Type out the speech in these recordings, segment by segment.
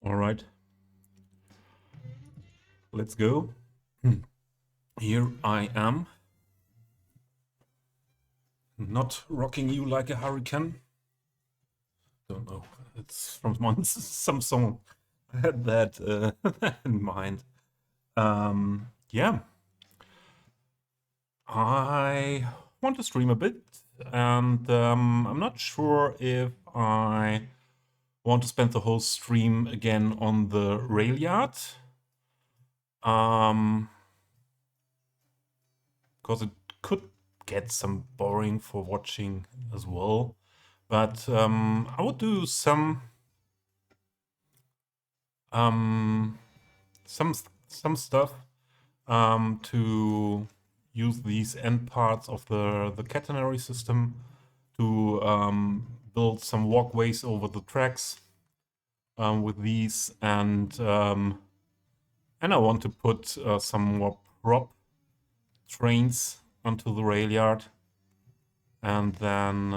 All right, let's go. Here I am, not rocking you like a hurricane. Don't know. It's from some song. I had that in mind. Yeah, I want to stream a bit, and I'm not sure if I want to spend the whole stream again on the rail yard. Because it could get some boring for watching as well. But I would do some stuff to use these end parts of the catenary system to build some walkways over the tracks with these, and I want to put some more prop trains onto the rail yard, and then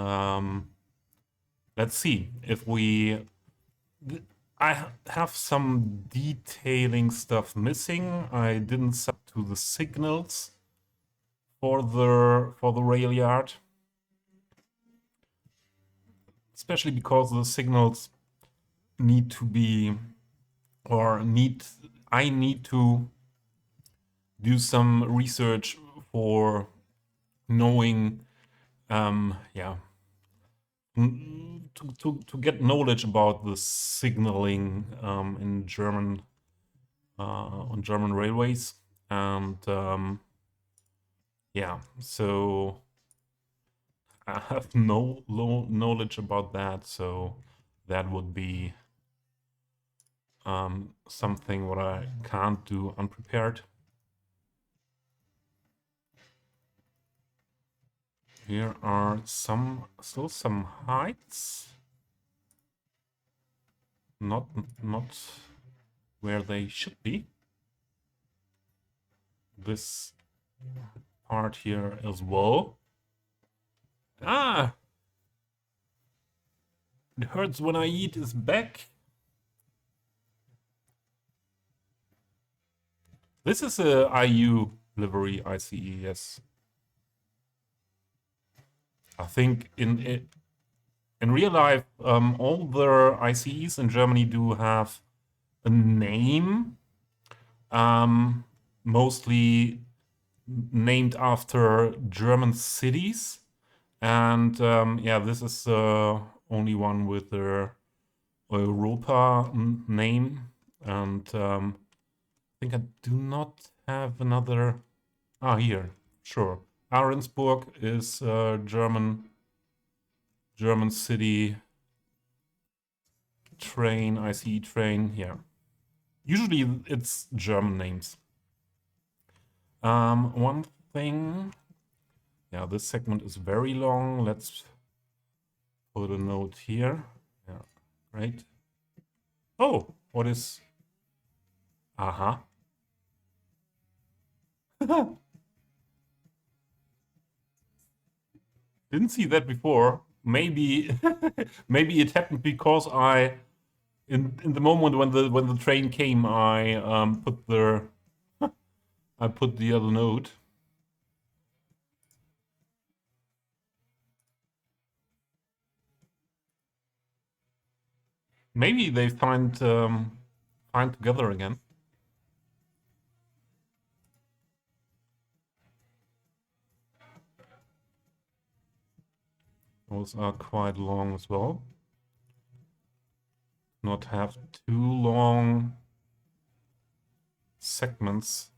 let's see if we. I have some detailing stuff missing. I didn't set to the signals for the rail yard, especially because the signals need to be, I need to do some research for knowing, yeah, to get knowledge about the signaling in German on German railways, and yeah, so I have no knowledge about that, so that would be something what I can't do unprepared. Here are still some heights, not where they should be. This part here as well. Ah! It hurts when I eat is back. This is a IU livery ICE, yes. I think in real life, all the ICEs in Germany do have a name, mostly named after German cities, and yeah, this is the only one with the Europa name, and I think I do not have another. Ah, here, sure. Ahrensburg is German city train, ICE train. Yeah, usually it's German names. One thing. Yeah, this segment is very long. Let's put a note here. Yeah, right. Oh, what is? Aha. Didn't see that before. Maybe, maybe it happened because in the moment when the train came, I put the other note. Maybe they find together again. Those are quite long as well. Not have too long segments.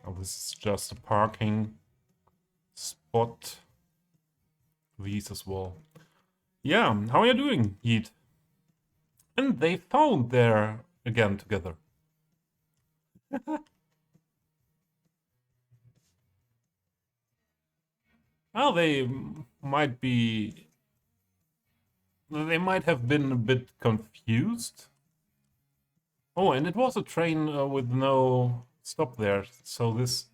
Oh, this is just a parking spot. These as well. Yeah, how are you doing, Yeet? And they found there again together. Well, they might be. They might have been a bit confused. Oh, and it was a train with no stop there, so this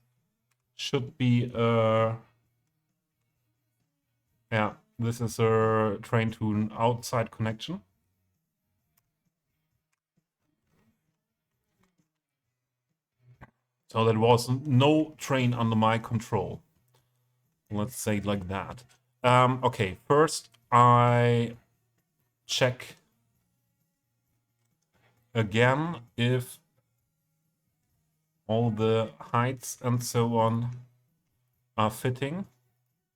should be yeah, This is a train to an outside connection. So there was no train under my control. Let's say it like that. Okay, first I check again if all the heights and so on are fitting.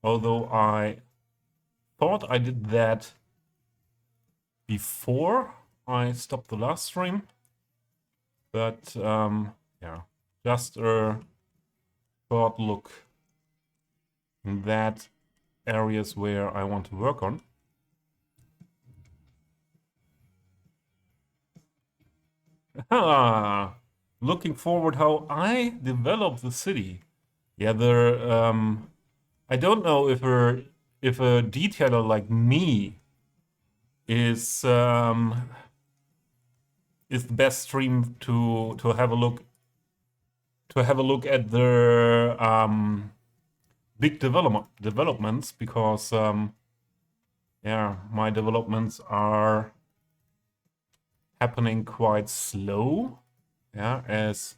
Although I thought I did that before I stopped the last stream. But yeah, just a short look in that areas where I want to work on. Looking forward how I develop the city. Yeah, I don't know if a detailer like me is the best stream to have a look at the big developments, because yeah, my developments are happening quite slow. Yeah, as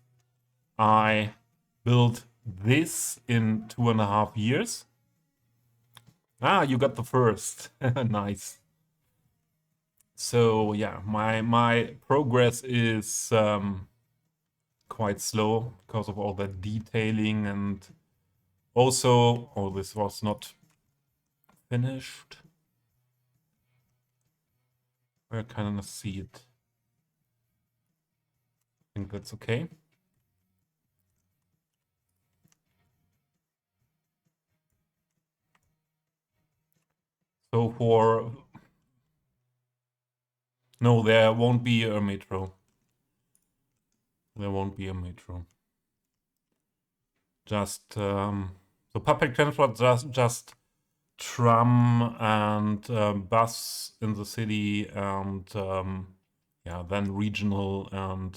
I built this in 2.5 years. Ah, you got the first. Nice. So yeah, my progress is quite slow because of all that detailing, and also, oh, this was not finished. Where can I see it? I think that's okay. So no, there won't be a metro. There won't be a metro. Just so public transport, just tram and bus in the city, and yeah, then regional um,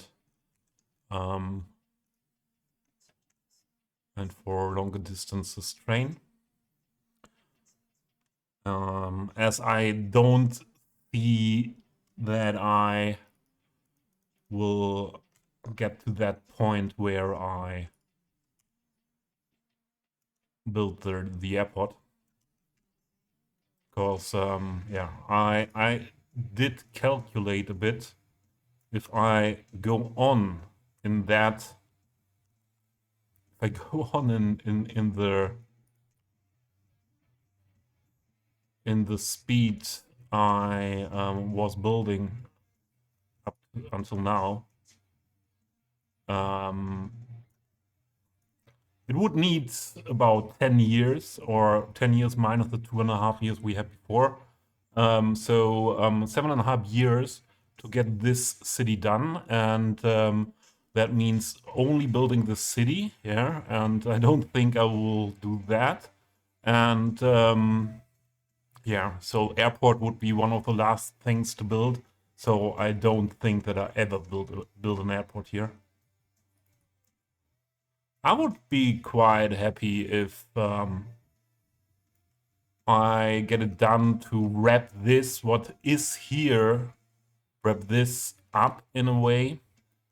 and for longer distances train. As I don't see that I will get to that point where I build the airport, because yeah, I did calculate a bit. If I go on in that, if I go on in the speed I was building up until now, it would need about 10 years, or 10 years minus the 2.5 years we had before. So 7.5 years to get this city done, and that means only building the city, yeah, and I don't think I will do that. And yeah, so airport would be one of the last things to build. So I don't think that I ever build an airport here. I would be quite happy if I get it done to wrap this, what is here, wrap this up in a way.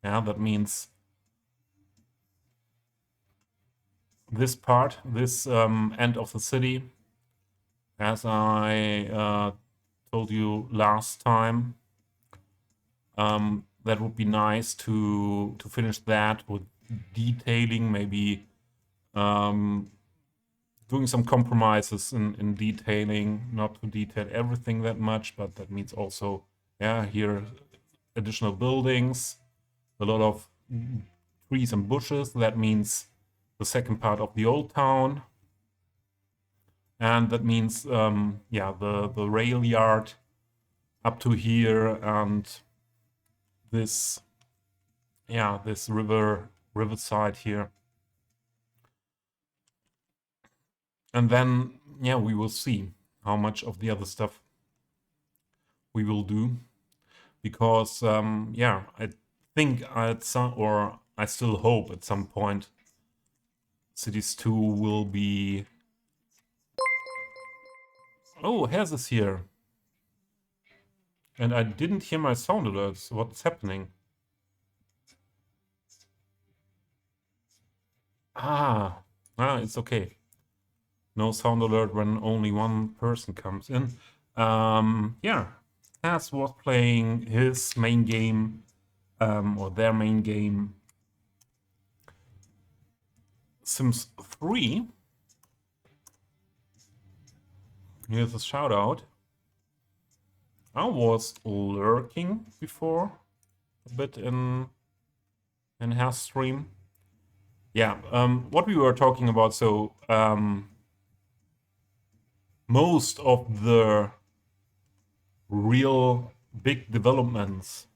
Yeah, that means this part, this end of the city, as I told you last time. That would be nice to finish that with detailing, maybe doing some compromises in detailing, not to detail everything that much, but that means also, yeah, here additional buildings, a lot of trees and bushes. That means the second part of the old town, and that means yeah, the rail yard up to here, and this, yeah, this riverside here. And then, yeah, we will see how much of the other stuff we will do, because yeah, I think at some, or I still hope at some point, Cities 2 will be Oh, Haz is here. And I didn't hear my sound alerts. What's happening? It's okay. No sound alert when only one person comes in. Yeah, Haz was playing his main game, or their main game, Sims 3. Here's a shout out. I was lurking before a bit in Haz stream. Yeah, what we were talking about, so most of the real big developments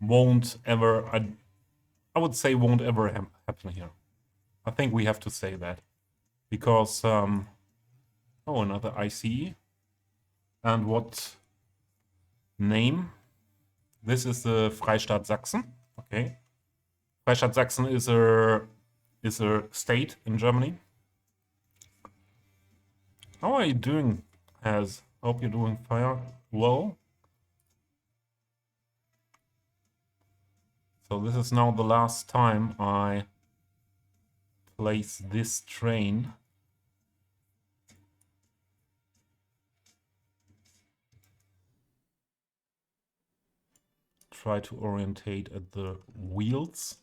won't ever, I would say won't ever happen here. I think we have to say that. Because, oh, another ICE. And what name? This is the Freistaat Sachsen. Okay. Freistaat Sachsen is a state in Germany. How are you doing, Az? Hope you're doing fine. Well. So this is now the last time I place this train. Try to orientate at the wheels.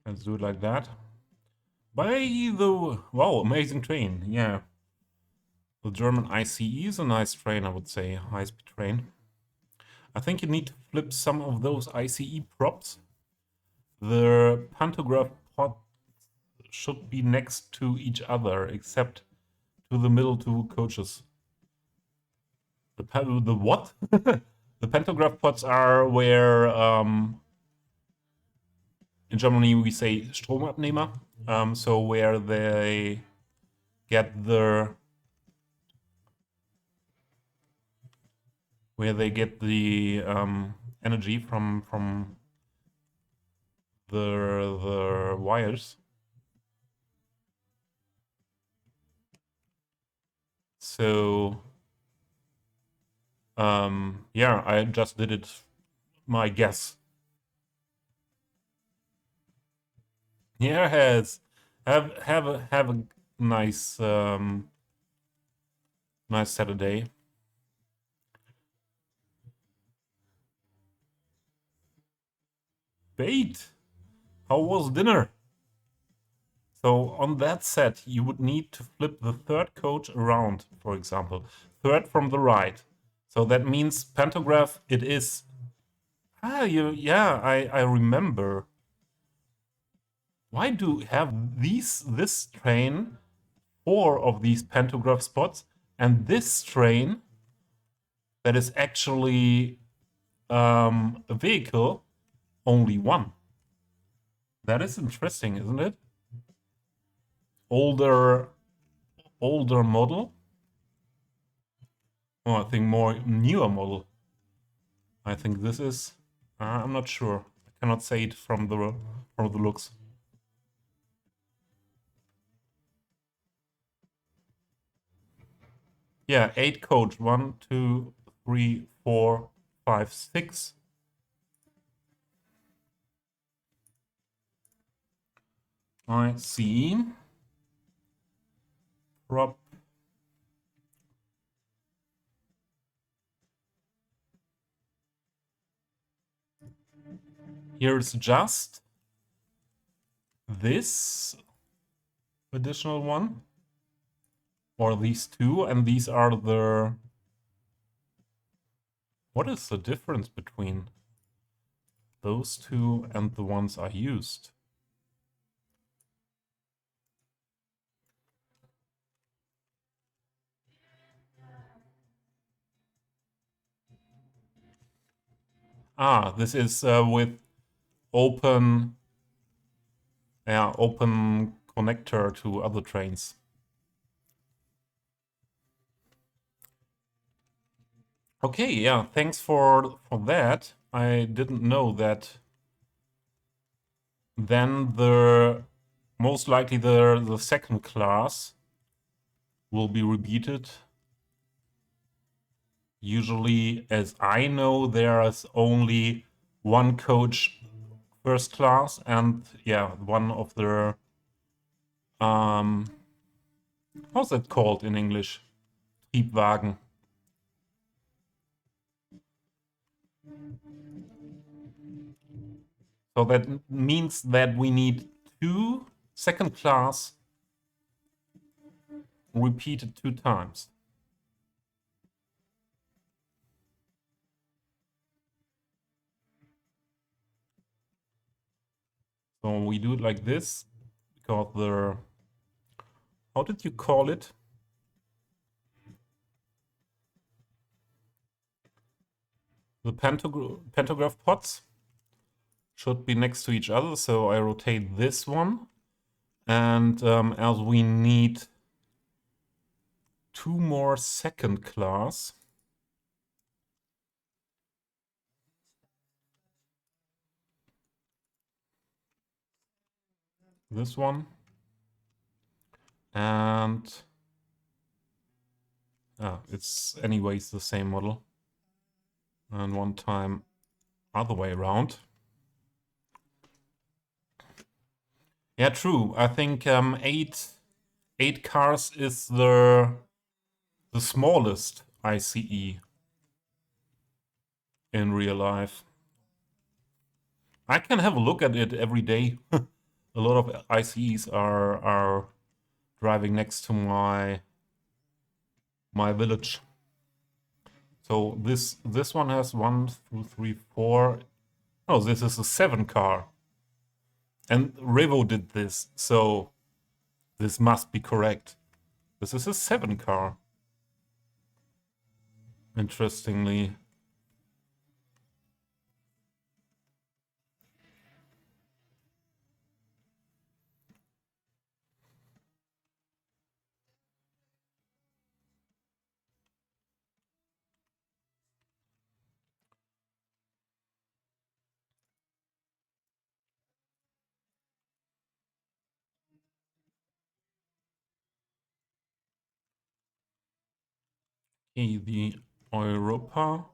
Let's do it like that. By the... Wow, amazing train. Yeah. The German ICE is a nice train, I would say. High-speed train. I think you need to flip some of those ICE props. The pantograph pod should be next to each other, except to the middle two coaches. The what? The pantograph pods are where... in Germany we say Stromabnehmer, so where they get the energy from the wires. So yeah, I just did it. My guess. Yeah, has have a nice nice Saturday. Bait. How was dinner? So on that set, you would need to flip the third coach around, for example. Third from the right. So that means pantograph it is. I remember. Why do have this train 4 of these pantograph spots and this train that is actually a vehicle only 1? That is interesting, isn't it? Older model. Oh, I think more newer model. I think this is. I'm not sure. I cannot say it from the looks. Yeah, 8 coach. 1, 2, 3, 4, 5, 6. I see. Prop. Here's just this additional one. Or these two, and these are the... What is the difference between those two and the ones I used? This is with open, open connector to other trains. Okay, yeah, thanks for that. I didn't know that. Then most likely the second class will be repeated. Usually, as I know, there is only one coach first class, and yeah, one of the how's that called in English? Triebwagen. So that means that we need two second class repeated 2 times. So we do it like this because how did you call it? The pantograph pots should be next to each other. So I rotate this one. And as we need 2 more second class, this one, and it's anyways the same model, and one time other way around. Yeah, true. I think 8 cars is the smallest ICE in real life. I can have a look at it every day. A lot of ICEs are driving next to my village. So this one has 1, 2, 3, 4. Oh, this is a 7 car. And Revo did this, so this must be correct. This is a 7 car. Interestingly. Okay, the Europa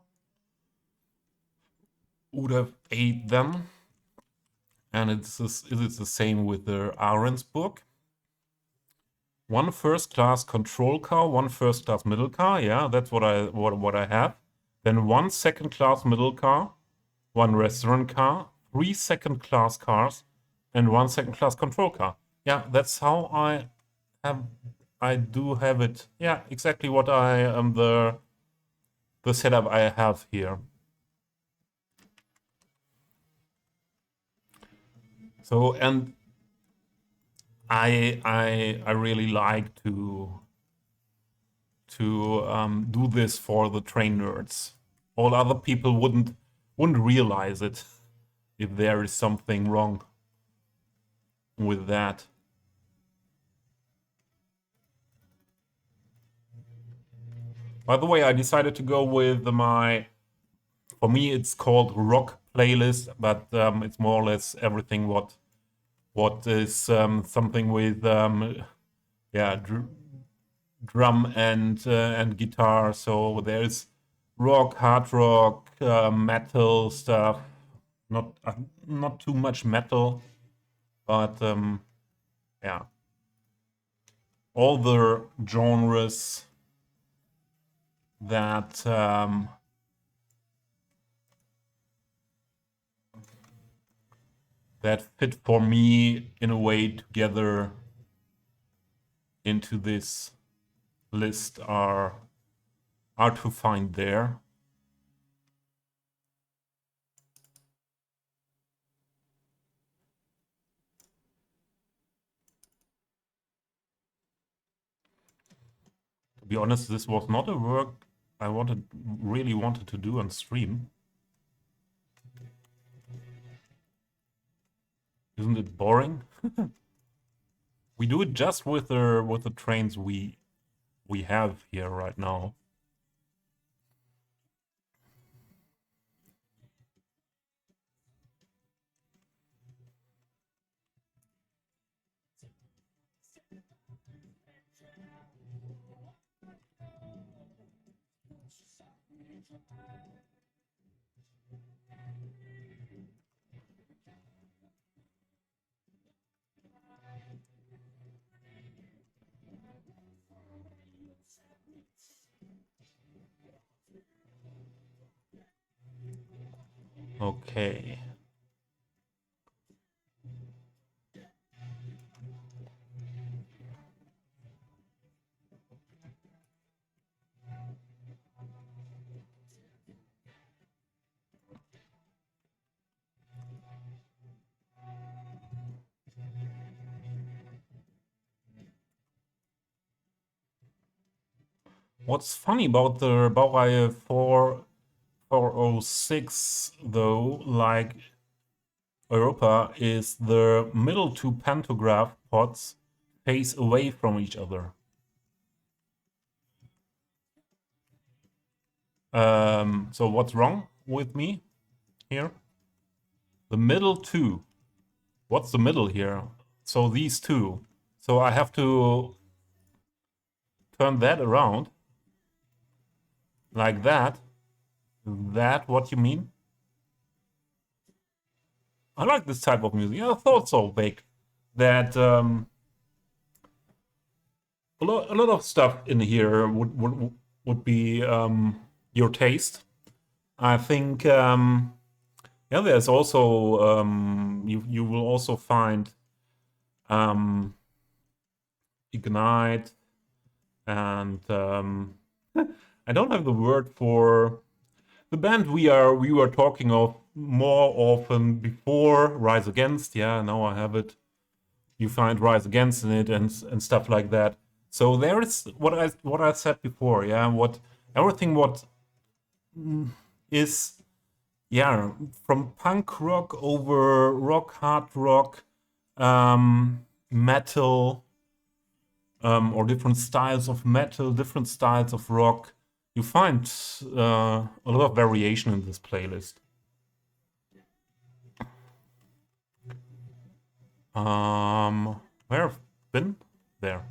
would have 8 then. And it's the same with the Ahrensburg. 1 first class control car, 1 first class middle car. Yeah, that's what I have. Then 1 second class middle car, 1 restaurant car, 3 second class cars, and 1 second class control car. Yeah, that's how I do have it. Yeah, exactly what I am the setup I have here. So, and I really like to do this for the train nerds. All other people wouldn't realize it if there is something wrong with that. By the way, I decided to go with for me it's called rock playlist, but it's more or less everything what is something with yeah, drum and guitar. So there's rock, hard rock, metal stuff. Not too much metal, but yeah, all the genres that that fit for me in a way together into this list are to find there. To be honest, this was not a work I really wanted to do on stream. Isn't it boring? We do it just with the trains we have here right now. Okay. What's funny about the Baureihe 406 though, like Europa, is the middle two pantograph pods face away from each other. So what's wrong with me here? The middle two. What's the middle here? So these two. So I have to turn that around. Like that. That what you mean? I like this type of music. I thought so, Bake. That a lot of stuff in here would be your taste. I think yeah, there's also you will also find Ignite and I don't have the word for the band we were talking of more often before, Rise Against. Yeah, now I have it. You find Rise Against in it and stuff like that. So there is what I said before. Yeah, what everything what is, yeah, from punk rock over rock, hard rock, metal, or different styles of metal, different styles of rock. You find a lot of variation in this playlist. Where have been? There.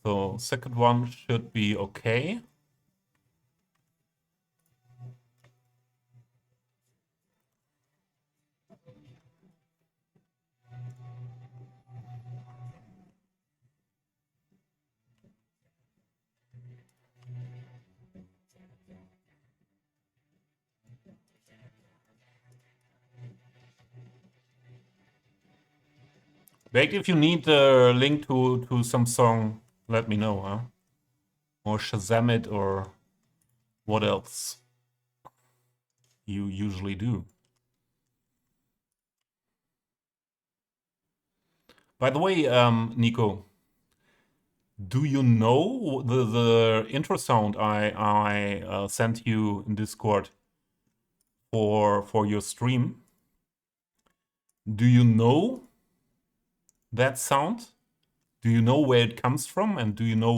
So second one should be okay. Baked, if you need a link to some song, let me know, huh? Or Shazam it, or what else you usually do. By the way, Nico, do you know the intro sound I sent you in Discord for your stream? Do you know that sound? Do you know where it comes from, and do you know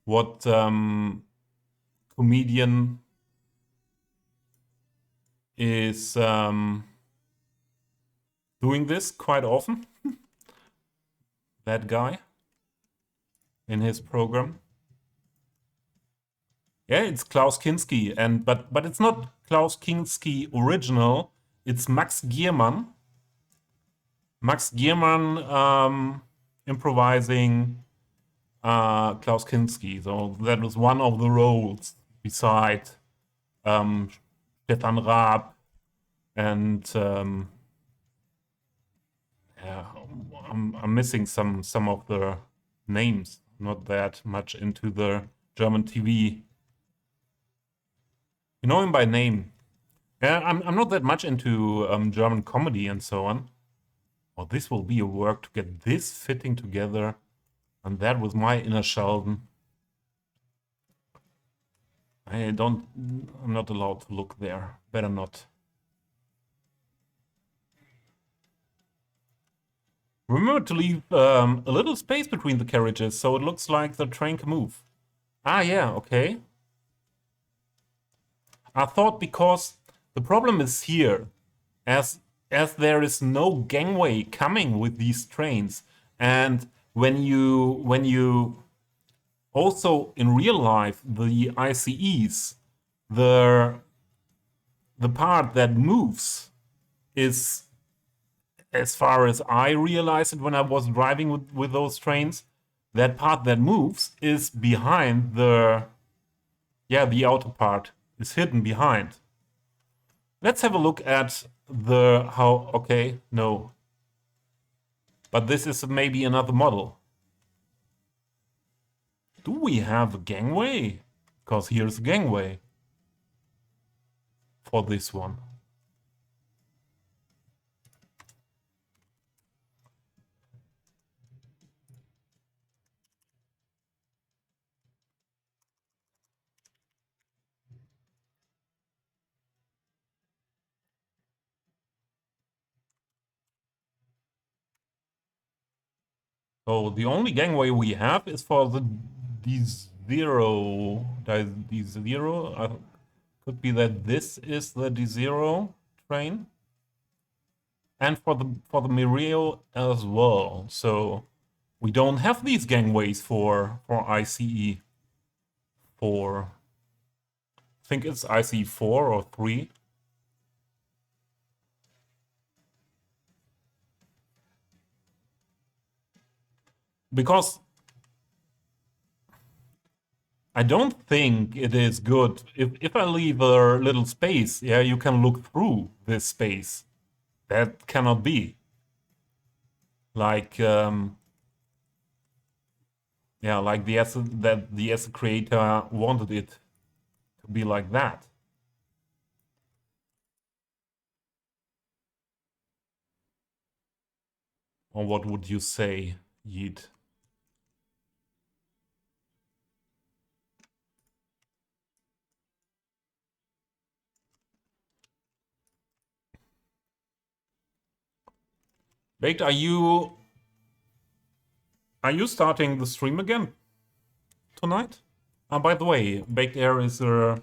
what comedian is doing this quite often? That guy in his program. Yeah, it's Klaus Kinski, and but it's not Klaus Kinski original. It's Max Giermann. Max Giermann improvising Klaus Kinski. So that was one of the roles beside Stefan Raab and yeah, I'm missing some of the names. Not that much into the German TV. You know him by name. Yeah, I'm not that much into German comedy and so on. Well, this will be a work to get this fitting together, and that was my inner Sheldon. I'm not allowed to look there. Better not. Remember to leave a little space between the carriages so it looks like the train can move. Ah, yeah, okay. I thought because the problem is here, as there is no gangway coming with these trains, and when you also in real life the ICEs, the part that moves is, as far as I realized it when I was driving with those trains, that part that moves is behind the outer part is hidden behind. Let's have a look at okay, no. But this is maybe another model. Do we have a gangway? Because here's a gangway for this one. So the only gangway we have is for the D0. D0? Could be that this is the D0 train. And for the Mirio as well. So we don't have these gangways for ICE 4. I think it's ICE 4 or 3. Because I don't think it is good. If I leave a little space, yeah, you can look through this space. That cannot be. Like, yeah, like the asset creator wanted it to be like that. Or what would you say, Yeet? Baked, are you starting the stream again tonight? By the way, Baked Air is a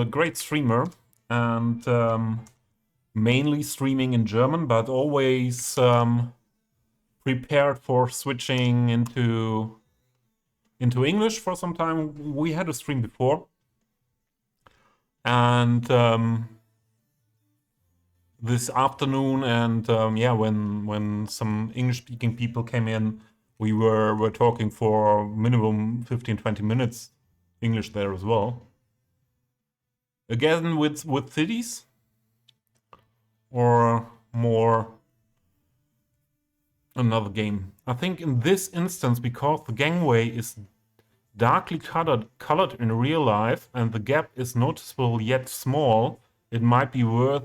great streamer and mainly streaming in German, but always prepared for switching into English for some time. We had a stream before, and this afternoon, and yeah, when some English-speaking people came in, we were talking for minimum 15-20 minutes English there as well. Again with cities, or more another game. I think in this instance, because the gangway is darkly colored in real life and the gap is noticeable yet small, it might be worth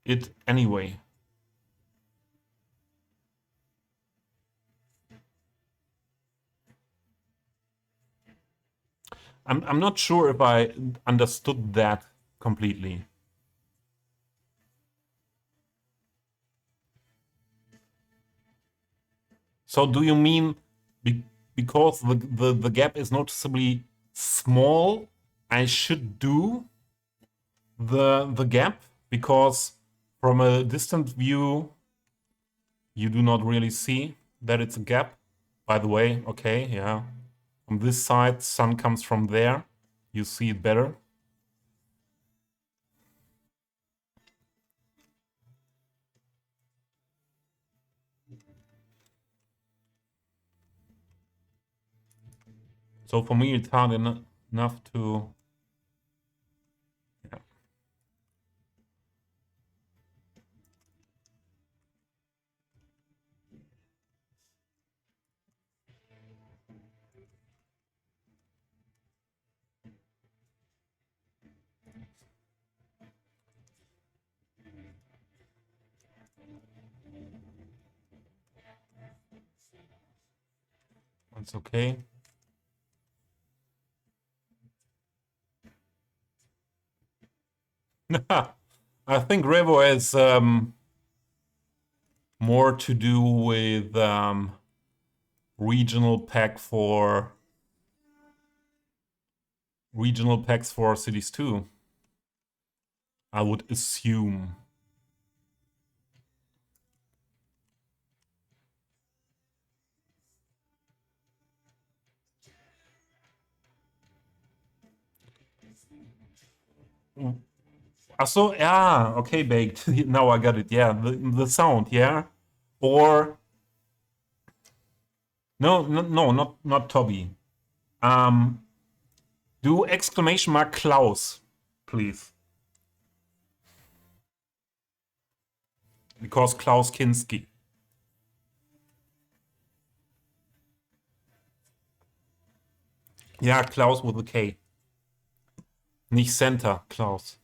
it anyway. I'm not sure if I understood that completely. So do you mean because the gap is noticeably small, I should do the gap? Because from a distant view, you do not really see that it's a gap. By the way, okay, yeah. On this side, sun comes from there. You see it better. So for me, it's hard enough to... Yeah. That's okay. I think Revo has more to do with regional packs for cities too, I would assume. So yeah, okay, baked. Now I got it. Yeah, the sound. Yeah, or no, not Toby. Do exclamation mark Klaus, please, because Klaus Kinski. Yeah, Klaus with a K. Nicht Center, Klaus.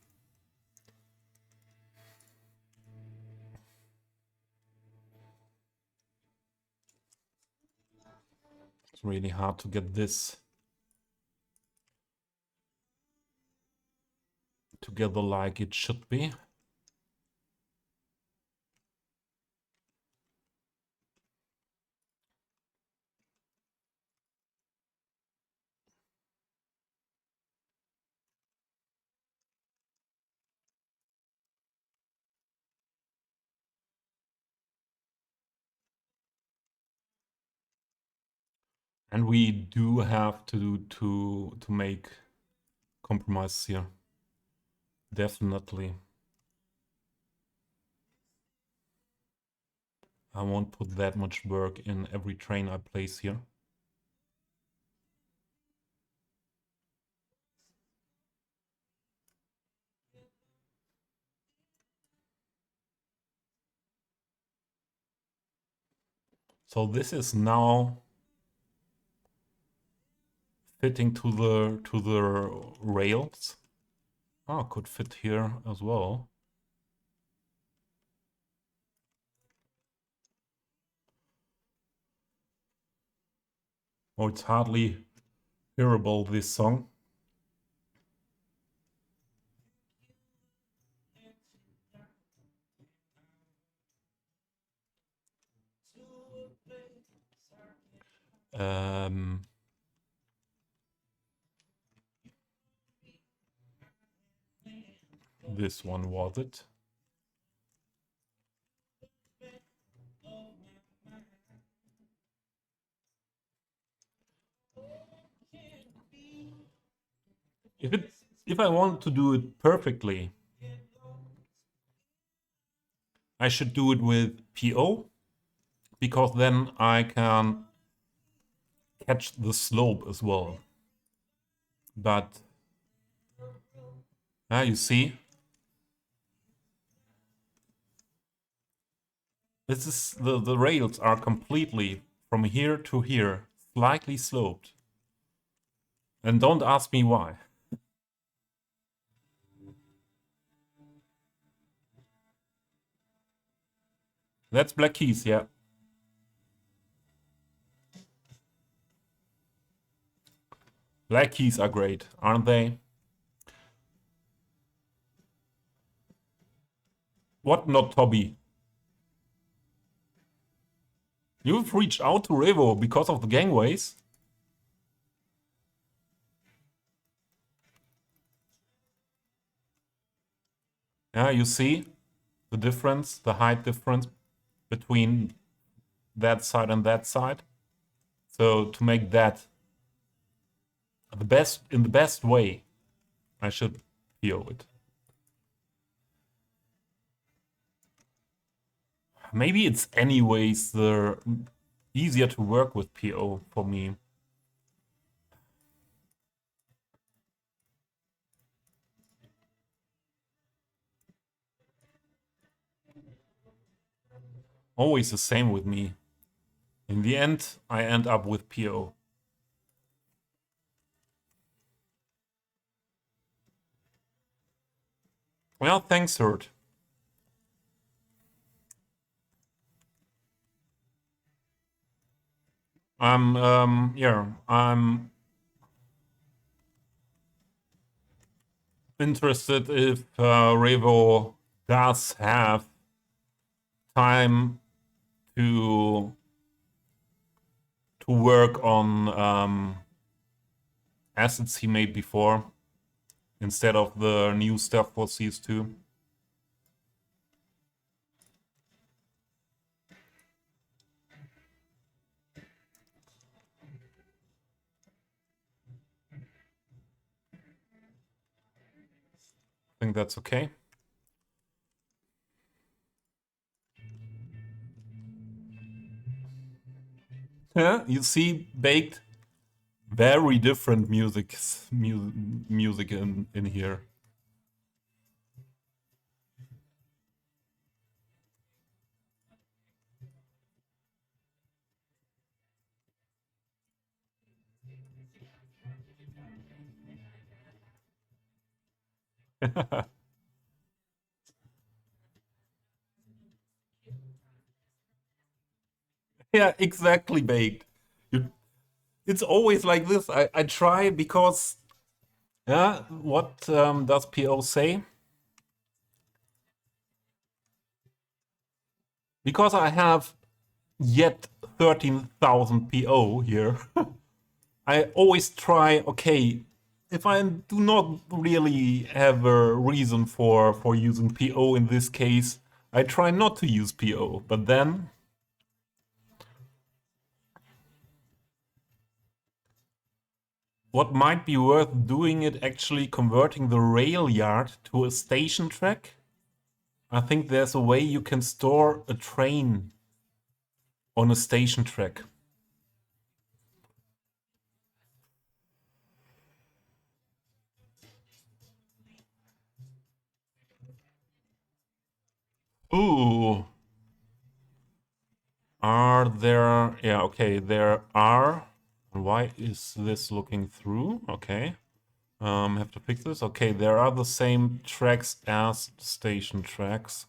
It's really hard to get this together like it should be. And we do have to make compromise here. Definitely. I won't put that much work in every train I place here. So this is now fitting to the rails. Oh, could fit here as well. Oh, it's hardly hearable, this song. This one was it. If I want to do it perfectly, I should do it with PO, because then I can catch the slope as well. But you see, this is the rails are completely from here to here, slightly sloped. And don't ask me why. That's black keys, yeah. Black keys are great, aren't they? What not, Toby? You've reached out to Revo because of the gangways? Yeah, you see the difference, the height difference between that side and that side. So to make that in the best way, I should PO it. Maybe it's anyways the easier to work with PO for me. Always the same with me. In the end, I end up with PO. Well, thanks, Hurt. I'm interested if Revo does have time to work on assets he made before instead of the new stuff for CS2. I think that's okay. Yeah, you see, Baked, very different music in here. Yeah, exactly, Baked. It's always like this. I try because, yeah, what does PO say? Because I have yet 13,000 PO here, I always try, okay, if I do not really have a reason for using PO in this case, I try not to use PO. But then what might be worth doing it actually converting the rail yard to a station track. I think there's a way you can store a train on a station track. Ooh. Are there... Yeah, okay, there are... Why is this looking through? Okay. Have to fix this. Okay, there are the same tracks as station tracks.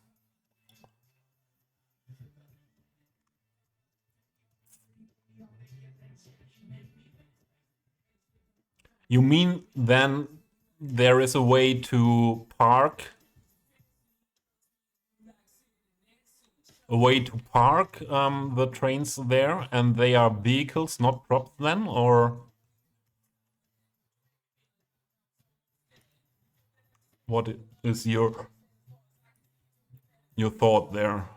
You mean then there is a way to park? A way to park the trains there, and they are vehicles, not props then, or what is your thought there?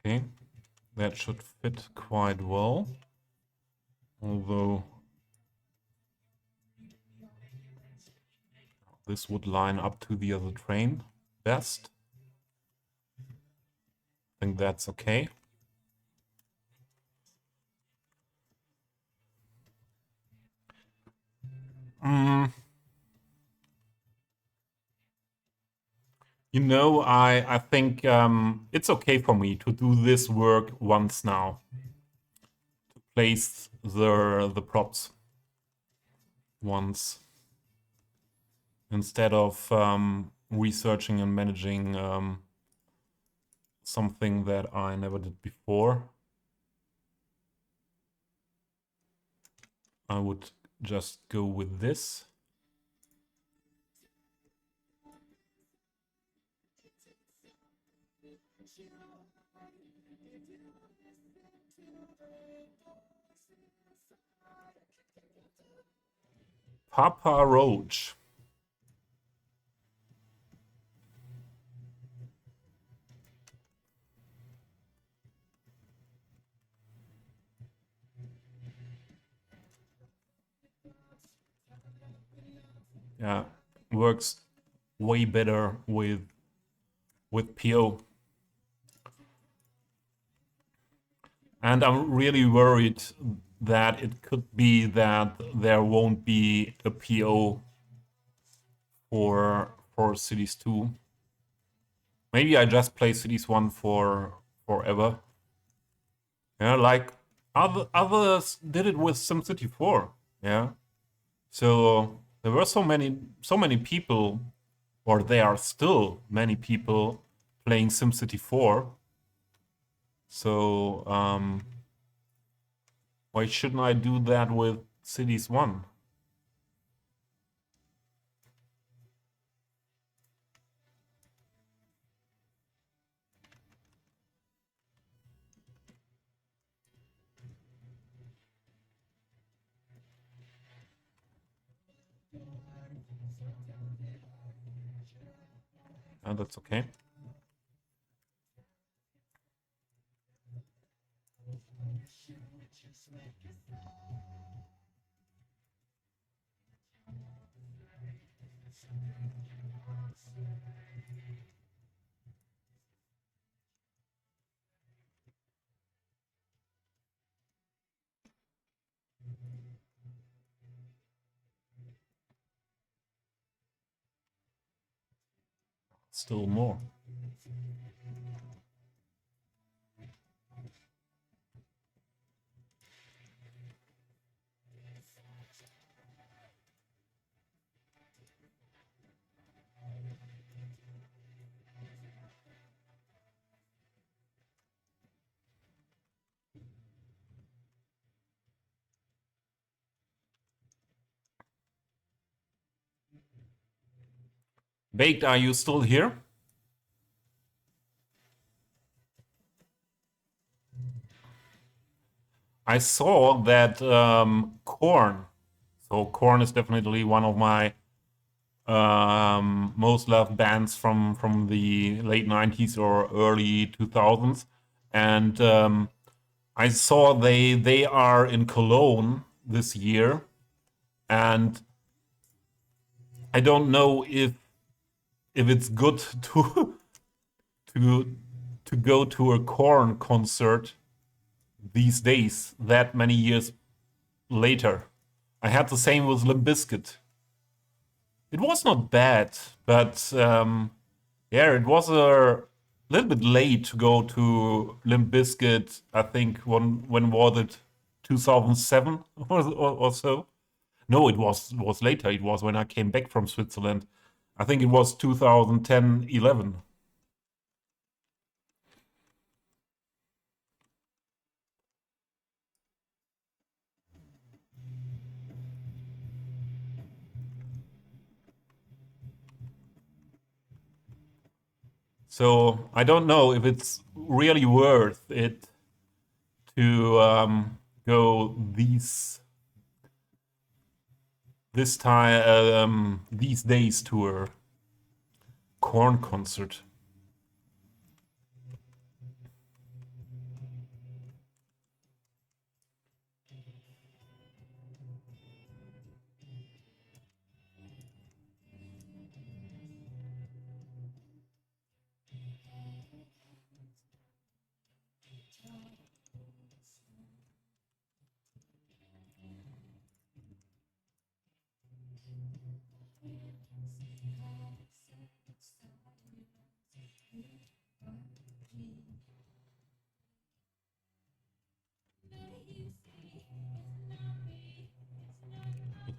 Okay, that should fit quite well, although this would line up to the other train best. I think that's okay. You know, I think it's okay for me to do this work once now. To place the props once. Instead of researching and managing something that I never did before. I would just go with this. Papa Roach. Yeah, works way better with PO. And I'm really worried that it could be that there won't be a PO for Cities 2. Maybe I just play Cities 1 for forever. Yeah, like others did it with SimCity 4. Yeah. So there were so many people, or there are still many people playing SimCity 4. So why shouldn't I do that with Cities 1? And that's okay. Still more. Baked, are you still here? I saw that Korn. So Korn is definitely one of my most loved bands from the late 90s or early 2000s, and I saw they are in Cologne this year, and I don't know if it's good to to go to a Korn concert these days, that many years later. I had the same with Limp Bizkit. It was not bad, but yeah, it was a little bit late to go to Limp Bizkit. I think when was it? 2007 or so? No, it was later. It was when I came back from Switzerland. I think it was 2010, 11. So I don't know if it's really worth it to go this time these days to a Corn concert.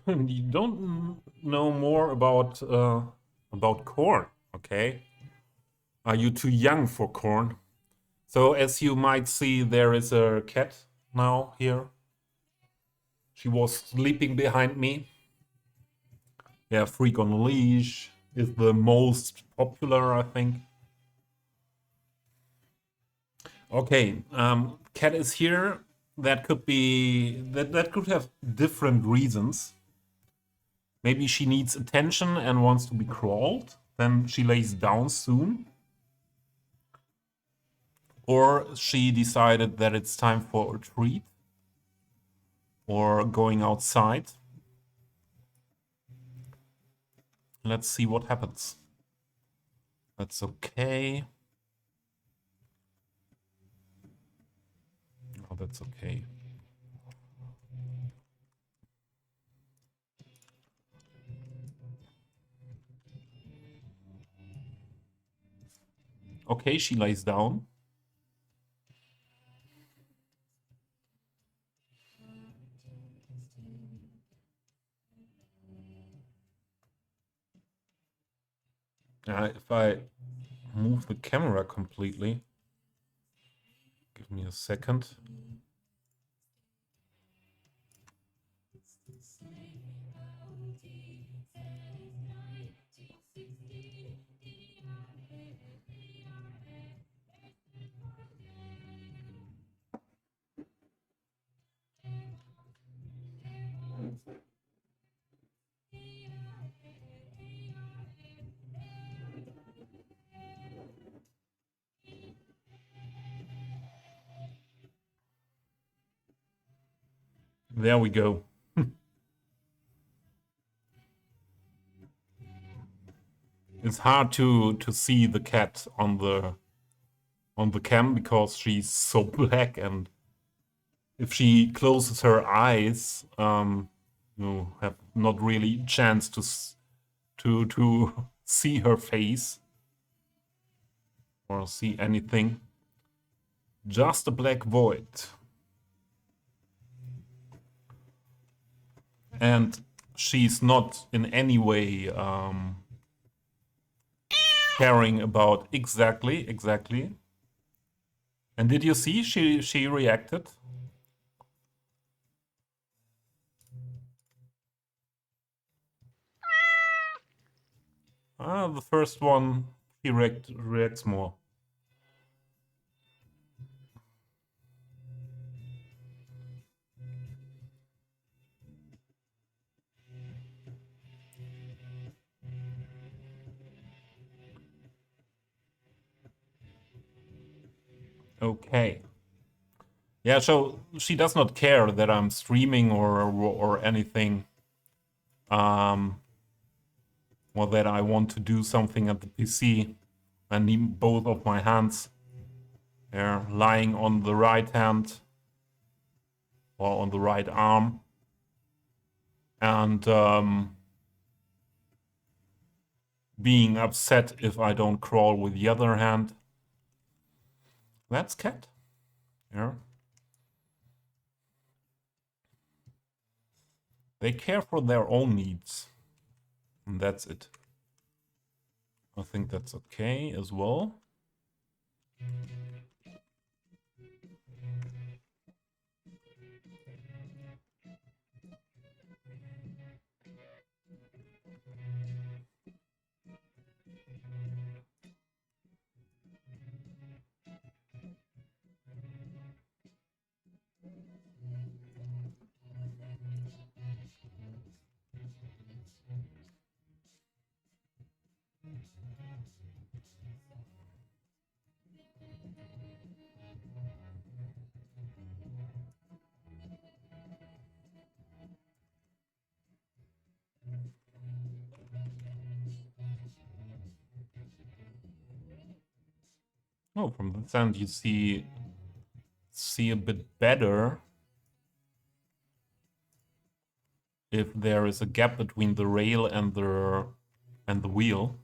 You don't know more about corn, okay? Are you too young for corn? So as you might see, there is a cat now here. She was sleeping behind me. Yeah, Freak on a Leash is the most popular, I think. Okay, cat is here. That could have different reasons. Maybe she needs attention and wants to be crawled. Then she lays down soon. Or she decided that it's time for a treat or going outside. Let's see what happens. That's okay. Oh, that's okay. Okay, she lays down. If I move the camera completely, give me a second. There we go. It's hard to see the cat on the cam because she's so black, and if she closes her eyes, you have not really chance to see her face or see anything. Just a black void. And she's not in any way caring about exactly. And did you see she reacted? The first one, he reacts more. Okay. Yeah, so she does not care that I'm streaming or anything. Or that I want to do something at the PC. I need both of my hands. They're lying on the right hand or on the right arm. And being upset if I don't crawl with the other hand. That's cat. Yeah. They care for their own needs. And that's it. I think that's okay as well. Oh, from the sound you see a bit better if there is a gap between the rail and the wheel.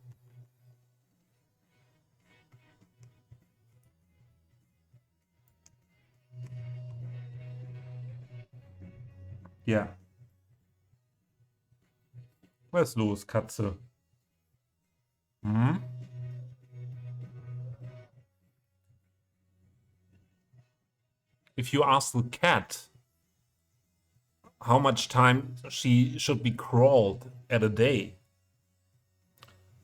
Ja. Was ist los, Katze? Hm? If you ask the cat how much time she should be crawled at a day,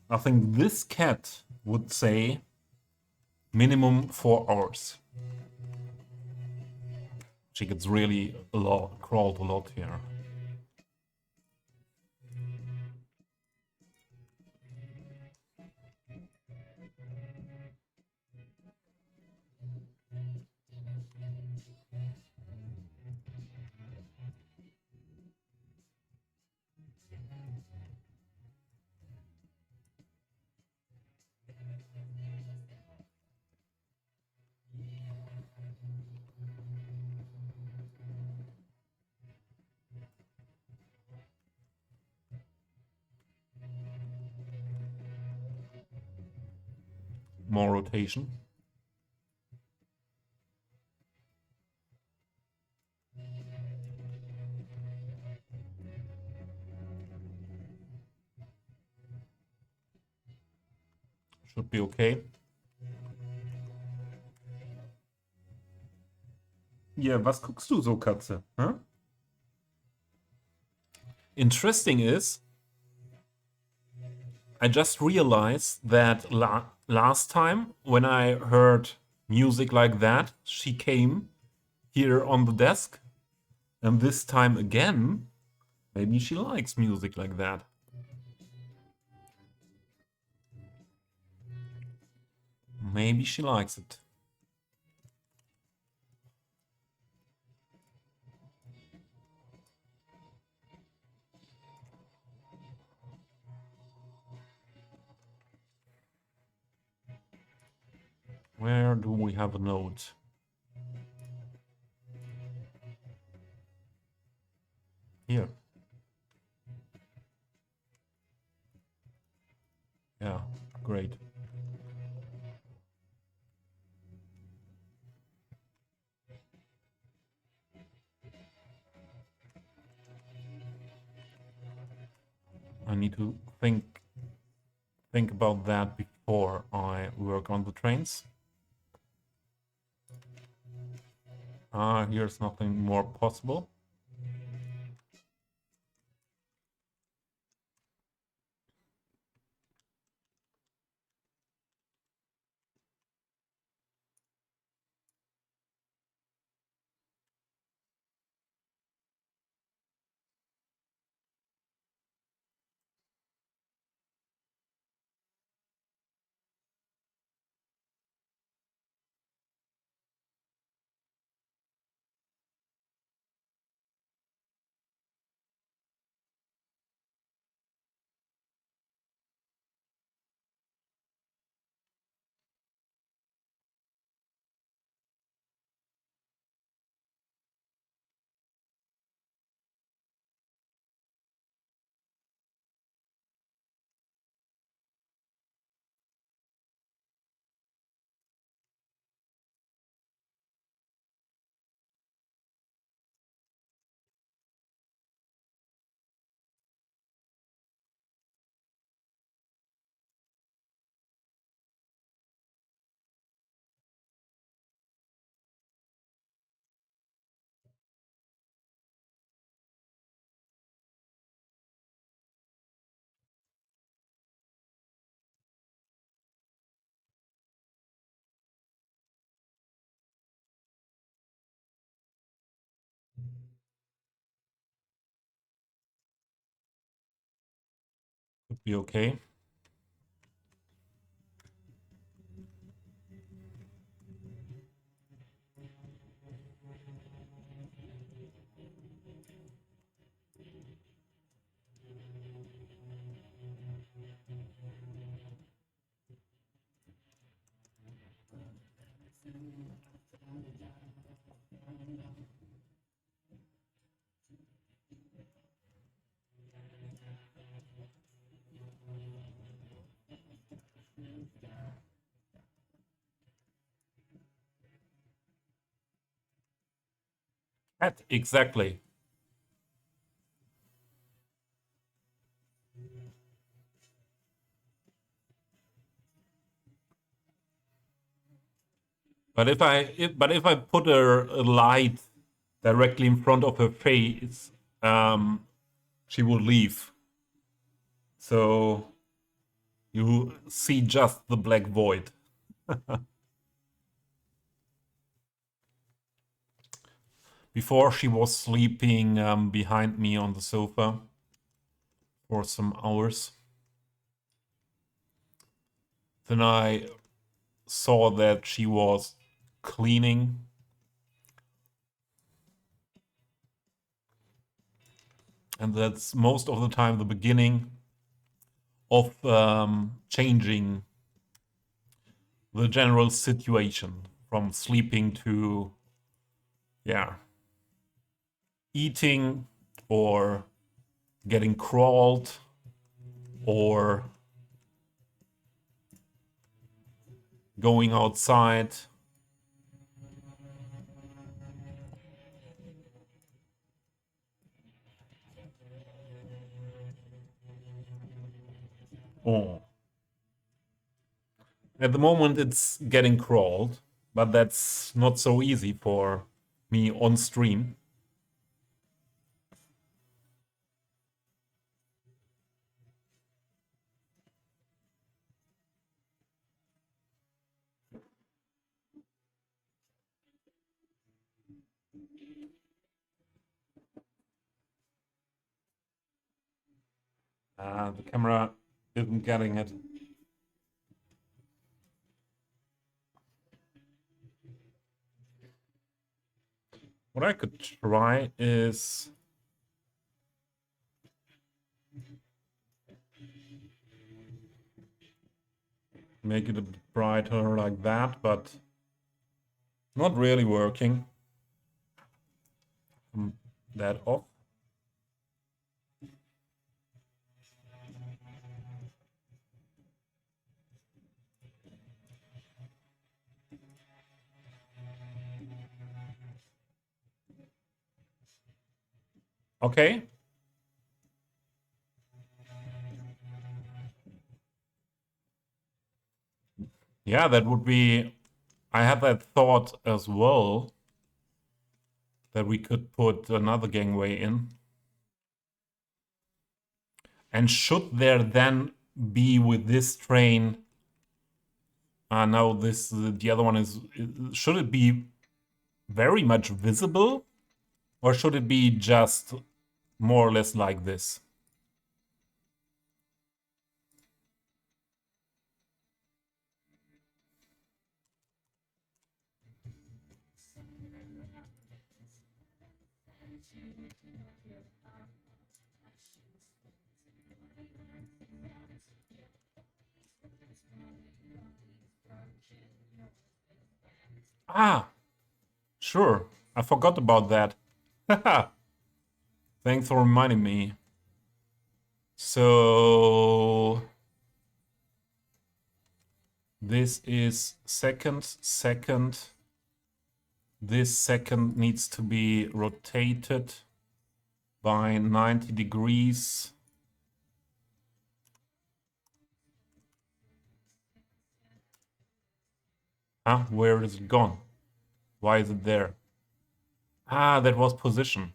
I think this cat would say minimum 4 hours. She gets really crawled a lot here. More rotation. Should be okay. Ja, was guckst du so, Katze? Huh? Interesting is, I just realized that last time when I heard music like that, she came here on the desk. And this time again, maybe she likes music like that. Maybe she likes it. Where do we have a note? Here. Yeah, great. I need to think about that before I work on the trains. Here's nothing more possible. Could be okay. Exactly. But if I put a light directly in front of her face, she will leave. So you see just the black void. Before she was sleeping behind me on the sofa for some hours. Then I saw that she was cleaning. And that's most of the time the beginning of changing the general situation from sleeping to, yeah, eating or getting crawled or going outside. Oh. At the moment, it's getting crawled, but that's not so easy for me on stream. The camera isn't getting it. What I could try is make it a bit brighter like that, but not really working. That off. Okay. Yeah, that would be. I had that thought as well that we could put another gangway in. And should there then be with this train? No, this the other one is. Should it be very much visible, or should it be just more or less like this? Ah, sure. I forgot about that. Thanks for reminding me. So this is second. This second needs to be rotated by 90 degrees. Where is it gone? Why is it there? That was position.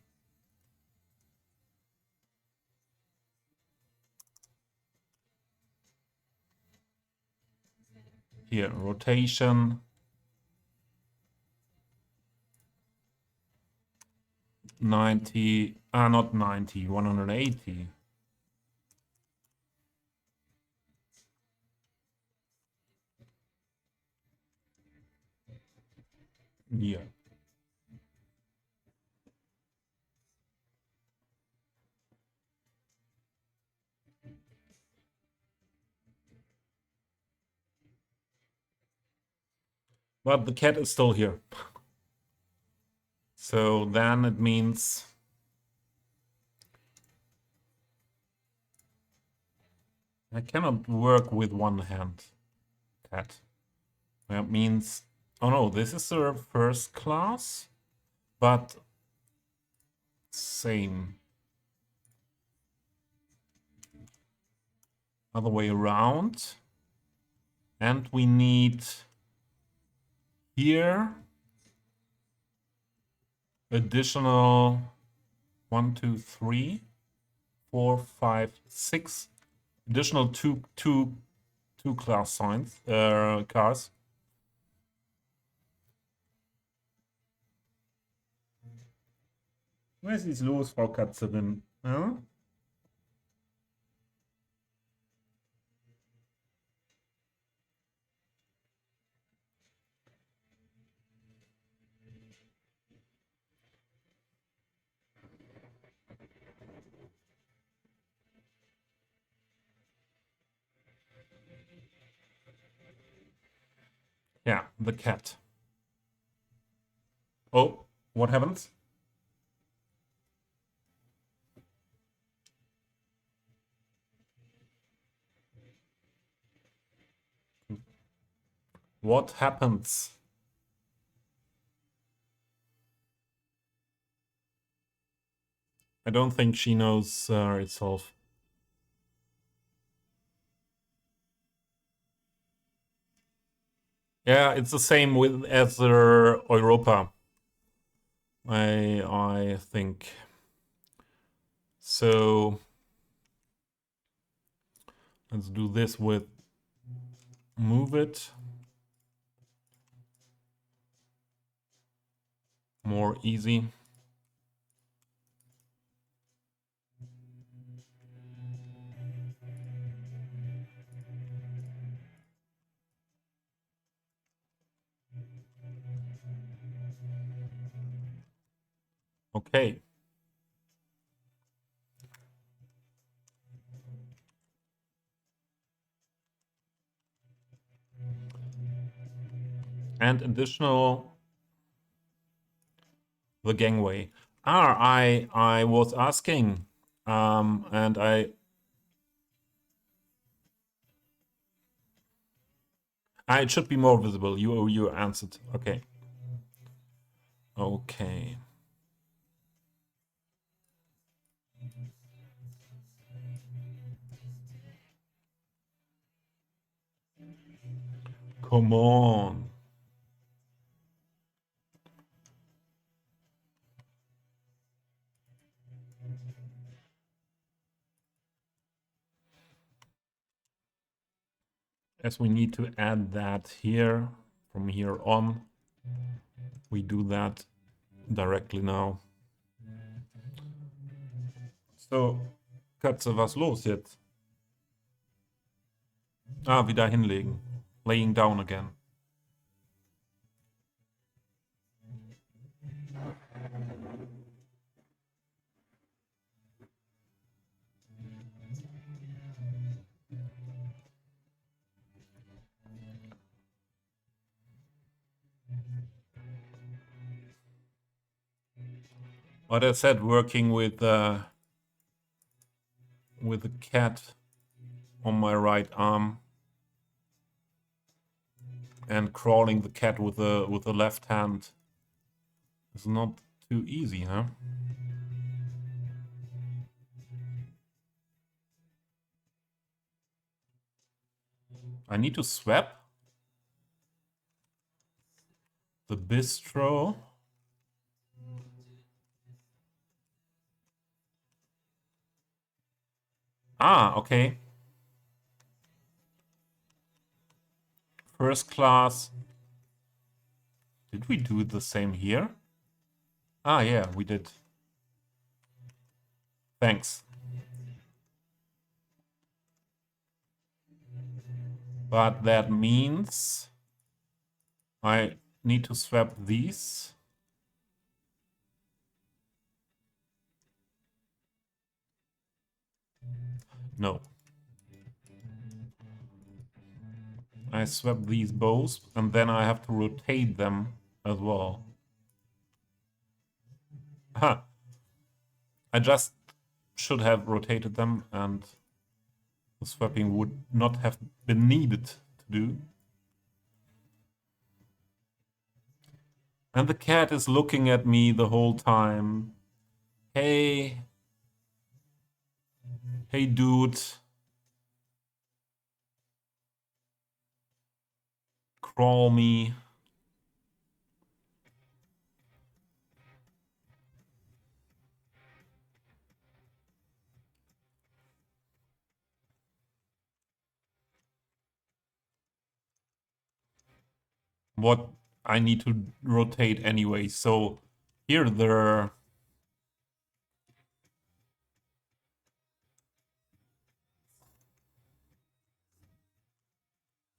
Here, rotation. 90, not 90, 180. Yeah. But the cat is still here. So then it means I cannot work with one hand. Cat. That means, oh no, this is the first class, but same. Other way around. And we need here additional 1, 2, 3, 4, 5, 6 additional two class signs cars. Was ist los, Frau Katzerin? Ja? Yeah, the cat. Oh, what happens? What happens? I don't think she knows itself. Yeah, it's the same with as the Europa. I think. So let's do this with move it. More easy. Okay. And additional the gangway. I was asking, and it should be more visible. You answered. Okay. Okay. Come on. As we need to add that here from here on, we do that directly now. So, Katze, was los jetzt? Ah, wieder hinlegen. Laying down again. But I said working with the cat on my right arm and crawling the cat with the left hand is not too easy, huh? I need to swap the bistro. Ah, okay. First class. Did we do the same here? Ah, yeah, we did. Thanks. But that means I need to swap these. No. I swap these both, and then I have to rotate them as well. Huh. I just should have rotated them, and the swapping would not have been needed to do. And the cat is looking at me the whole time. Hey. Hey, dude. Crawl me. What I need to rotate anyway. So here there.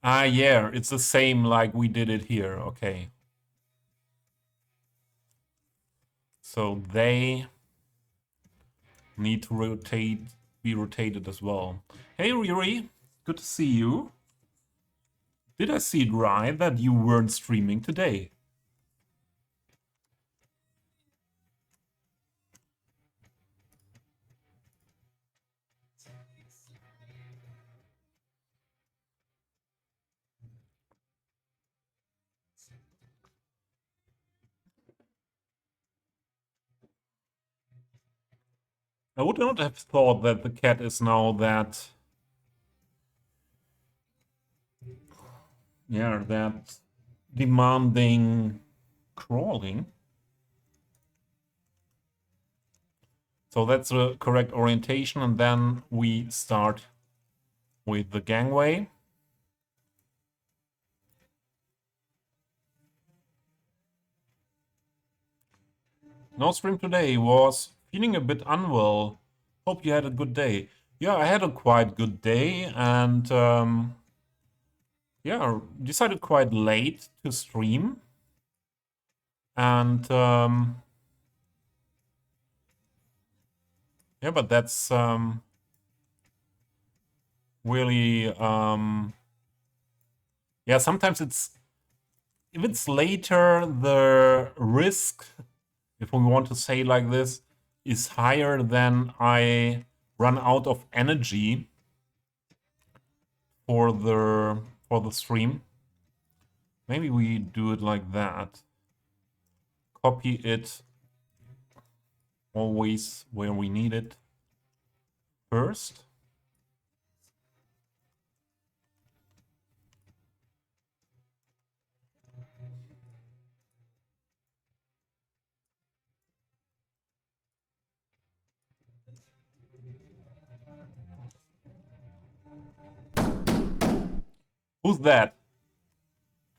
Ah, yeah, it's the same like we did it here. Okay. So they need to be rotated as well. Hey, Riri, good to see you. Did I see it right that you weren't streaming today? I would not have thought that the cat is now that demanding crawling. So that's the correct orientation, and then we start with the gangway. No stream today, was feeling a bit unwell. Hope you had a good day. Yeah, I had a quite good day, and yeah, decided quite late to stream. And yeah, but that's really yeah, sometimes if it's later, the risk, if we want to say like this, is higher than I run out of energy for the stream. Maybe we do it like that. Copy it always where we need it first. Who's that?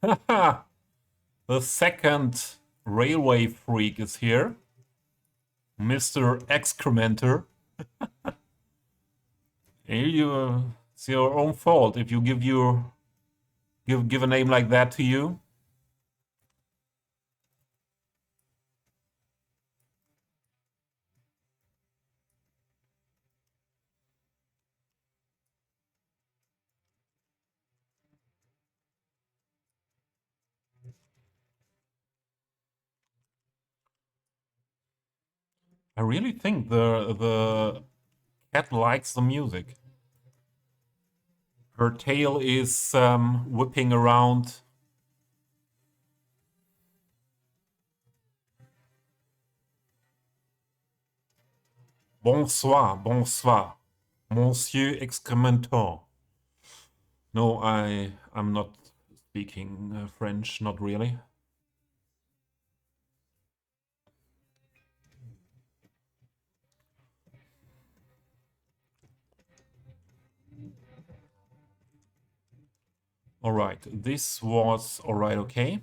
The second railway freak is here. Mr. Excrementer. It's your own fault if you give a name like that to you. I really think the cat likes the music. Her tail is whipping around. Bonsoir, bonsoir, Monsieur Excrementor. No, I'm not speaking French, not really. All right, this was all right, okay.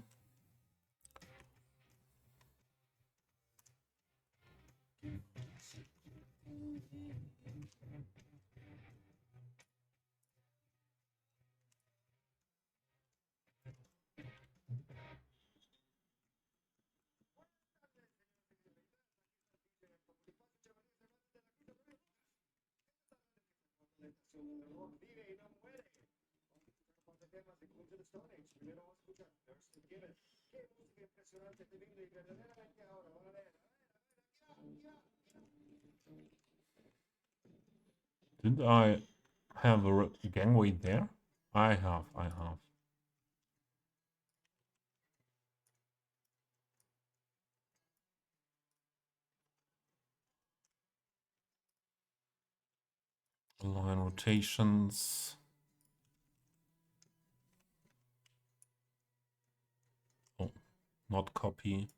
Didn't I have a gangway there? I have. Line rotations. Oh, not copy.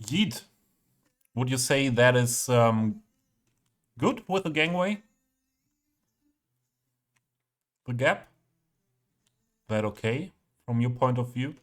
Yeet. Would you say that is good with the gangway? The gap? That okay from your point of view?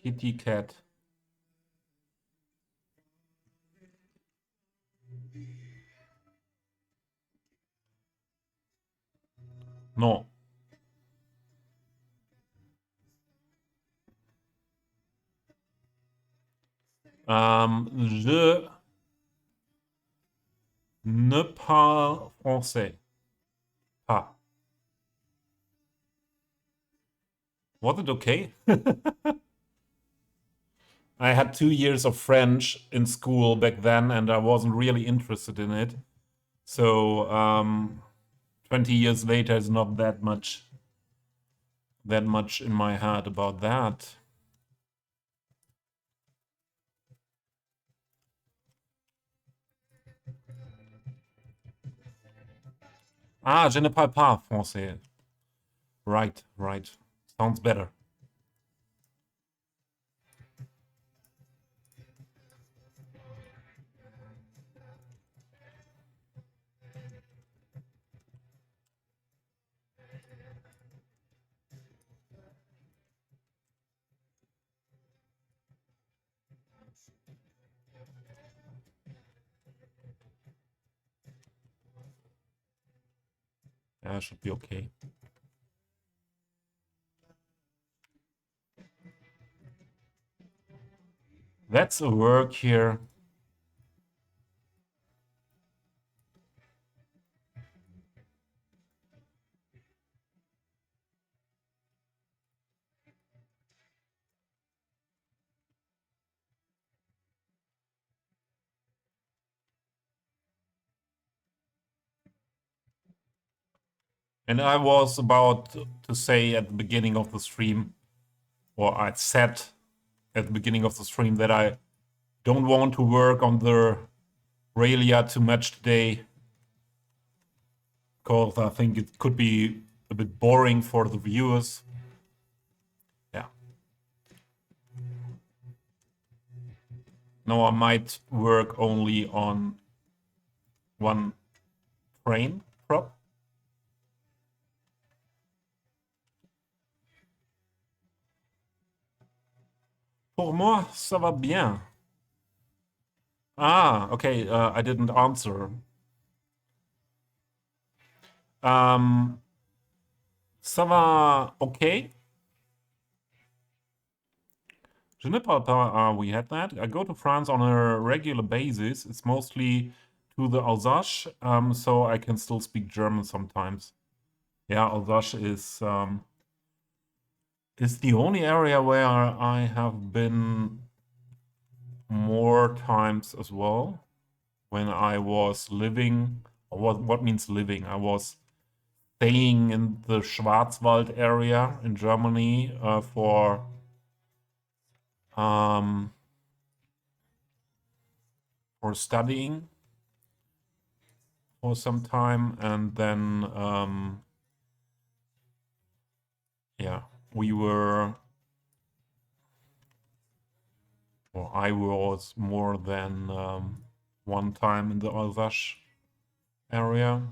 Kitty cat. No. Je ne parle français. Pas. Was it okay? I had 2 years of French in school back then, and I wasn't really interested in it. So 20 years later is not that much in my head about that. Ah, je ne parle pas français. Right, right. Sounds better. Yeah, should be okay. That's a work here. And I was about to say at the beginning of the stream, or I said at the beginning of the stream, that I don't want to work on the Raylia too much today, because I think it could be a bit boring for the viewers. Yeah. No, I might work only on one train prop. Pour moi, ça va bien. Ah, okay, I didn't answer. Ça va okay. Je ne parle pas, we had that. I go to France on a regular basis. It's mostly to the Alsace, so I can still speak German sometimes. Yeah, Alsace is the only area where I have been more times as well. When I was living, or what means living? I was staying in the Schwarzwald area in Germany for studying for some time, and then yeah, we were, or I was more than one time in the Alsace area.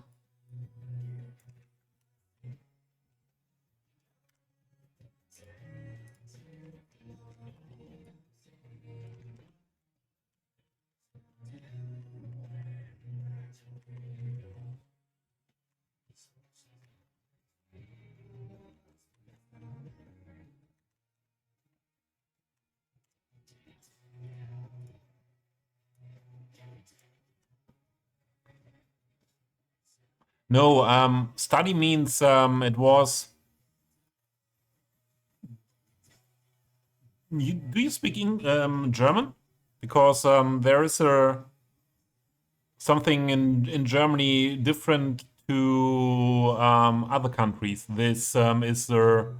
No, study means it was. Do you speak German? Because there is something in Germany different to other countries. This is the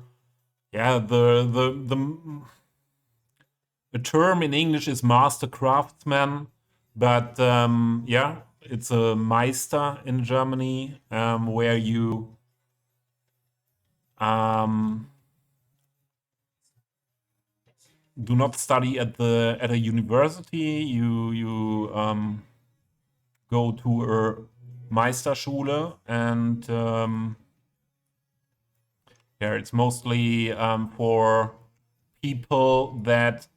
term in English is master craftsman, but yeah, it's a Meister in Germany, where you do not study at a university. You go to a Meisterschule, and yeah, it's mostly for people that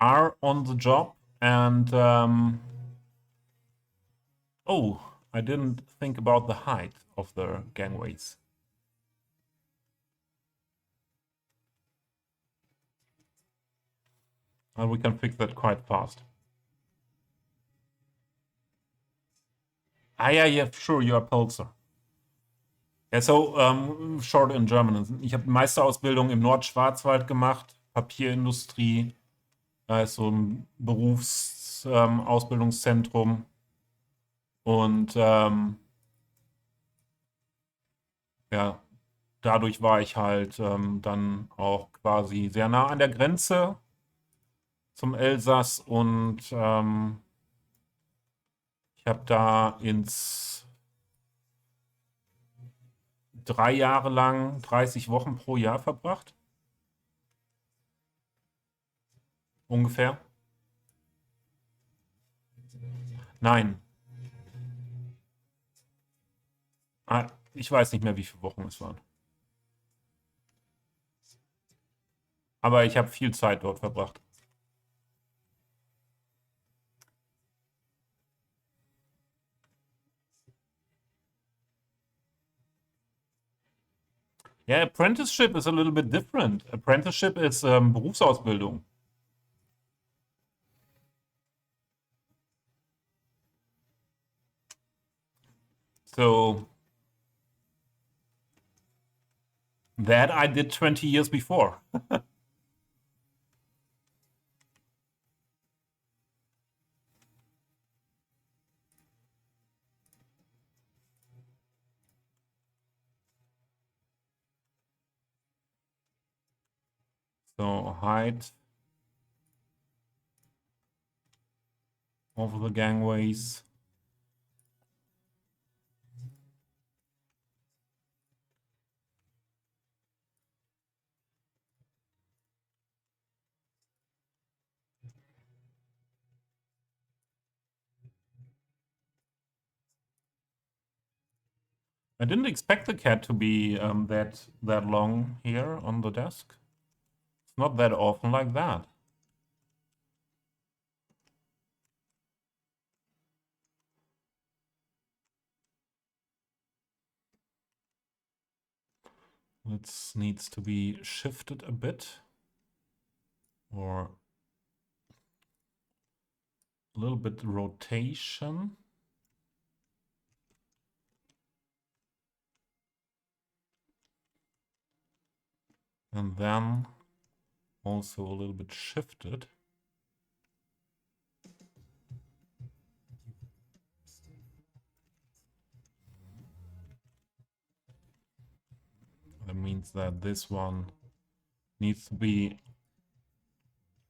are on the job. And oh, I didn't think about the height of the gangways. And we can fix that quite fast. Ah, ja, sure, you are Pulsar. Ja, so, short in German. Ich habe Meisterausbildung im Nordschwarzwald gemacht, Papierindustrie, ist so ein Berufsausbildungszentrum. Ausbildungszentrum. Und ja, dadurch war ich halt dann auch quasi sehr nah an der Grenze zum Elsass und ich habe da 3 Jahre lang 30 Wochen pro Jahr verbracht, ungefähr. Nein, ich weiß nicht mehr, wie viele Wochen es waren. Aber ich habe viel Zeit dort verbracht. Ja, apprenticeship is a little bit different. Apprenticeship ist Berufsausbildung. So that I did 20 years before. So height of the gangways. I didn't expect the cat to be that long here on the desk. It's not that often like that. This needs to be shifted a bit, or a little bit rotation. And then also a little bit shifted. That means that this one needs to be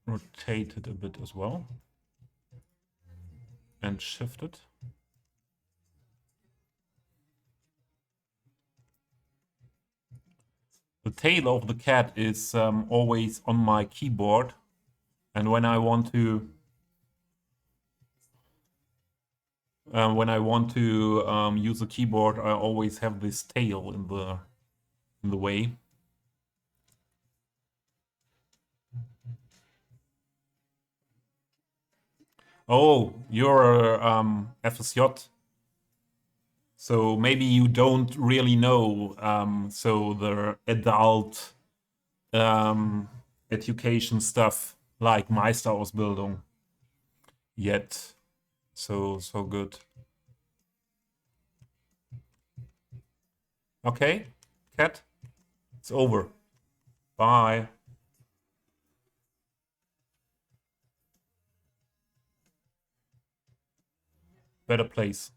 rotated a bit as well and shifted. The tail of the cat is always on my keyboard, and when I want to use the keyboard, I always have this tail in the way. Oh, you're FSJ, so maybe you don't really know so the adult education stuff like Meisterausbildung yet. So good. Okay, cat, it's over. Bye. Better place.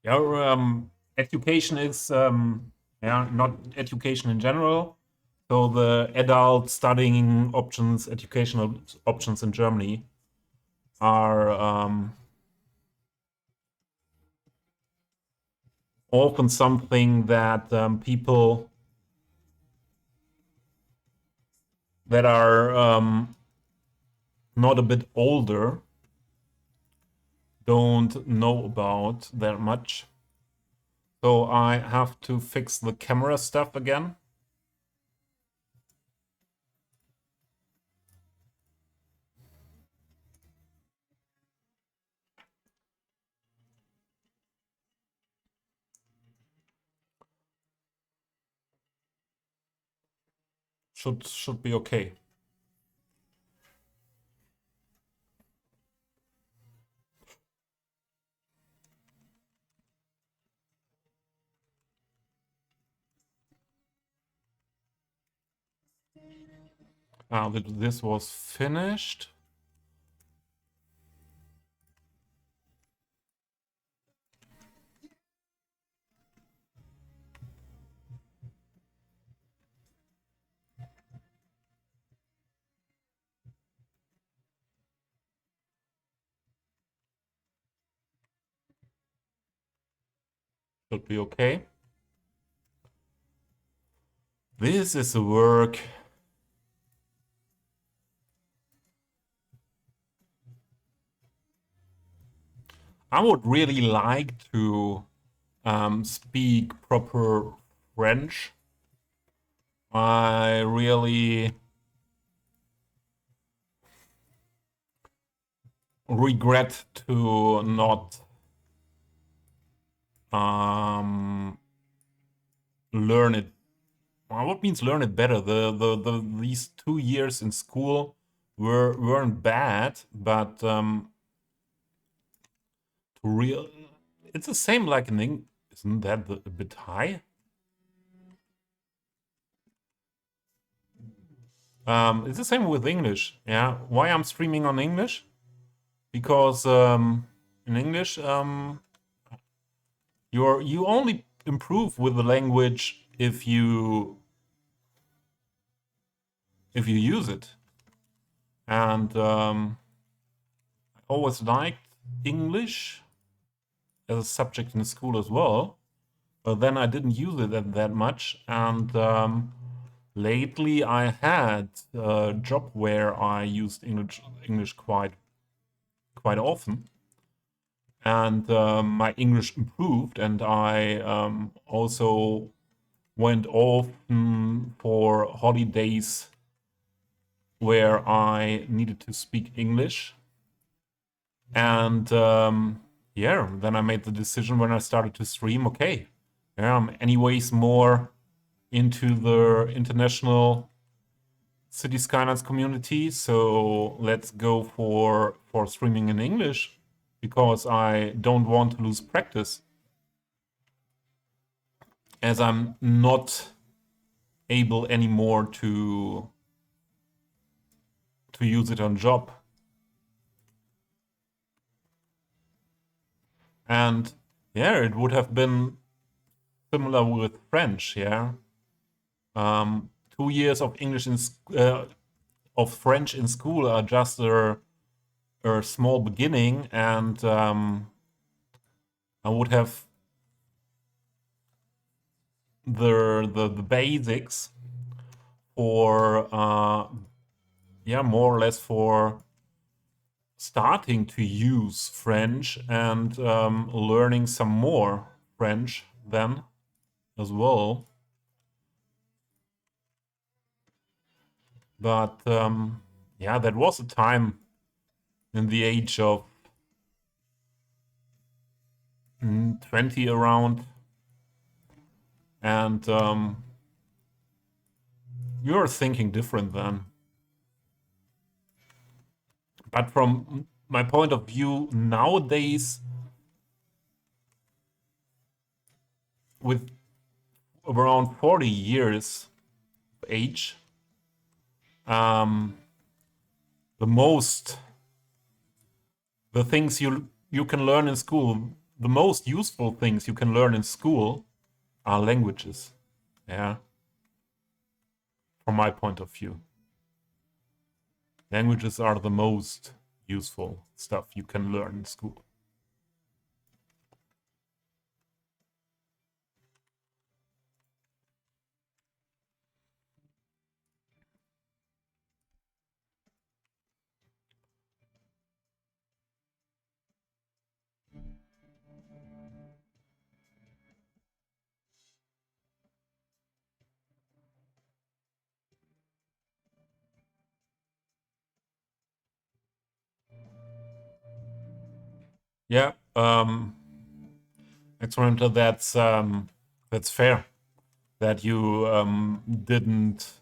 Yeah, education is not education in general. So the adult studying options, educational options in Germany are often something that people that are not a bit older don't know about that much. So I have to fix the camera stuff again. should be okay. This was finished. Should be okay. This is a work. I would really like to speak proper French. I really regret to not learn it. Well, what means learn it better? These 2 years in school weren't bad, but to real, it's the same like in English. Isn't that a bit high? It's the same with English. Yeah. Why I'm streaming on English? Because in English you only improve with the language if you use it. And I always liked English as a subject in school as well, but then I didn't use it that much. And lately I had a job where I used English quite often, and my English improved, and I also went often for holidays where I needed to speak English. And yeah, then I made the decision when I started to stream, okay, yeah, I'm anyways more into the international City Skylines community, so let's go for streaming in English, because I don't want to lose practice, as I'm not able anymore to use it on job. And yeah, it would have been similar with French. Yeah, 2 years of English of French in school are just a small beginning, and I would have the basics for yeah, more or less for starting to use French, and learning some more French then as well. But yeah, that was a time in the age of 20 around, and you're thinking different then. But from my point of view nowadays, with around 40 years of age, the things you can learn in school, the most useful things you can learn in school are languages. Yeah, from my point of view, languages are the most useful stuff you can learn in school. Yeah, Experimenter, that's fair that you didn't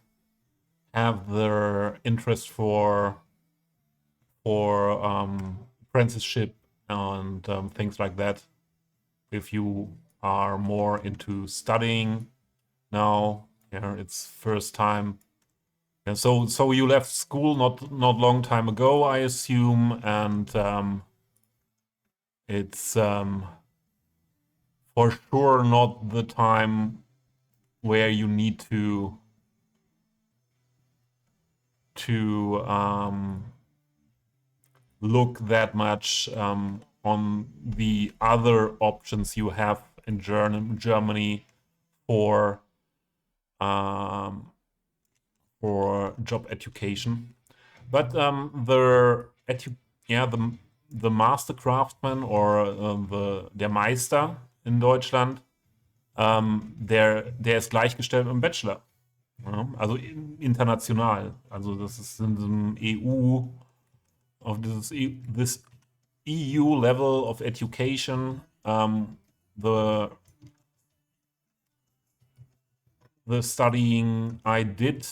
have their interest for apprenticeship and things like that. If you are more into studying now, yeah, it's first time. And so you left school not long time ago, I assume, and it's for sure not the time where you need to look that much on the other options you have in Germany for job education. But the Master Craftsman or der Meister in Deutschland, der ist gleichgestellt mit dem Bachelor. Ja, also international. Also das ist in diesem EU, auf this EU level of education, the studying I did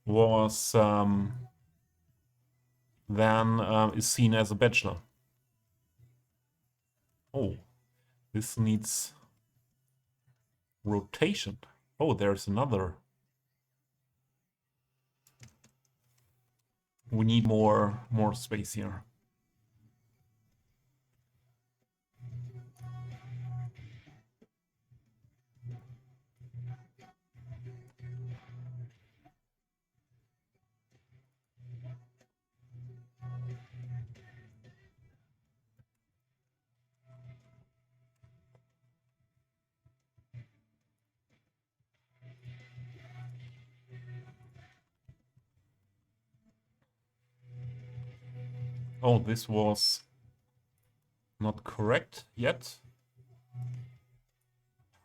was then is seen as a bachelor. Oh, this needs rotation. Oh, there's another. We need more space here. Oh, this was not correct yet.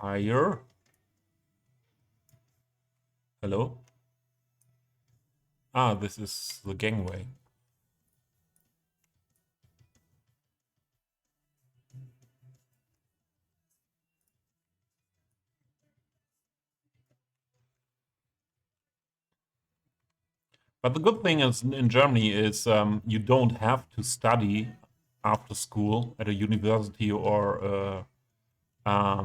Higher. Hello? Ah, this is the gangway. But the good thing is in Germany is you don't have to study after school at a university or I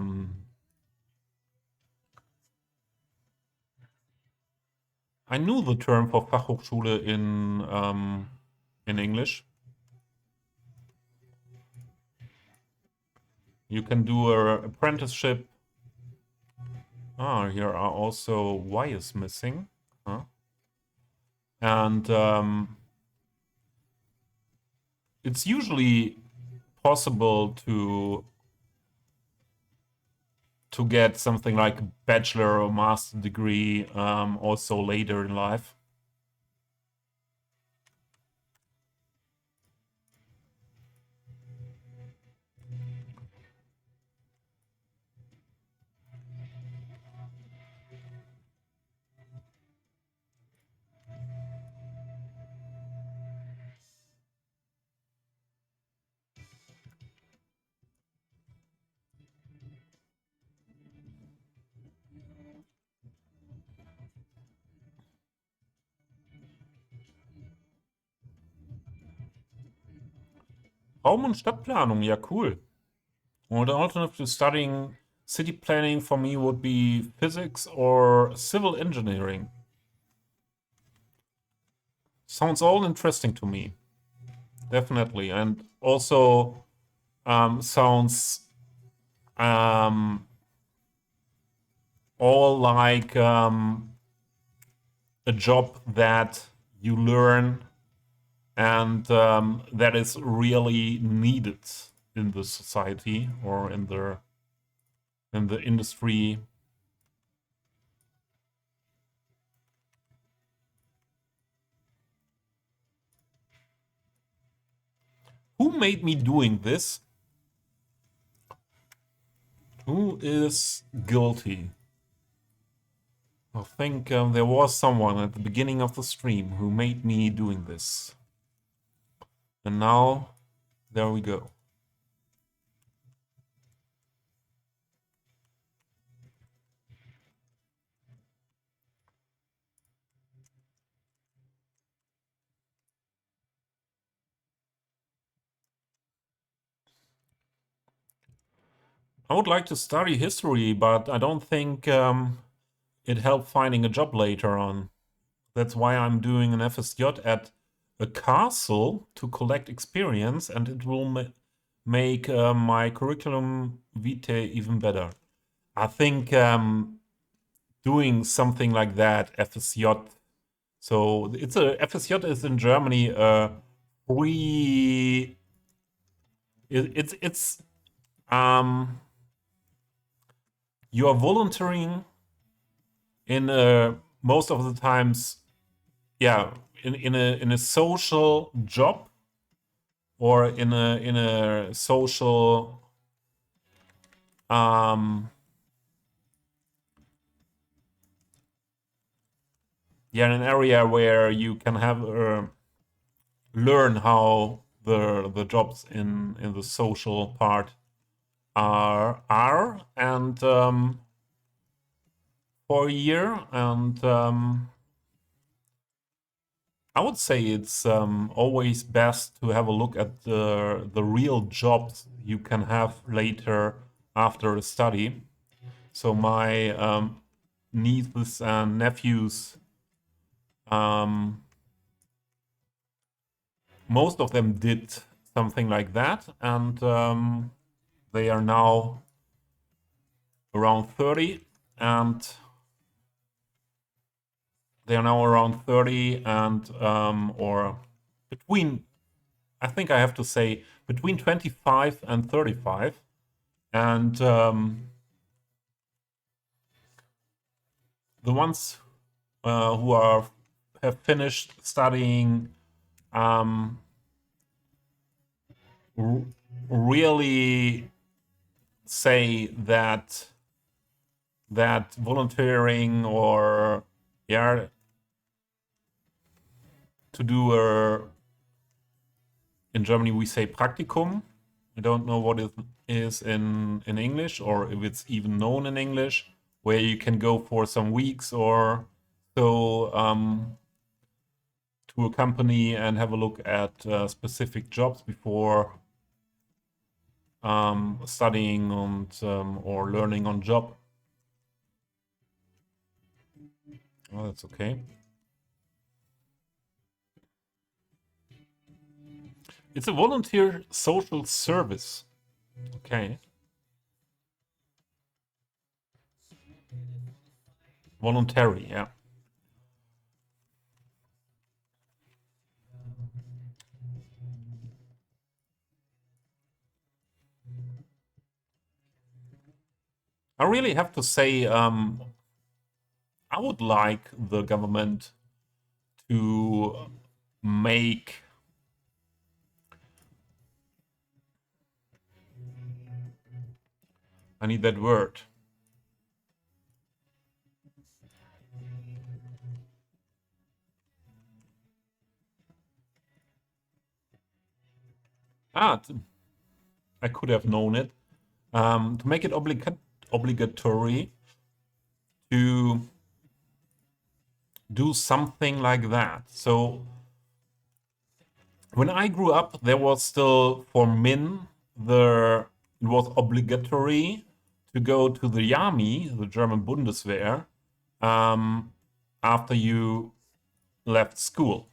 knew the term for Fachhochschule in English. You can do an apprenticeship. Ah, here are also wires missing. Huh? And it's usually possible to get something like a bachelor or master degree also later in life. Raum- und Stadtplanung, ja, cool. Or the alternative to studying city planning for me would be physics or civil engineering. Sounds all interesting to me. Definitely. And also sounds all like a job that you learn and that is really needed in the society or in the industry. Who made me doing this? Who is guilty? I think there was someone at the beginning of the stream who made me doing this. And now, there we go. I would like to study history, but I don't think it helped finding a job later on. That's why I'm doing an FSJ at a castle to collect experience, and it will make my curriculum vitae even better. I think doing something like that, FSJ. So it's a FSJ is in Germany free. It's um you are volunteering in most of the times, yeah, in a social job or in a social yeah, in an area where you can have learn how the jobs in the social part are and for a year, and I would say it's always best to have a look at the real jobs you can have later after a study. So my nieces and nephews, um, most of them did something like that, and they are now around 30, and or between, I think I have to say between 25 and 35, and the ones who have finished studying really say that volunteering, or yeah, to do a, in Germany we say Praktikum. I don't know what it is in English, or if it's even known in English, where you can go for some weeks or so to a company and have a look at specific jobs before studying or learning on job. Oh, that's okay. It's a volunteer social service. Okay. Voluntary, yeah. I really have to say, I would like the government to make, I need that word. I could have known it. To make it obligatory to do something like that. So when I grew up, there was still for men it was obligatory to go to the army, the German Bundeswehr, after you left school.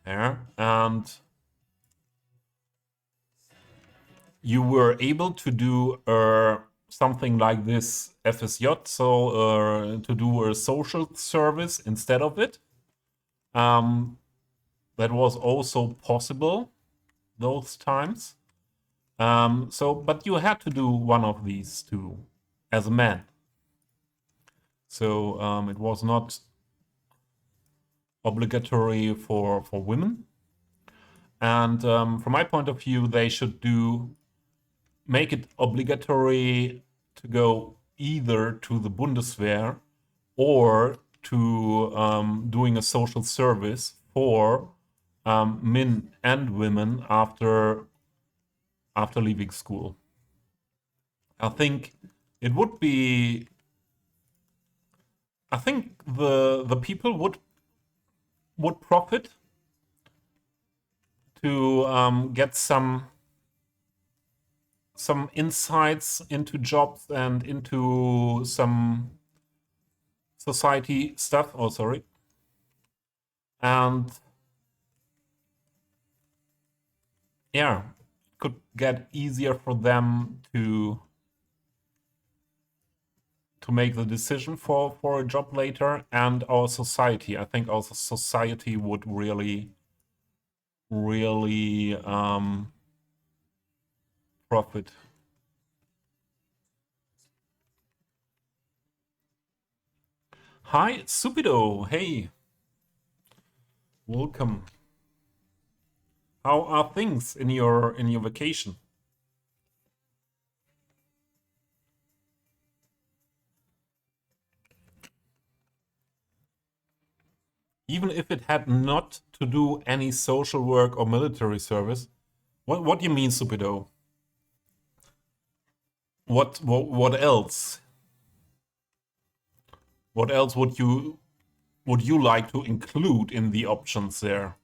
Yeah, and you were able to do something like this FSJ, so to do a social service instead of it. That was also possible those times. But you had to do one of these two as a man. So it was not obligatory for women. And from my point of view, they should make it obligatory to go either to the Bundeswehr or to doing a social service for men and women after leaving school. I think it would be. I think the people would profit to get some insights into jobs and into some society stuff. Oh, sorry. And yeah, could get easier for them to make the decision for a job later, and our society. I think our society would really profit. Hi, Supido. Hey, welcome. How are things in your vacation? Even if it had not to do any social work or military service. What do you mean, Supido? What else? What else would you like to include in the options there?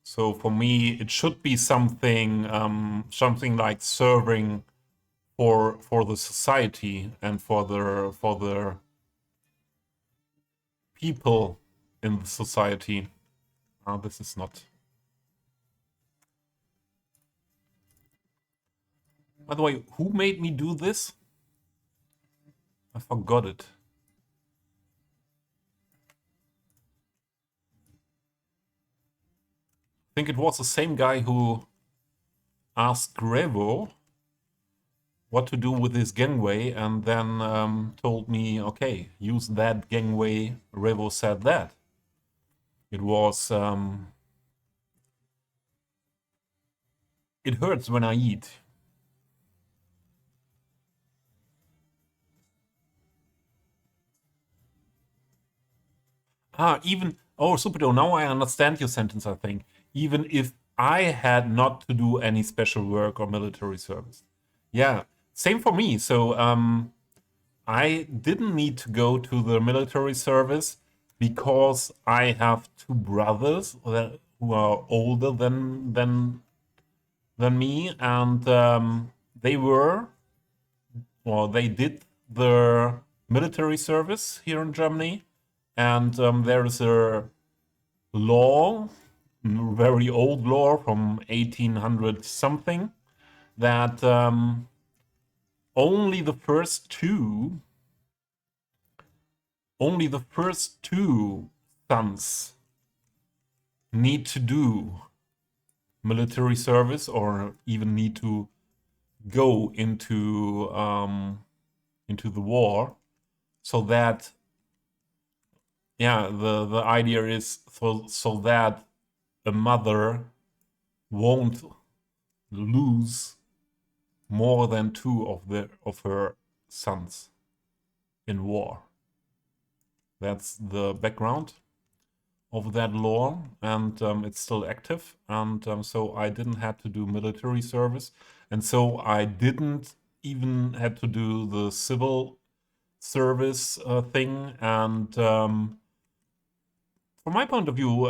So for me, it should be something like serving for the society and for the people in the society. This is not. By the way, who made me do this? I forgot it. I think it was the same guy who asked Revo what to do with this gangway, and then told me, okay, use that gangway. Revo said that. It was, it hurts when I eat. Even, oh, Superdo, now I understand your sentence, I think. Even if I had not to do any special work or military service. Yeah, same for me. So I didn't need to go to the military service because I have two brothers who are older than me, and they did the military service here in Germany, and there is a law, very old law from 1800 something, that only the first two sons need to do military service or even need to go into the war, so that the idea is so that a mother won't lose more than two of her sons in war. That's the background of that law, and it's still active. And so I didn't have to do military service, and so I didn't even have to do the civil service thing. And from my point of view,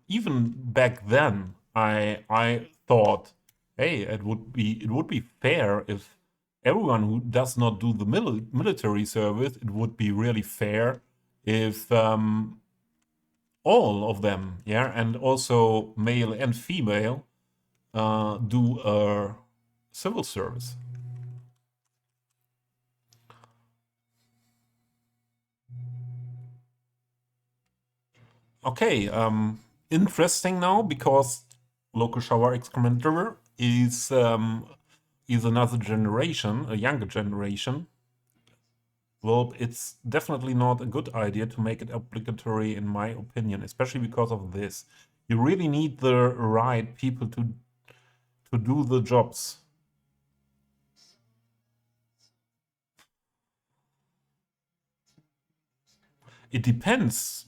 even back then, I thought, hey, it would be fair if everyone who does not do the military service, it would be really fair if all of them, and also male and female, do a civil service. Okay, interesting now, because local shower excrementer is another generation, a younger generation. Well, it's definitely not a good idea to make it obligatory, in my opinion, especially because of this. You really need the right people to do the jobs. It depends.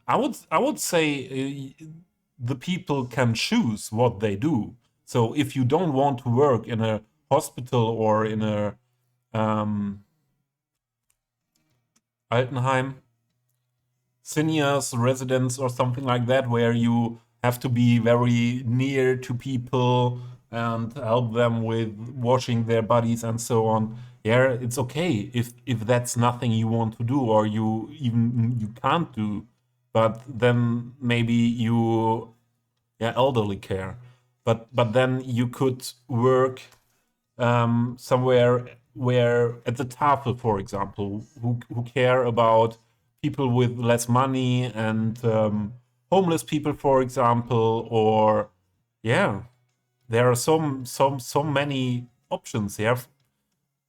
I would say the people can choose what they do. So if you don't want to work in a hospital or in a Altenheim, seniors residence or something like that, where you have to be very near to people and help them with washing their bodies and so on. Yeah, it's okay if that's nothing you want to do or you can't do, but then maybe you, yeah, elderly care. But then you could work somewhere where at the tafel, for example, who care about people with less money and homeless people, for example, or yeah, there are so many options here.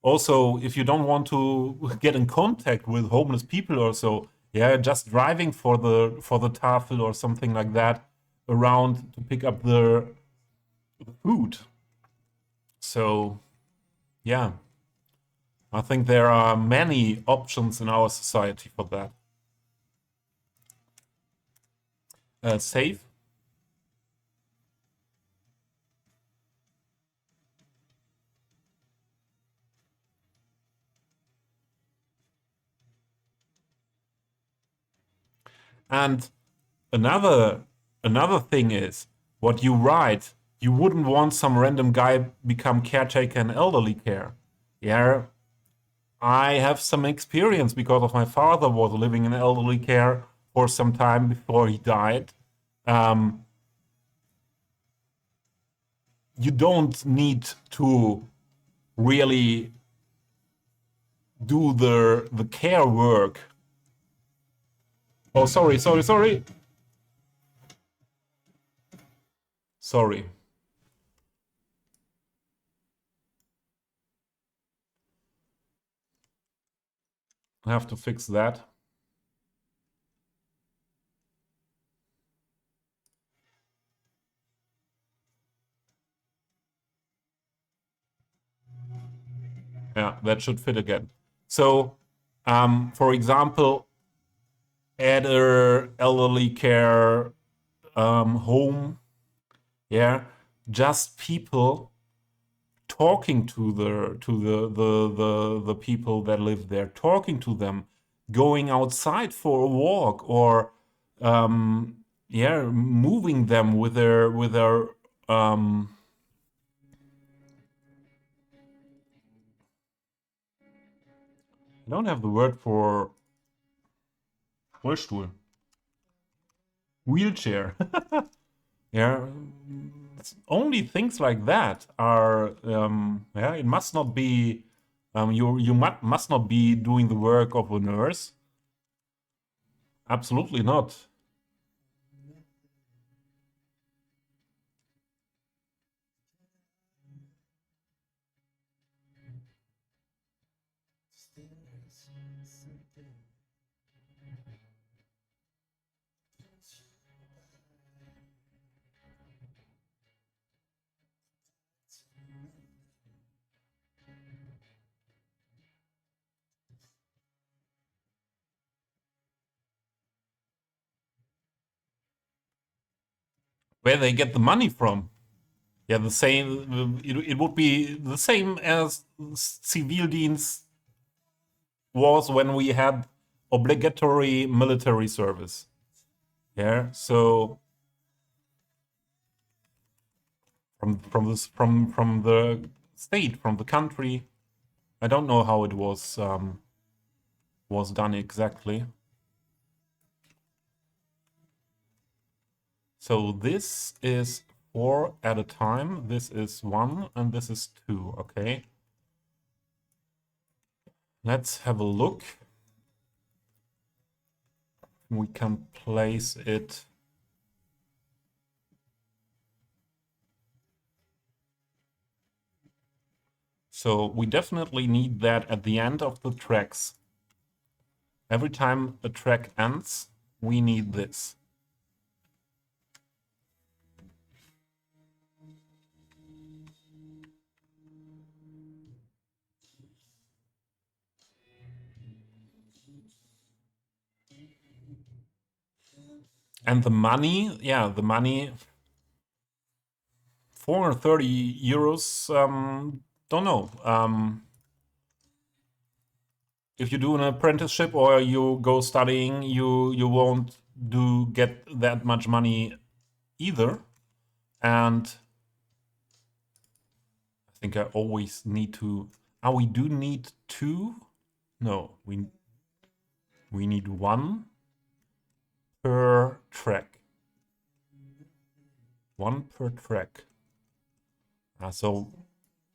Also, if you don't want to get in contact with homeless people or so, yeah, just driving for the tafel or something like that around to pick up the food. So yeah, I think there are many options in our society for that. Safe. And another another thing is what you write. You wouldn't want some random guy become caretaker in elderly care. Yeah, I have some experience because of my father was living in elderly care for some time before he died. Um, you don't need to really do the care work. Oh, sorry. I have to fix that. Yeah, that should fit again. So, for example, at a elderly care home, yeah, just people talking to the people that live there, talking to them, going outside for a walk, or yeah, moving them with their um, I don't have the word for Rollstuhl, wheelchair. Yeah, only things like that are yeah. It must not be must not be doing the work of a nurse. Absolutely not. Where they get the money from? Yeah, the same. It would be the same as Zivildienst was when we had obligatory military service. Yeah, so from the state, from the country. I don't know how it was done exactly. So this is 4 at a time. This is 1 and this is 2. Okay. Let's have a look. We can place it. So we definitely need that at the end of the tracks. Every time a track ends, we need this. And the money, yeah, the money, 430 euros, don't know. If you do an apprenticeship or you go studying, you won't get that much money either. And think I always need to... Ah, we do need 2? No, we need 1 per track. 1 per track. So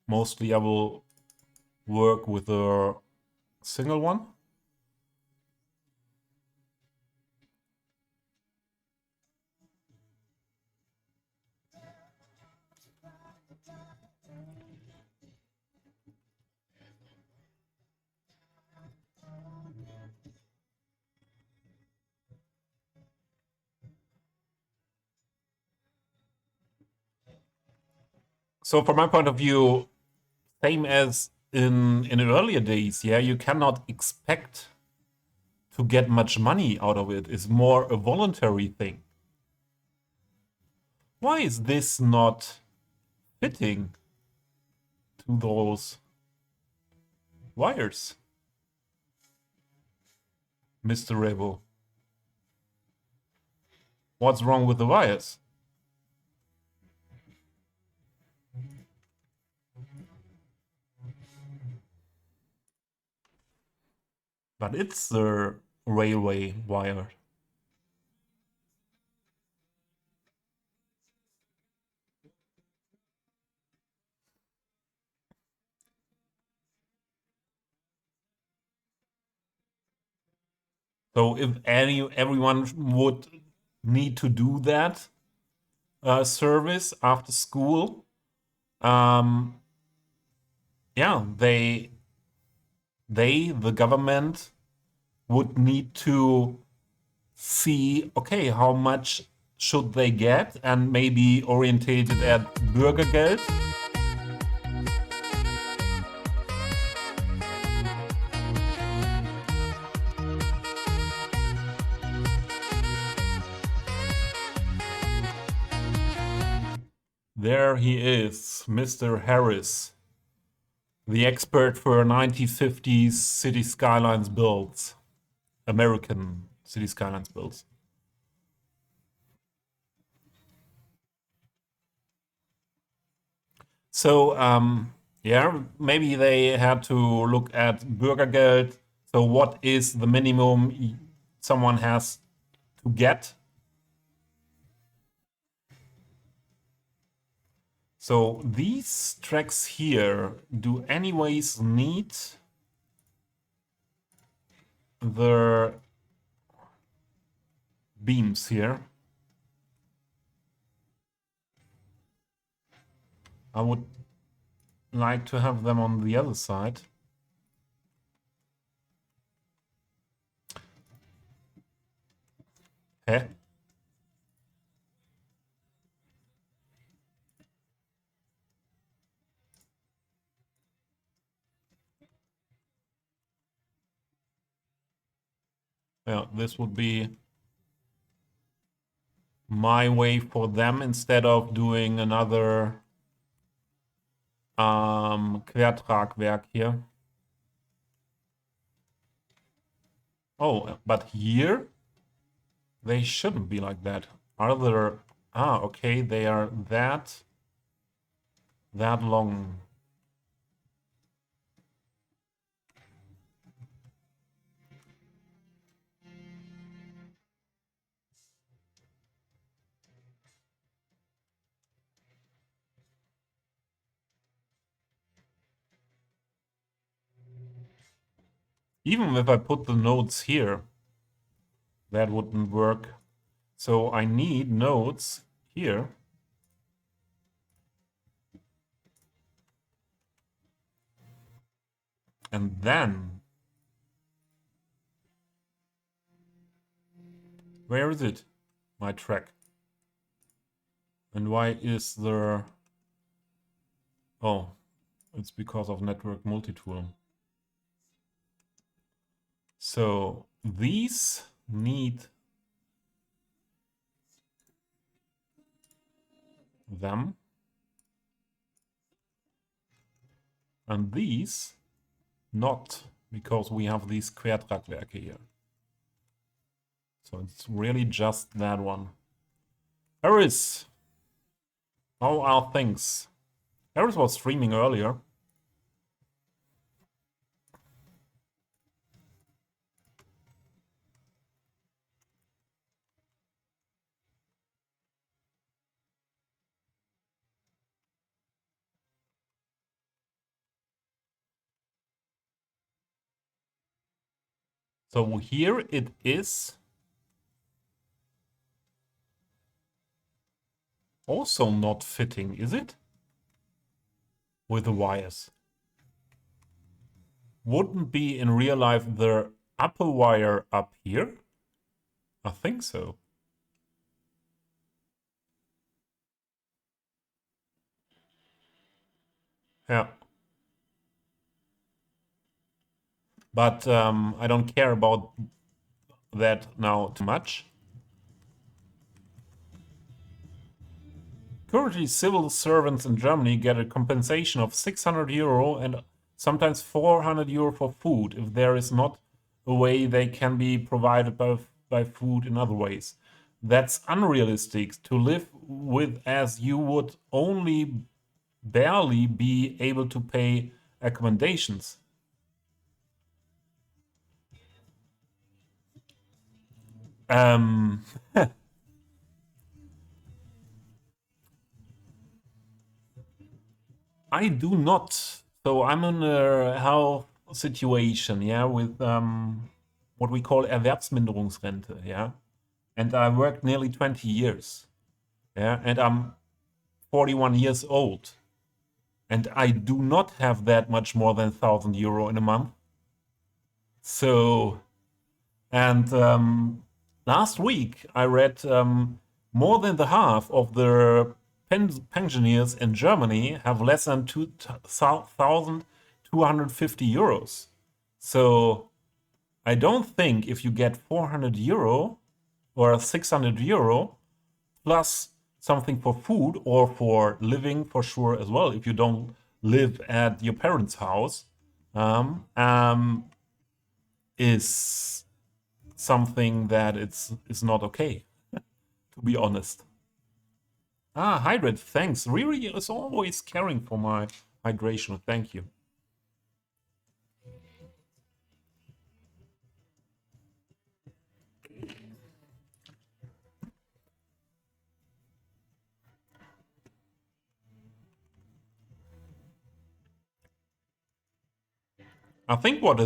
mostly I will work with a single one. So from my point of view, same as in earlier days, yeah, you cannot expect to get much money out of it. It's more a voluntary thing. Why is this not fitting to those wires, Mr. Revo? What's wrong with the wires? But it's the railway wire. So if everyone would need to do that service after school, yeah, the government would need to see, okay, how much should they get, and maybe orientated at Bürgergeld. There he is, Mr. Harris, the expert for 1950s city skylines builds, American city skylines builds. So, yeah, maybe they had to look at Bürgergeld. So what is the minimum someone has to get? So these tracks here do anyways need the beams here. I would like to have them on the other side. Okay. Yeah, this would be my way for them instead of doing another Quertragwerk here. Oh, but here they shouldn't be like that. Are there... Ah, okay, they are that long. Even if I put the nodes here, that wouldn't work. So I need nodes here. And then... Where is it? My track. And why is there... Oh, it's because of network multitool. So these need them. And these not, because we have these Quertragwerke here. So it's really just that one. Harris, how are things? Eris was streaming earlier. So here it is. Also not fitting, is it? With the wires. Wouldn't be in real life the upper wire up here? I think so. Yeah. But I don't care about that now too much. Currently, civil servants in Germany get a compensation of 600 euro and sometimes 400 euro for food if there is not a way they can be provided by food in other ways. That's unrealistic to live with, as you would only barely be able to pay accommodations. Um, I do not. So I'm in a health situation, yeah, with what we call Erwerbsminderungsrente, yeah. And I worked nearly 20 years, yeah, and I'm 41 years old. And I do not have that much more than 1,000 euro in a month. So, and last week I read more than the half of the pensioners in Germany have less than 2,250 euros. So I don't think if you get 400 euro or 600 euro plus something for food or for living for sure as well, if you don't live at your parents' house, is something that is not okay, to be honest. Hydrate, thanks. Riri is always caring for my hydration. Thank you. I think what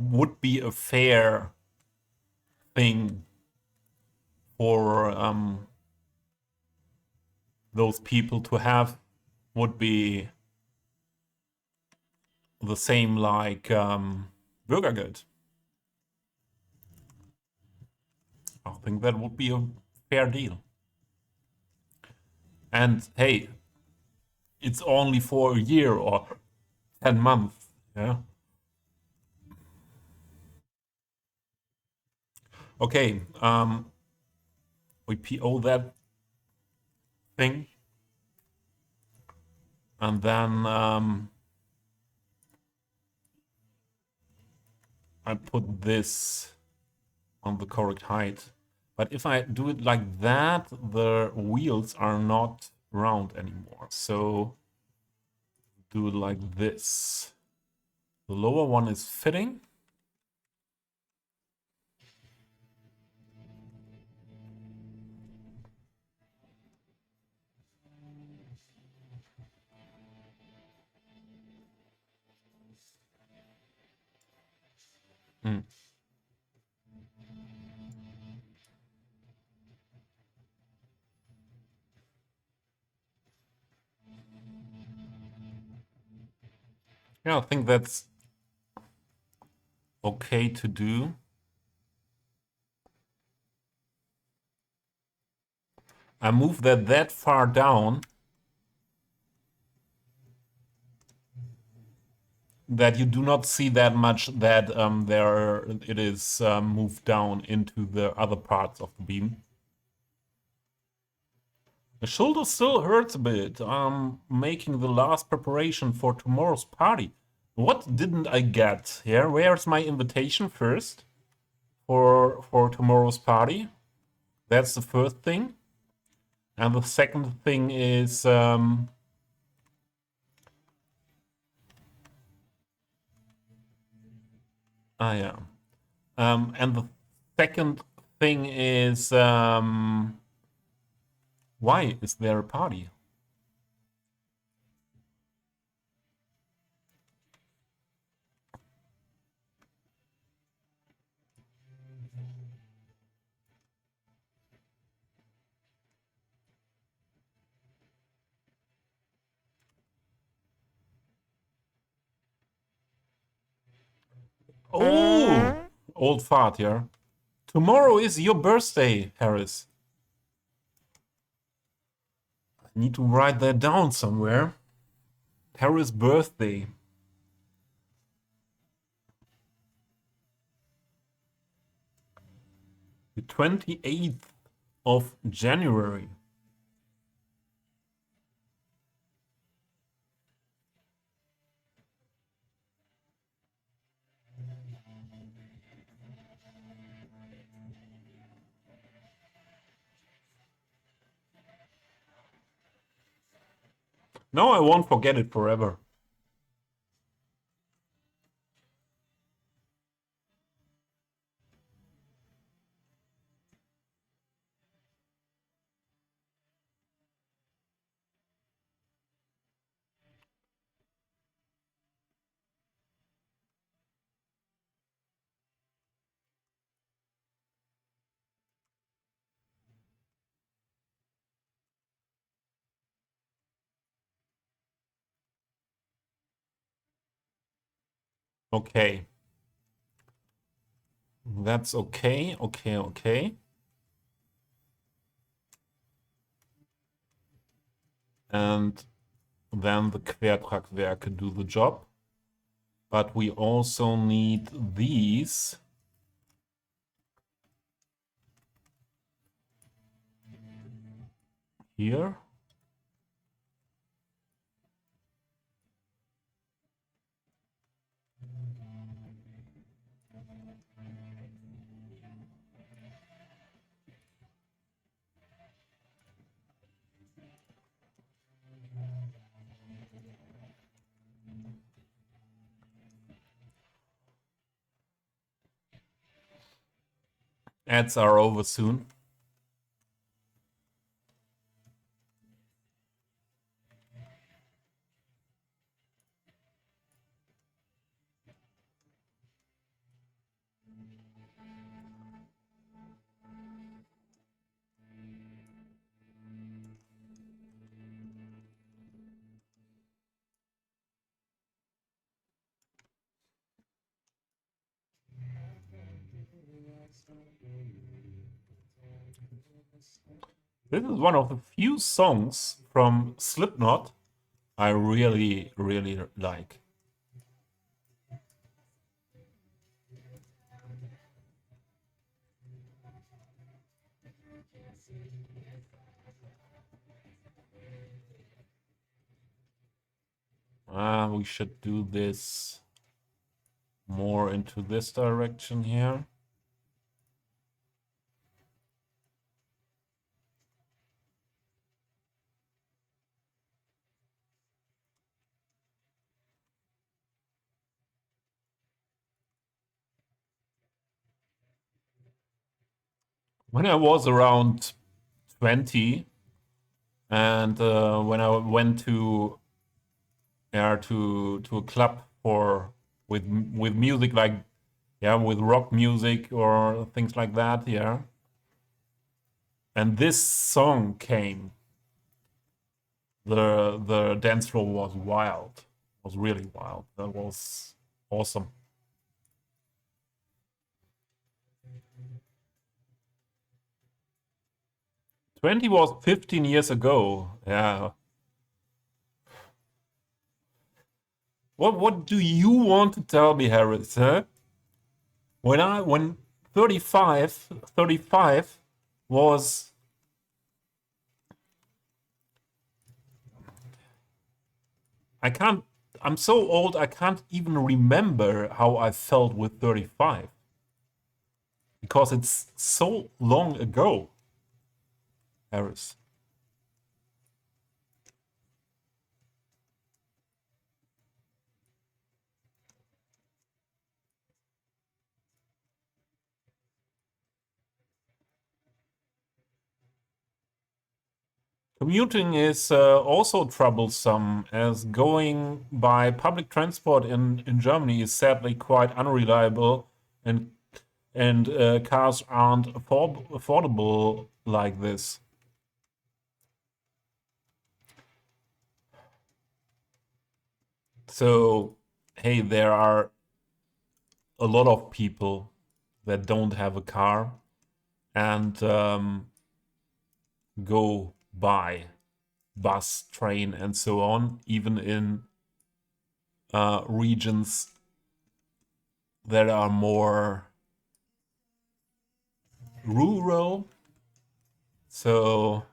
would be a fair thing for those people to have would be the same like Bürgergeld. I think that would be a fair deal. And hey, it's only for a year or 10 months. Yeah. Okay. We PO that thing. And then I put this on the correct height. But if I do it like that, the wheels are not round anymore. So do it like this. The lower one is fitting. Hmm. Yeah, I think that's okay to do. I move that far down that you do not see that much that there it is moved down into the other parts of the beam. The shoulder still hurts a bit. I'm making the last preparation for tomorrow's party. What didn't I get here? Where's my invitation first for tomorrow's party? That's the first thing. And the second thing is yeah. And the second thing is why is there a party? Oh, old fart, yeah. Tomorrow is your birthday, Harris. I need to write that down somewhere. Harris' birthday. The 28th of January. No, I won't forget it forever. Okay. That's okay, okay. And then the Quertragwerke do the job. But we also need these. Here. Ads are over soon. This is one of the few songs from Slipknot I really, really like. We should do this more into this direction here. When I was around 20 and when I went to to a club for with music like with rock music or things like that, and this song came, the dance floor was wild, was really wild. That was awesome. 20 was 15 years ago. Yeah. What do you want to tell me, Harris? Huh? When 35 was, I can't, I'm so old I can't even remember how I felt with 35 because it's so long ago, Harris. Commuting is also troublesome, as going by public transport in Germany is sadly quite unreliable, and cars aren't affordable like this. So, hey, there are a lot of people that don't have a car and go by bus, train, and so on, even in regions that are more rural. So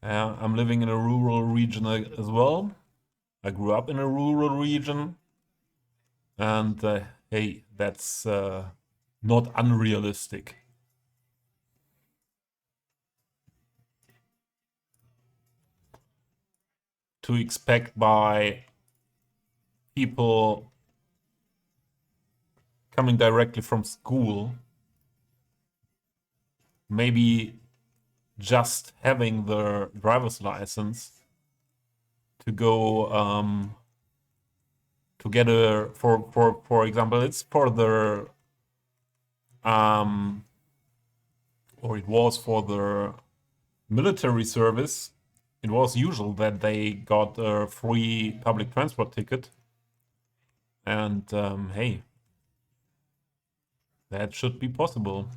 I'm living in a rural region as well. I grew up in a rural region, and hey, that's not unrealistic. To expect by people coming directly from school, maybe just having the driver's license to go to get a for example, it's for the um or it was for the military service. It was usual that they got a free public transport ticket, and hey, that should be possible.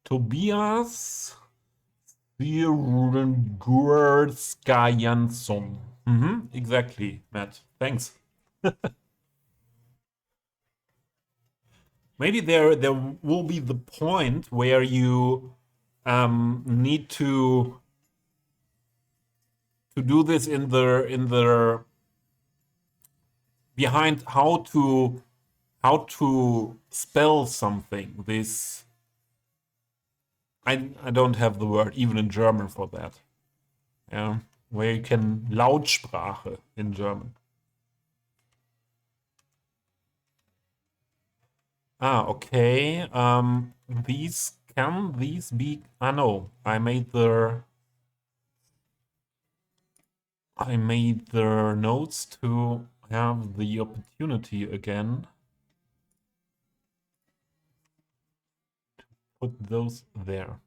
Tobias Skyansson. Exactly, Matt. Thanks. Maybe there will be the point where you need to do this in the behind how to spell something. This I don't have the word even in German for that. Yeah, where you can Lautsprache in German. Ah, okay. These can these be? Ah, no. I made the notes to have the opportunity again. Put those there.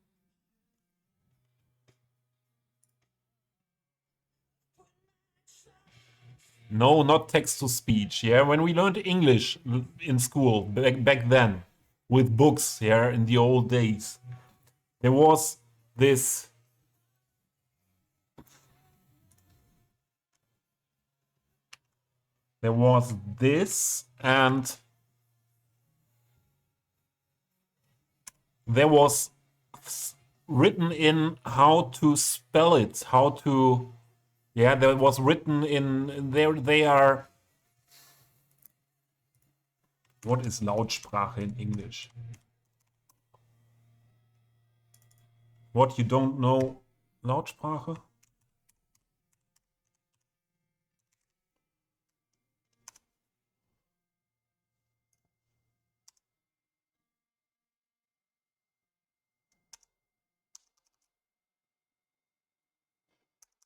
No, not text to speech. Yeah, when we learned English in school back then with books. Yeah, in the old days, there was this. There was this, and there was written in how to spell it, how to. Yeah, there was written in there. They are. What is Lautsprache in English? What, you don't know Lautsprache?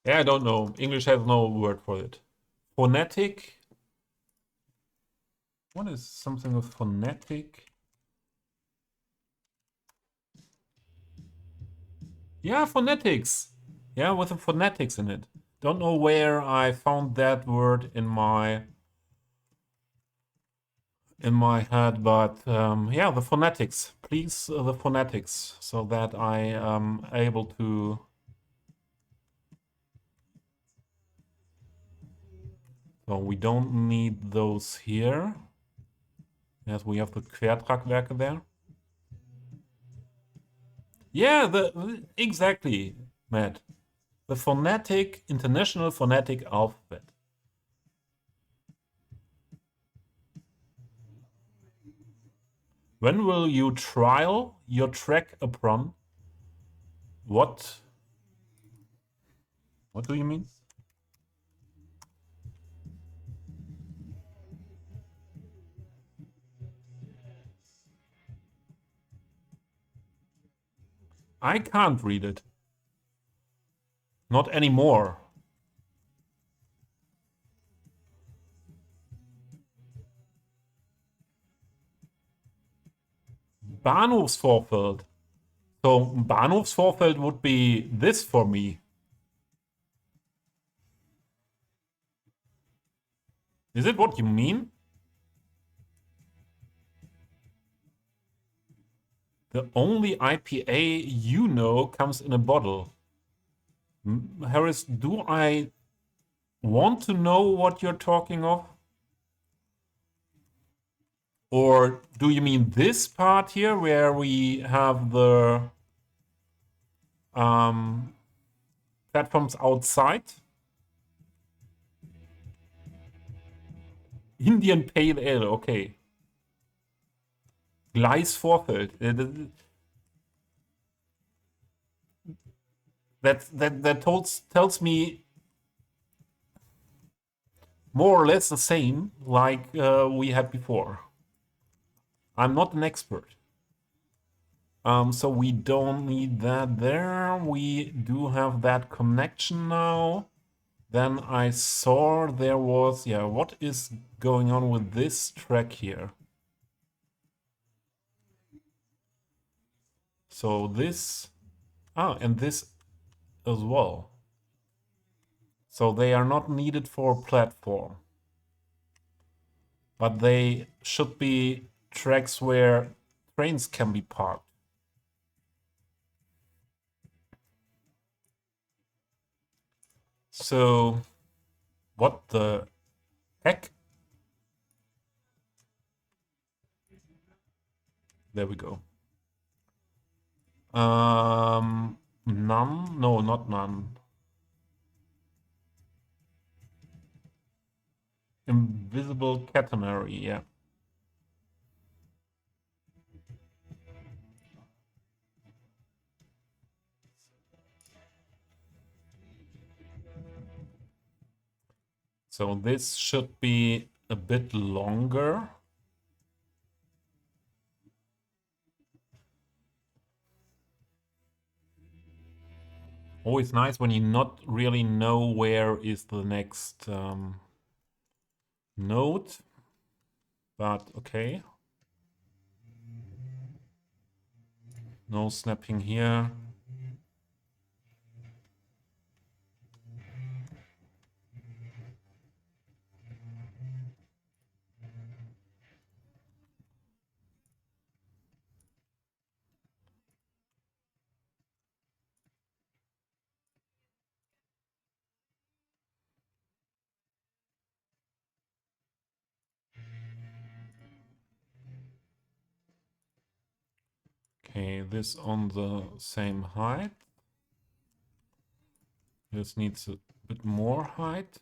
Yeah, I don't know. English has no word for it. Phonetic. What is something with phonetic? Yeah, phonetics. Yeah, with the phonetics in it. Don't know where I found that word in my head, but yeah, the phonetics. Please, the phonetics, so that I am able to. So we don't need those here. Yes, we have the Quertragwerke there. Yeah, exactly, Matt. The phonetic, international phonetic alphabet. When will you trial your track apron? What? What do you mean? I can't read it. Not anymore. Bahnhofsvorfeld. So Bahnhofsvorfeld would be this for me. Is it what you mean? The only IPA you know comes in a bottle. Harris, do I want to know what you're talking of? Or do you mean this part here where we have the platforms outside? Indian Pale Ale, okay. Gleisvorfeld. That tells me more or less the same like we had before. I'm not an expert. So we don't need that there. We do have that connection now. Then I saw there was, yeah, what is going on with this track here? So this, and this as well. So they are not needed for platform, but they should be tracks where trains can be parked. So what the heck? There we go. None? No, not none. Invisible catenary, yeah. So this should be a bit longer. Always nice when you not really know where is the next node, but okay. No snapping here. Okay, this on the same height. This needs a bit more height.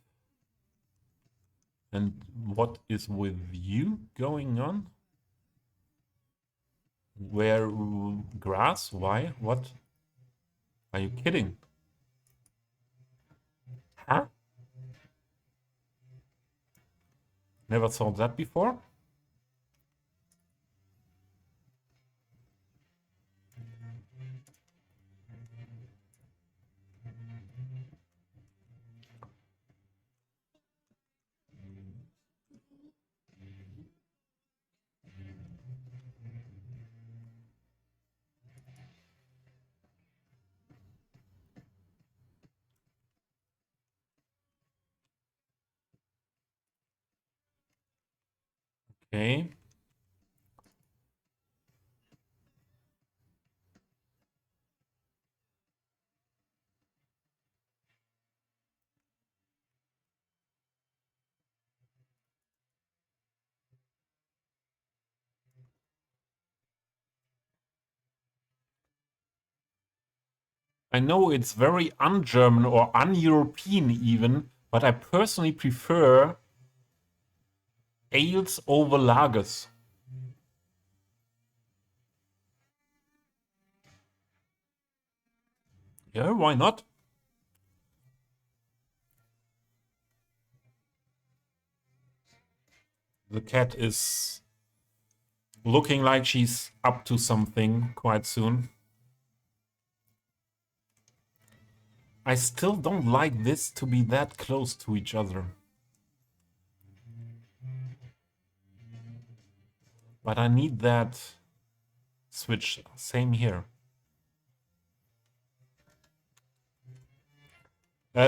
And what is with you going on? Where grass? Why? What? Are you kidding? Huh? Never saw that before. Okay. I know it's very un-German or un-European even, but I personally prefer ales over lagers. Yeah, why not? The cat is looking like she's up to something quite soon. I still don't like this to be that close to each other. But I need that switch. Same here.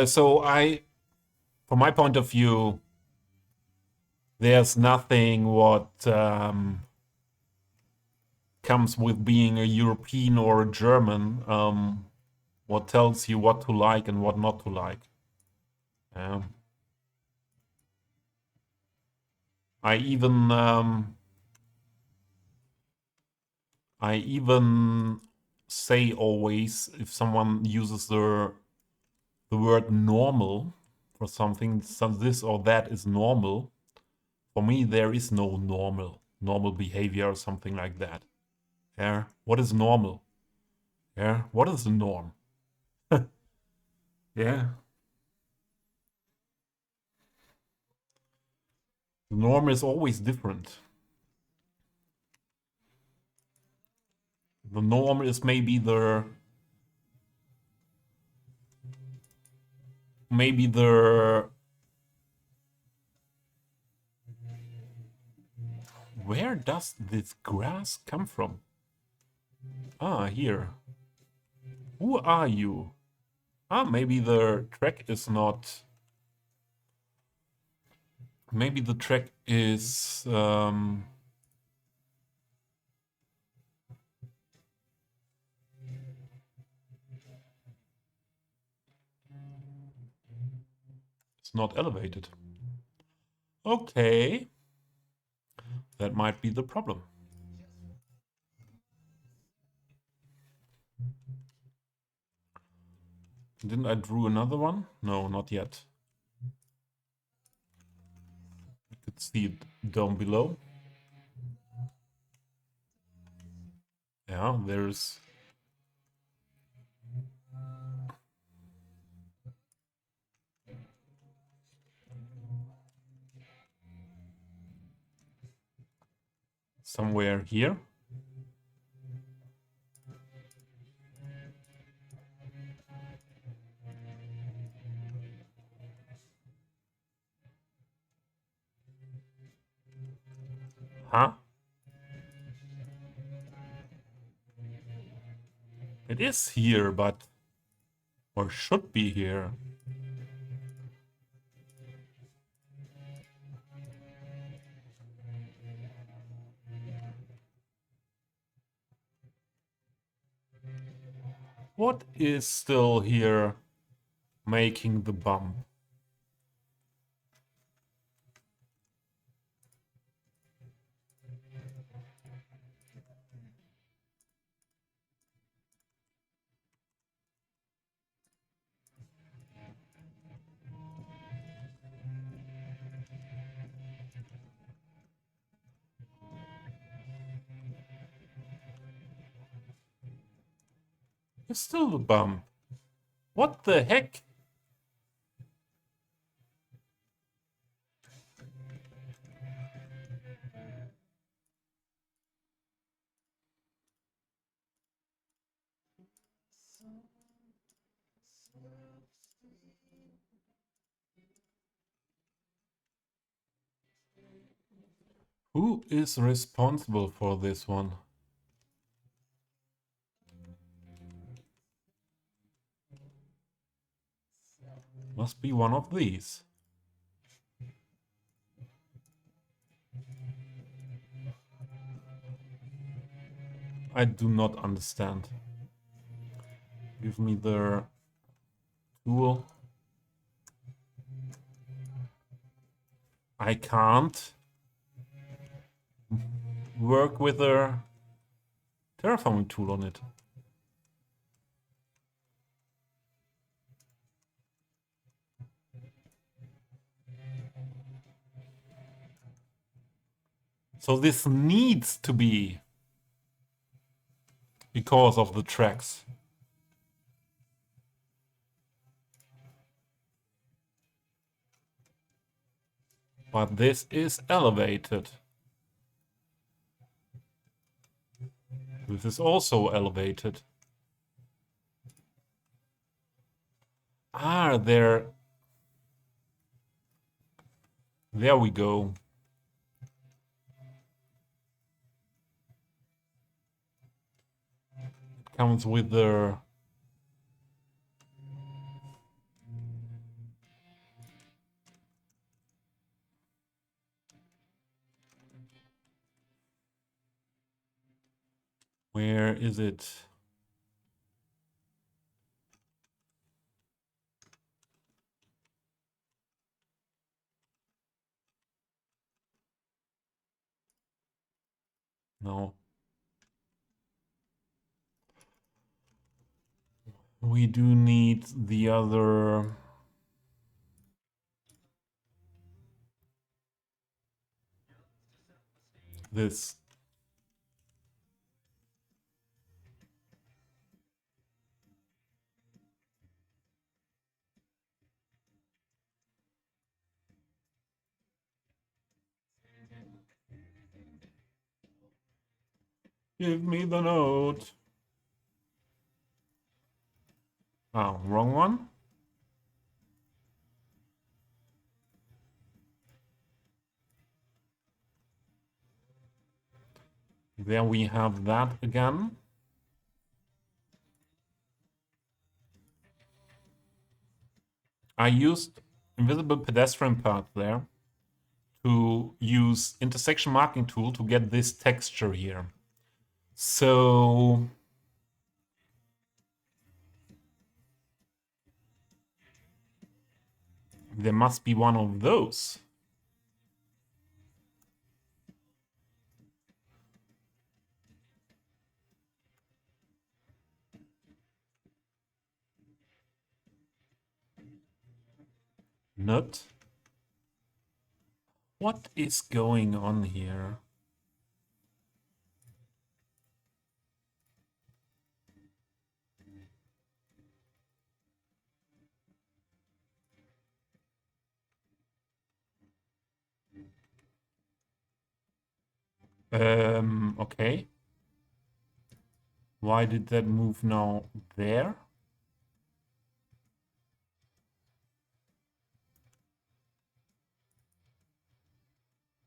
So from my point of view, there's nothing what comes with being a European or a German, what tells you what to like and what not to like. I even say always, if someone uses the word normal for something, this or that is normal. For me, there is no normal behavior or something like that. Yeah, what is normal? Yeah, what is the norm? Yeah. The norm is always different. The norm is maybe the where does this grass come from? Ah, here. Who are you? Ah, maybe the track is not. Maybe the track is it's not elevated. Okay. That might be the problem. Didn't I drew another one? No, not yet. You could see it down below. Yeah, there's somewhere here. Huh? It is here, but... Or should be here. What is still here making the bump? It's still the bump. What the heck? Who is responsible for this one? Must be one of these. I do not understand. Give me the tool. I can't work with a terraforming tool on it. So this needs to be because of the tracks. But this is elevated. This is also elevated. there. There we go. It comes with the... Where is it? No. We do need the other... This. Give me the note. Oh, wrong one? There we have that again. I used invisible pedestrian path there to use intersection marking tool to get this texture here. So there must be one of those. Not. What is going on here? Okay. Why did that move now there?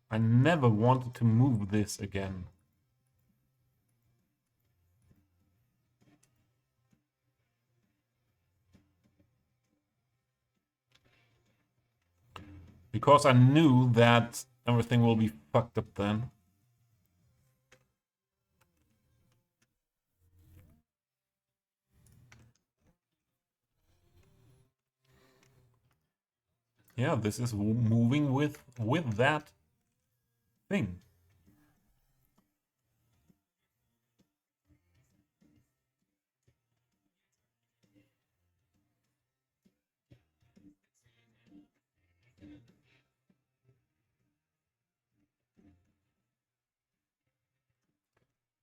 I never wanted to move this again. Because I knew that everything will be fucked up then. Yeah, this is moving with that thing.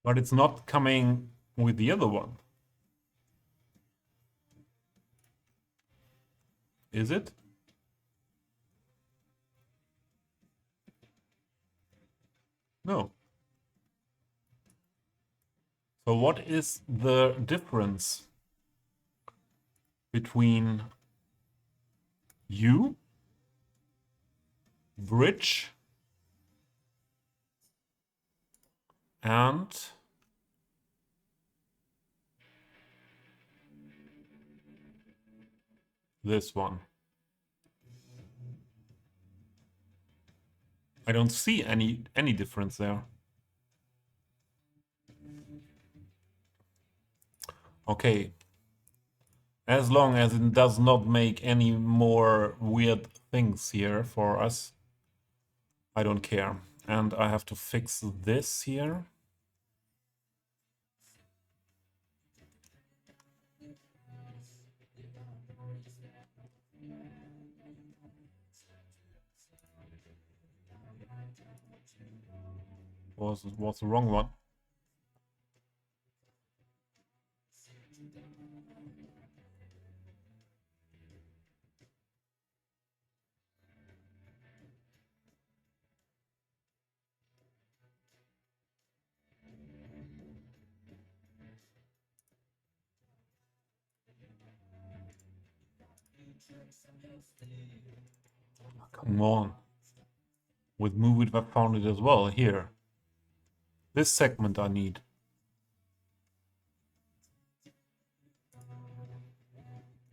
But it's not coming with the other one. Is it? No. So what is the difference between you, bridge, and this one? I don't see any difference there. Okay. As long as it does not make any more weird things here for us, I don't care. And I have to fix this here. Was the wrong one. Come on. With Move It, I found it as well. Here. This segment I need.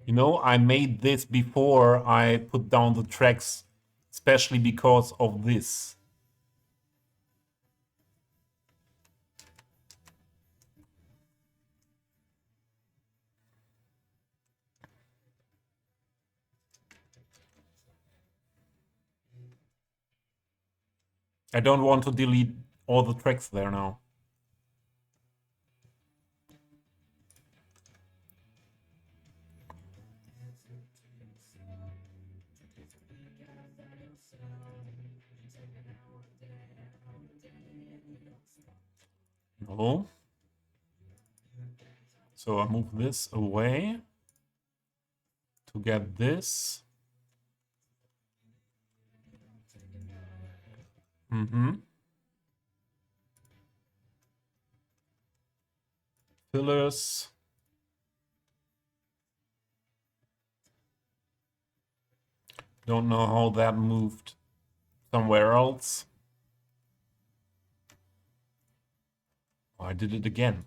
You know, I made this before I put down the tracks, especially because of this. I don't want to delete all the tracks there now. No. So I move this away to get this. Fillers. Don't know how that moved somewhere else. Oh, I did it again.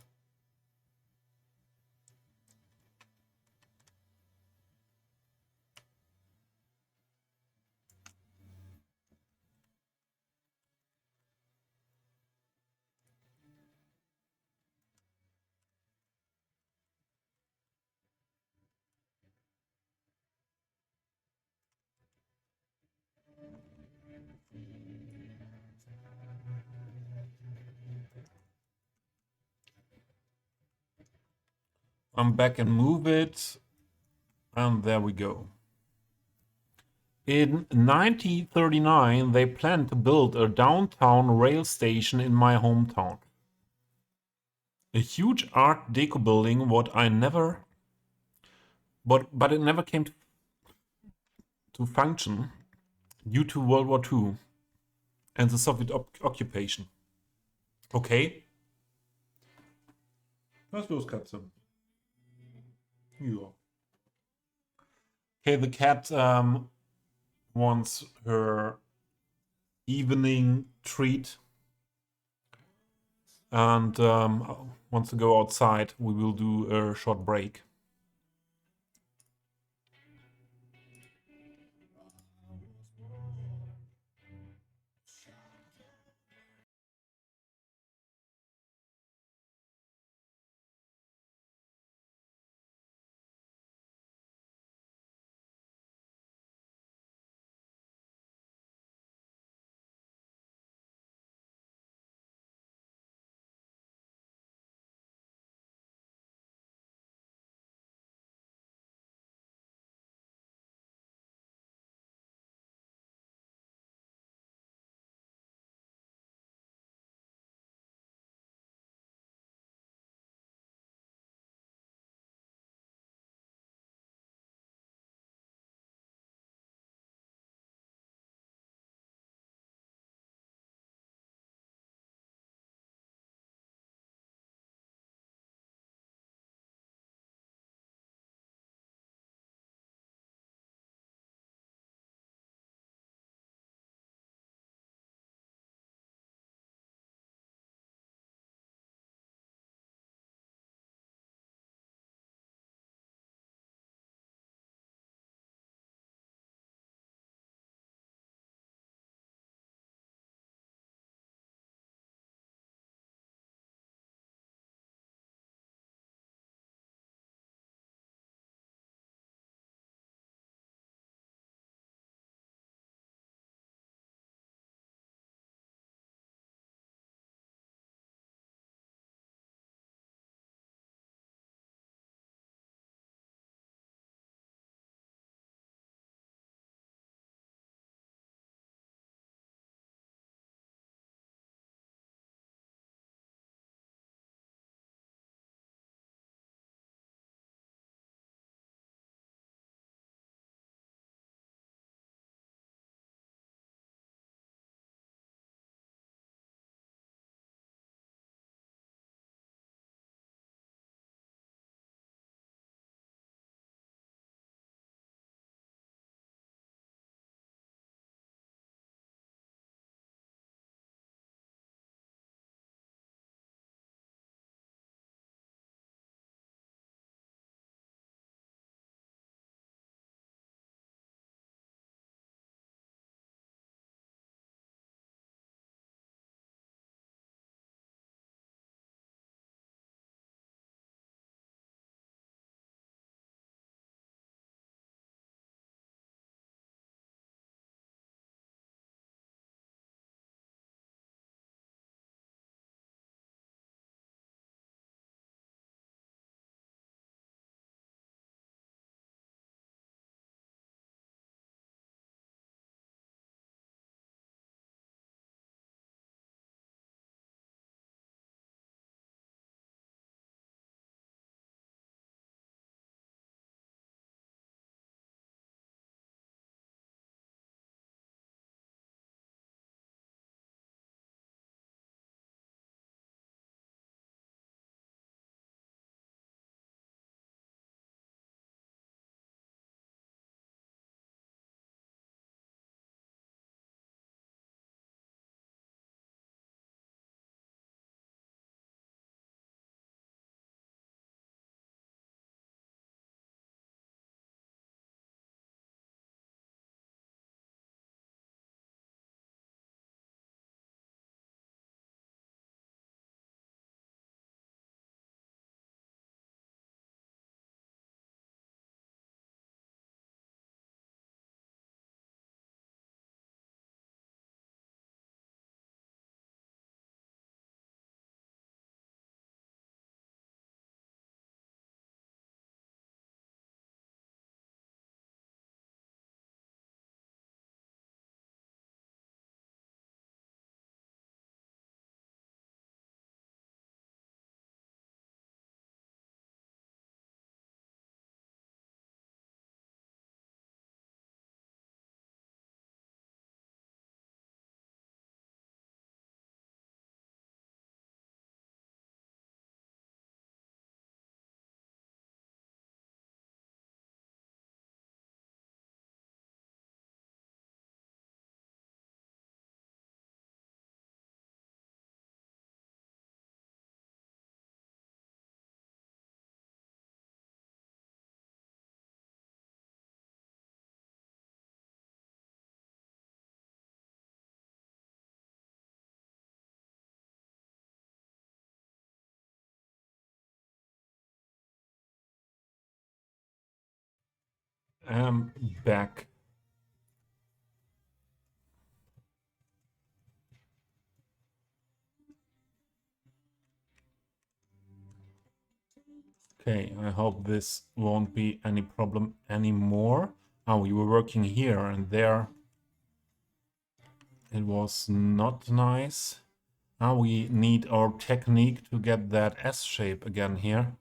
I'm back and move it. And there we go. In 1939, they planned to build a downtown rail station in my hometown. A huge Art Deco building, but it never came to function due to World War II and the Soviet occupation. Okay. Was los, Katze? Ja. Okay, the cat wants her evening treat and wants to go outside. We will do a short break. am back. Okay, I hope this won't be any problem anymore. Oh, we were working here and there. It was not nice. Now we need our technique to get that S shape again here.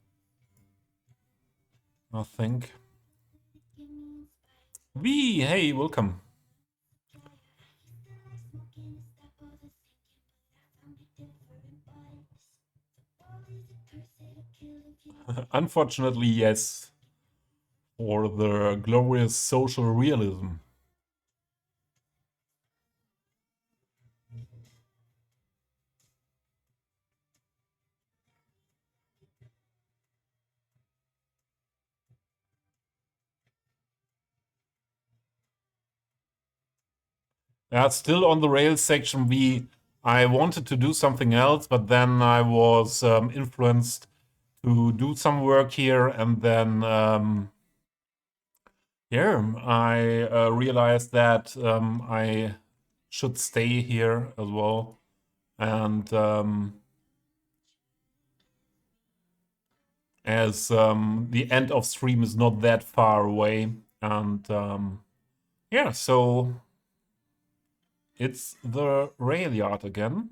I think. V, hey, welcome. Unfortunately, yes. For the glorious social realism. Still on the Rails section, I wanted to do something else, but then I was influenced to do some work here, and then I realized that I should stay here as well, and as the end of stream is not that far away, and yeah, so it's the rail yard again.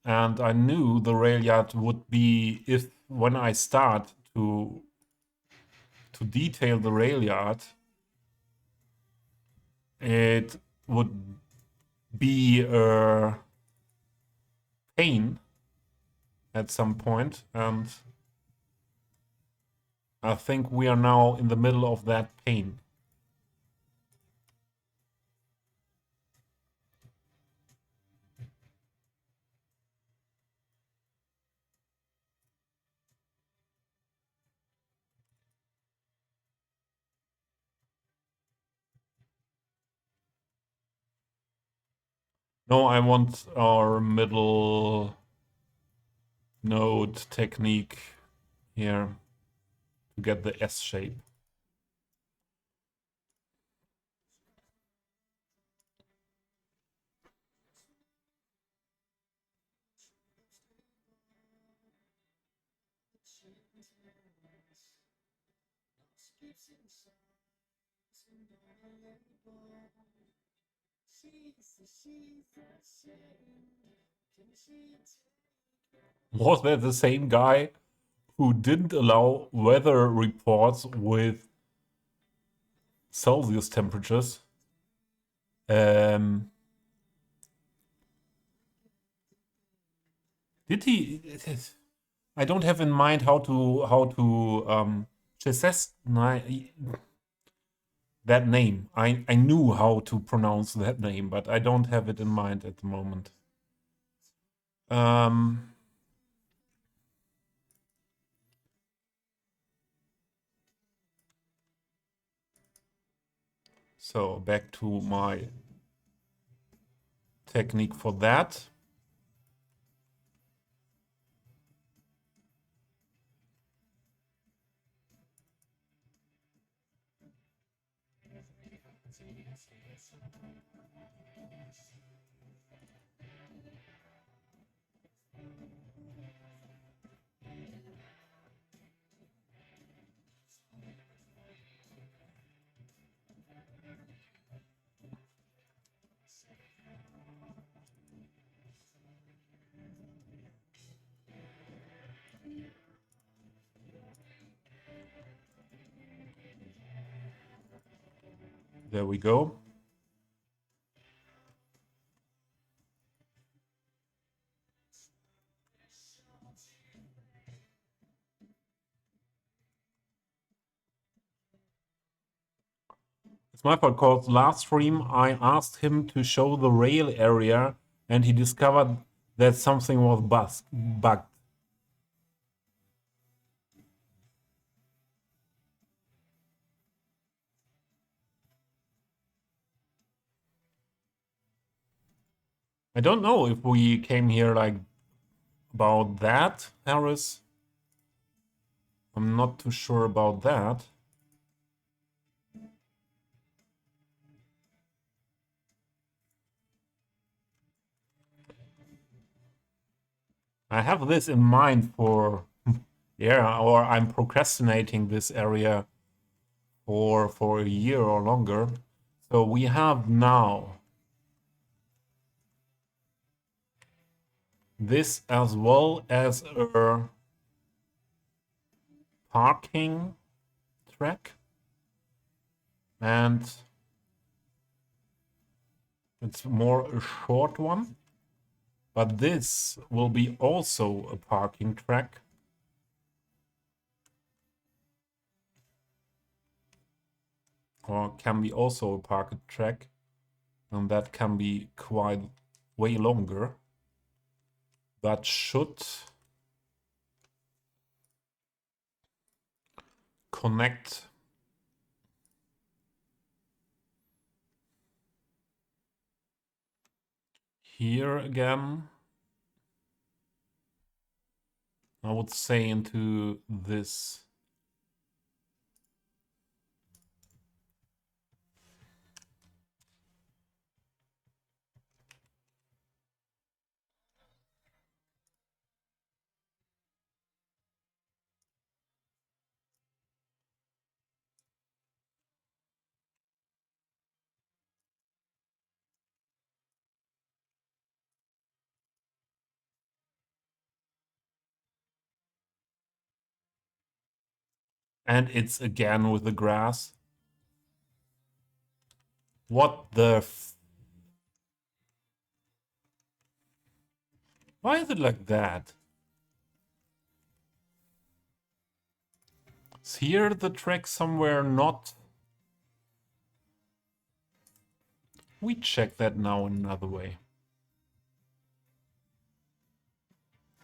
And I knew the rail yard would be, if when I start to detail the rail yard, it would be a pain at some point, and I think we are now in the middle of that pain. No, I want our middle node technique here to get the S shape. Was that the same guy who didn't allow weather reports with Celsius temperatures? Did he? I don't have in mind how to chassis that name. I knew how to pronounce that name, but I don't have it in mind at the moment. So back to my technique for that. There we go. It's my fault, because last stream I asked him to show the rail area and he discovered that something was bugged. I don't know if we came here like about that, Harris. I'm not too sure about that. I have this in mind for, yeah, or I'm procrastinating this area for a year or longer. So we have now this as well as a parking track, and it's more a short one, but this will be also a parking track. Or can be also a parking track, and that can be quite way longer, but should connect here again. I would say into this. And it's again with the grass. What the Why is it like that? Is here the track somewhere not? We check that now in another way.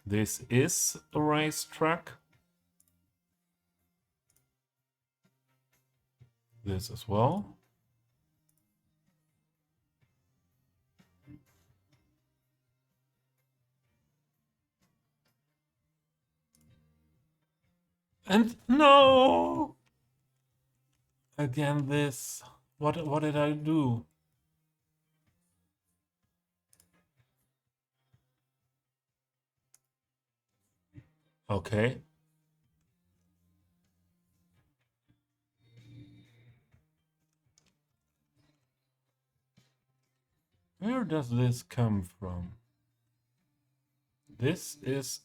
This is a racetrack. This as well. And no! Again this. What did I do? Okay. Where does this come from? This is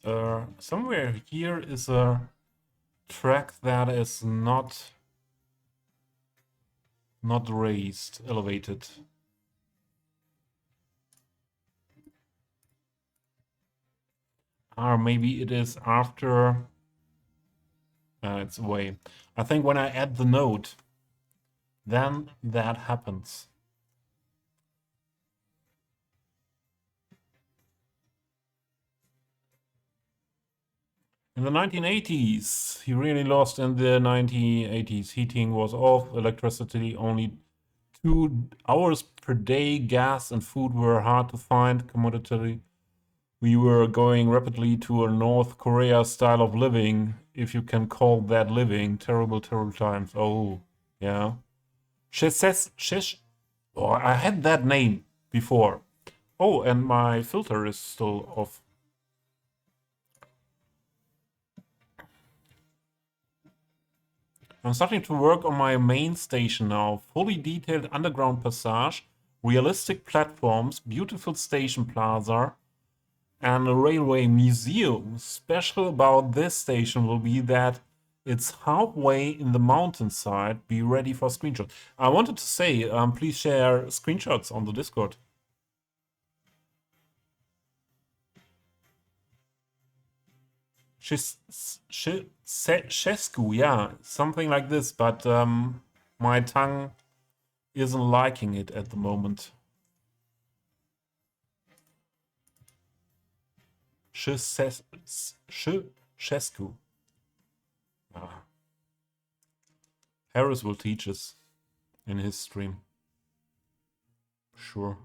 somewhere here is a track that is not raised, elevated. Or maybe it is after it's away. I think when I add the node, then that happens. In the 1980s, he really lost in the 1980s. Heating was off, electricity only 2 hours per day, gas and food were hard to find, commodity. We were going rapidly to a North Korea style of living, if you can call that living. Terrible, terrible times. Oh, yeah. Oh, I had that name before. Oh, and my filter is still off. I'm starting to work on my main station now. Fully detailed underground passage, realistic platforms, beautiful station plaza, and a railway museum. Special about this station will be that it's halfway in the mountainside. Be ready for screenshots. I wanted to say, please share screenshots on the Discord. Chesku, yeah, something like this, but my tongue isn't liking it at the moment. Chesku. Ah. Harris will teach us in his stream. Sure.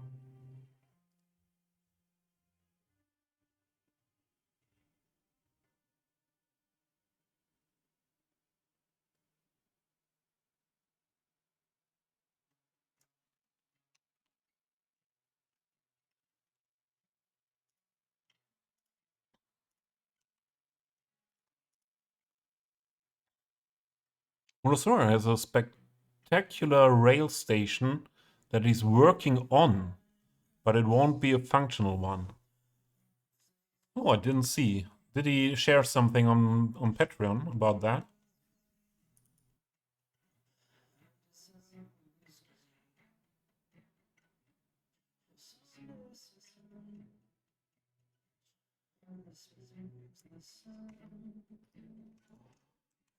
Murosora has a spectacular rail station that he's working on, but it won't be a functional one. Oh, I didn't see. Did he share something on Patreon about that?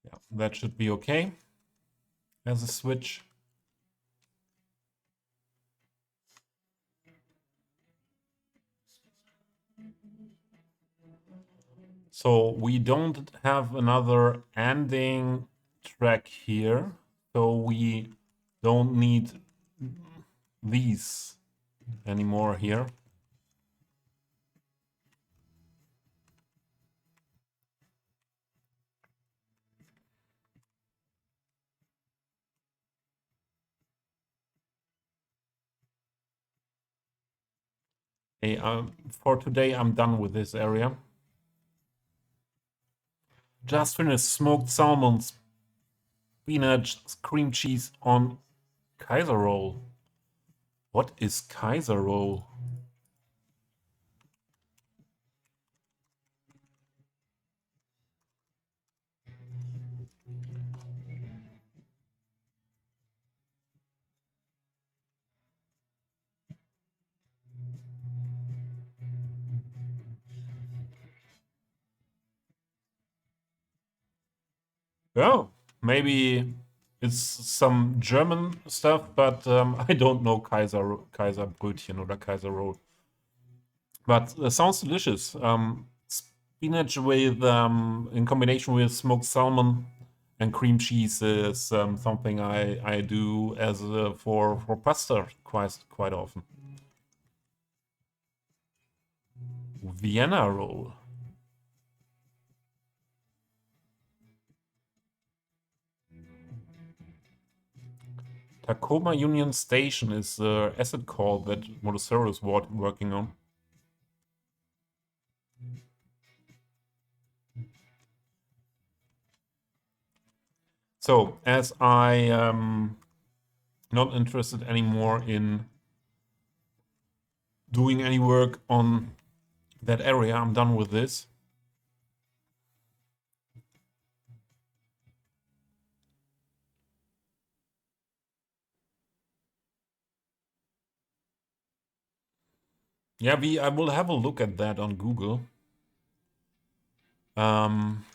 Yeah, that should be okay as a switch. So we don't have another ending track here, so we don't need these anymore here. Hey, for today, I'm done with this area. Just finished smoked salmons, spinach, cream cheese on Kaiser roll. What is Kaiser roll? Oh, maybe it's some German stuff, but I don't know Kaiserbrötchen or Kaiser roll. But sounds delicious. Spinach with in combination with smoked salmon and cream cheese is something I do as for pasta quite often. Vienna roll. Tacoma Union Station is the asset call that Montessori is working on. So, as I am not interested anymore in doing any work on that area, I'm done with this. Yeah, I will have a look at that on Google. And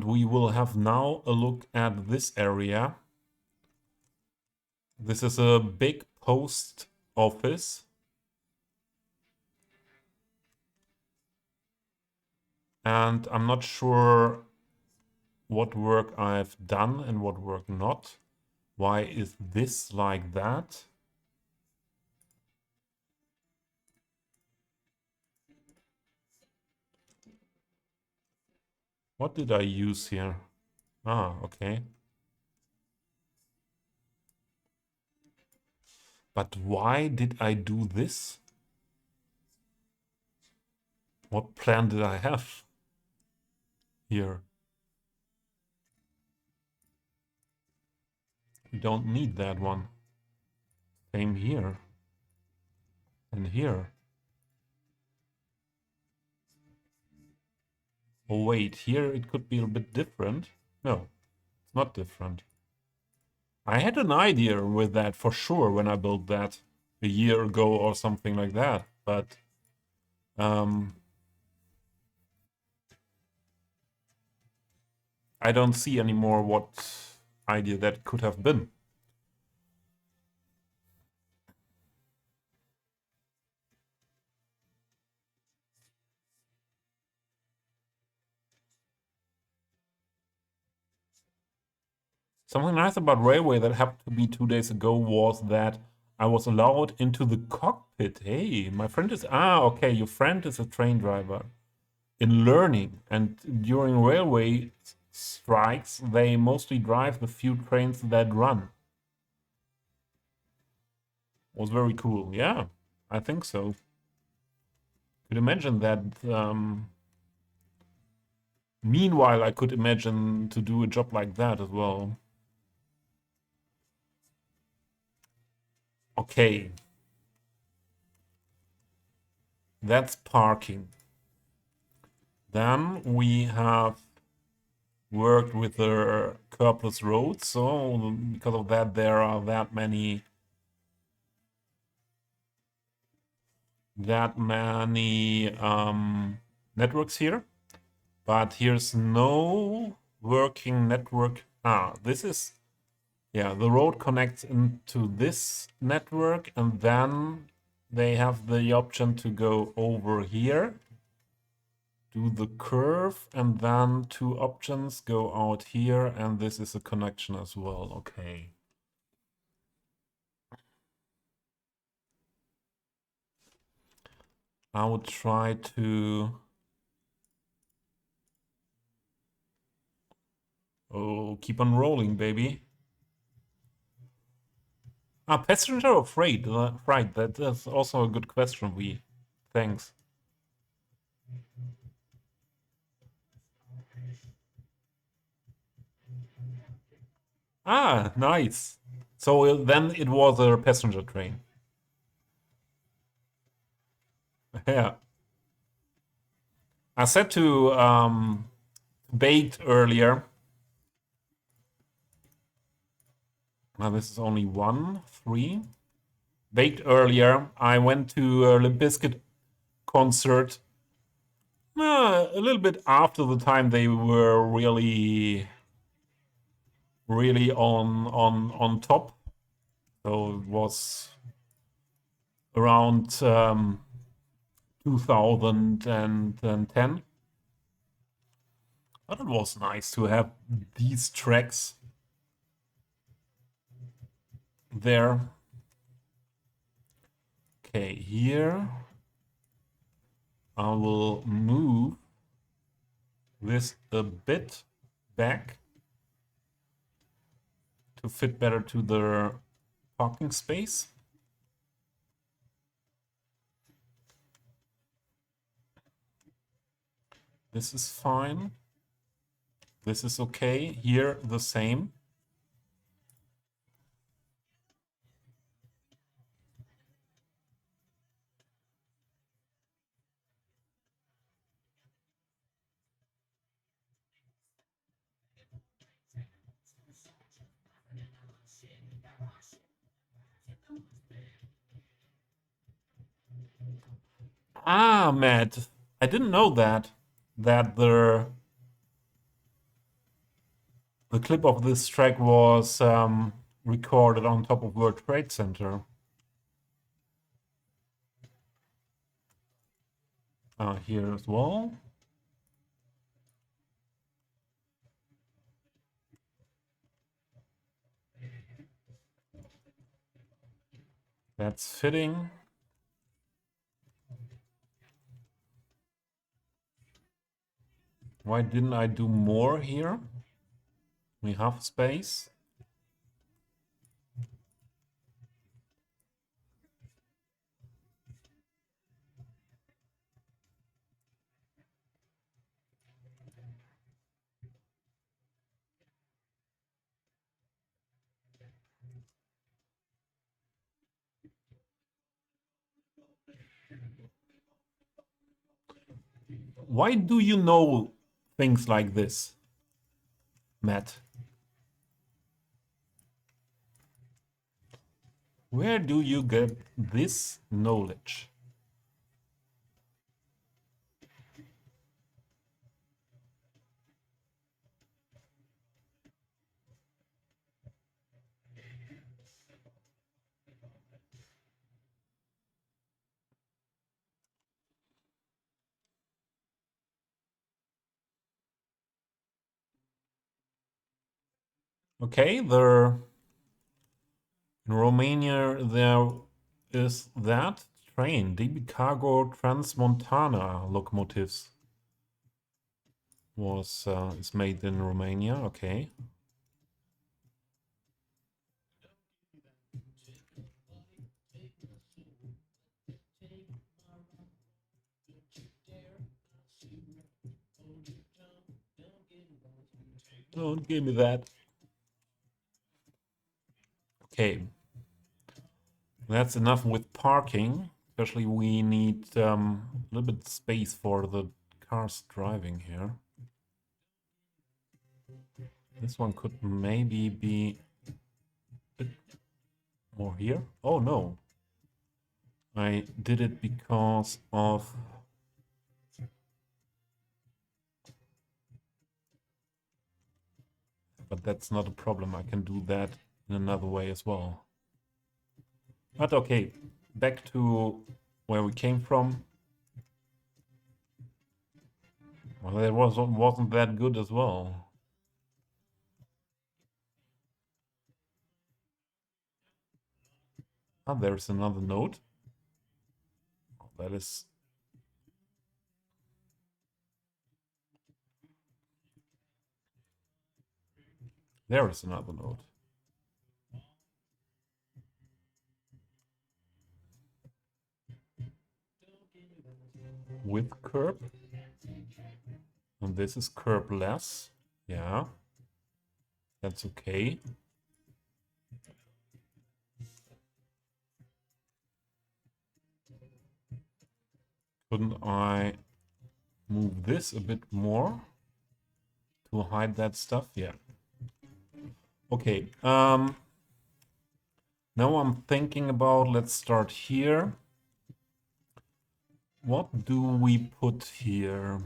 we will have now a look at this area. This is a big post office. And I'm not sure what work I've done and what work not. Why is this like that? What did I use here? Ah, okay. But why did I do this? What plan did I have here? We don't need that one. Same here. And here. Oh wait, here it could be a bit different. No, it's not different. I had an idea with that for sure when I built that a year ago or something like that, but I don't see anymore what idea that could have been. Something nice about Railway that happened to me 2 days ago was that I was allowed into the cockpit. Hey, my friend is... Ah, okay, your friend is a train driver in learning. And during railway strikes, they mostly drive the few trains that run. Was very cool. Yeah, I think so. Could imagine that Meanwhile, I could imagine to do a job like that as well. Okay. That's parking. Then we have worked with the curbless roads, so because of that, there are that many networks here. But here's no working network. This is, yeah, the road connects into this network, and then they have the option to go over here, do the curve, and then two options go out here, and this is a connection as well. Okay. I would try to... Oh, keep on rolling, baby. Passenger or freight? Right, that's also a good question, Thanks. Nice. So then it was a passenger train. Yeah. I said to baked earlier. Now this is only 3. Baked earlier. I went to a Limp Bizkit concert a little bit after the time they were really on top. So it was around 2010. But it was nice to have these tracks there. Okay, here I will move this a bit back to fit better to the parking space. This is fine. This is okay. Here, the same. Matt, I didn't know that the clip of this track was recorded on top of World Trade Center. Here as well. That's fitting. Why didn't I do more here? We have space. Why do you know things like this, Matt? Where do you get this knowledge? Okay, in Romania there is that train, DB Cargo Transmontana locomotives is made in Romania. Okay. Don't give me that. Okay. That's enough with parking. Especially we need a little bit of space for the cars driving here. This one could maybe be a bit more here. Oh no. I did it because of... But that's not a problem. I can do that in another way as well. But okay, back to where we came from. Well, that wasn't that good as well. Ah, there's another node. That is... There is another node. With curb. And this is curbless. Yeah. That's okay. Couldn't I move this a bit more to hide that stuff? Yeah. Okay. Now I'm thinking about, let's start here. What do we put here?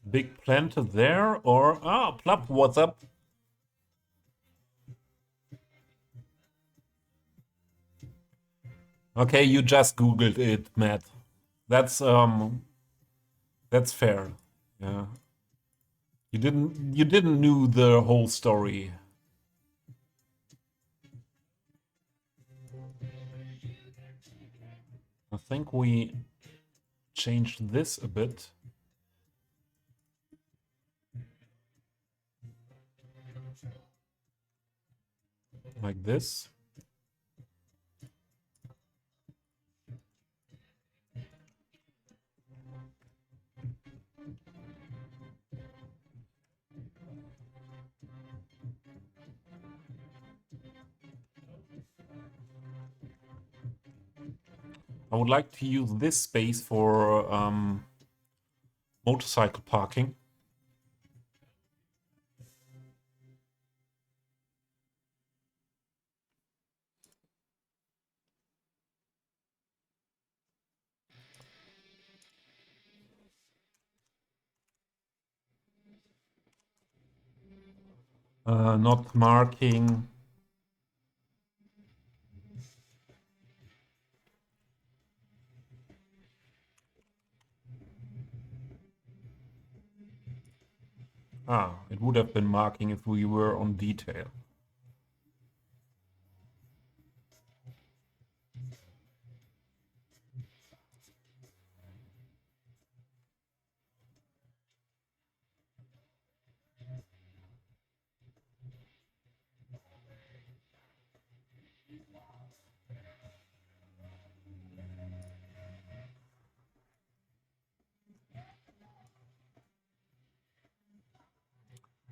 Big planter there, or... Ah, Plop, what's up? Okay, you just Googled it, Matt. That's fair. Yeah. You didn't know the whole story. I think we changed this a bit. Like this. I would like to use this space for motorcycle parking. Not marking. Ah, it would have been marking if we were on detail.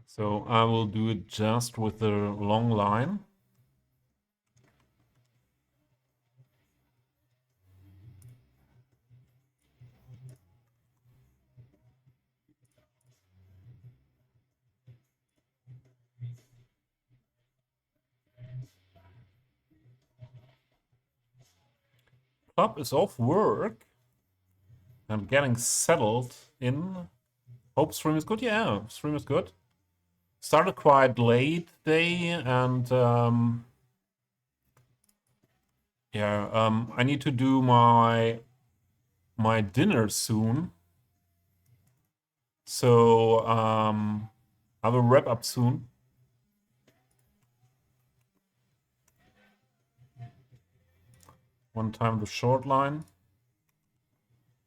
So I will do it just with the long line. Club is off work. I'm getting settled in. Hope stream is good. Yeah, stream is good. Started quite late day, and yeah, I need to do my dinner soon. So I will wrap up soon. One time the short line,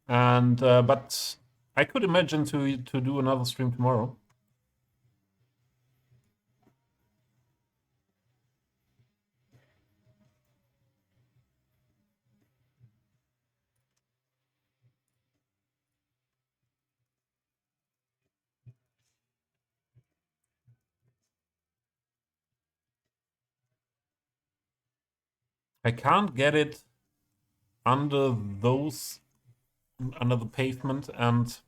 and but I could imagine to do another stream tomorrow. I can't get it under those, under the pavement, and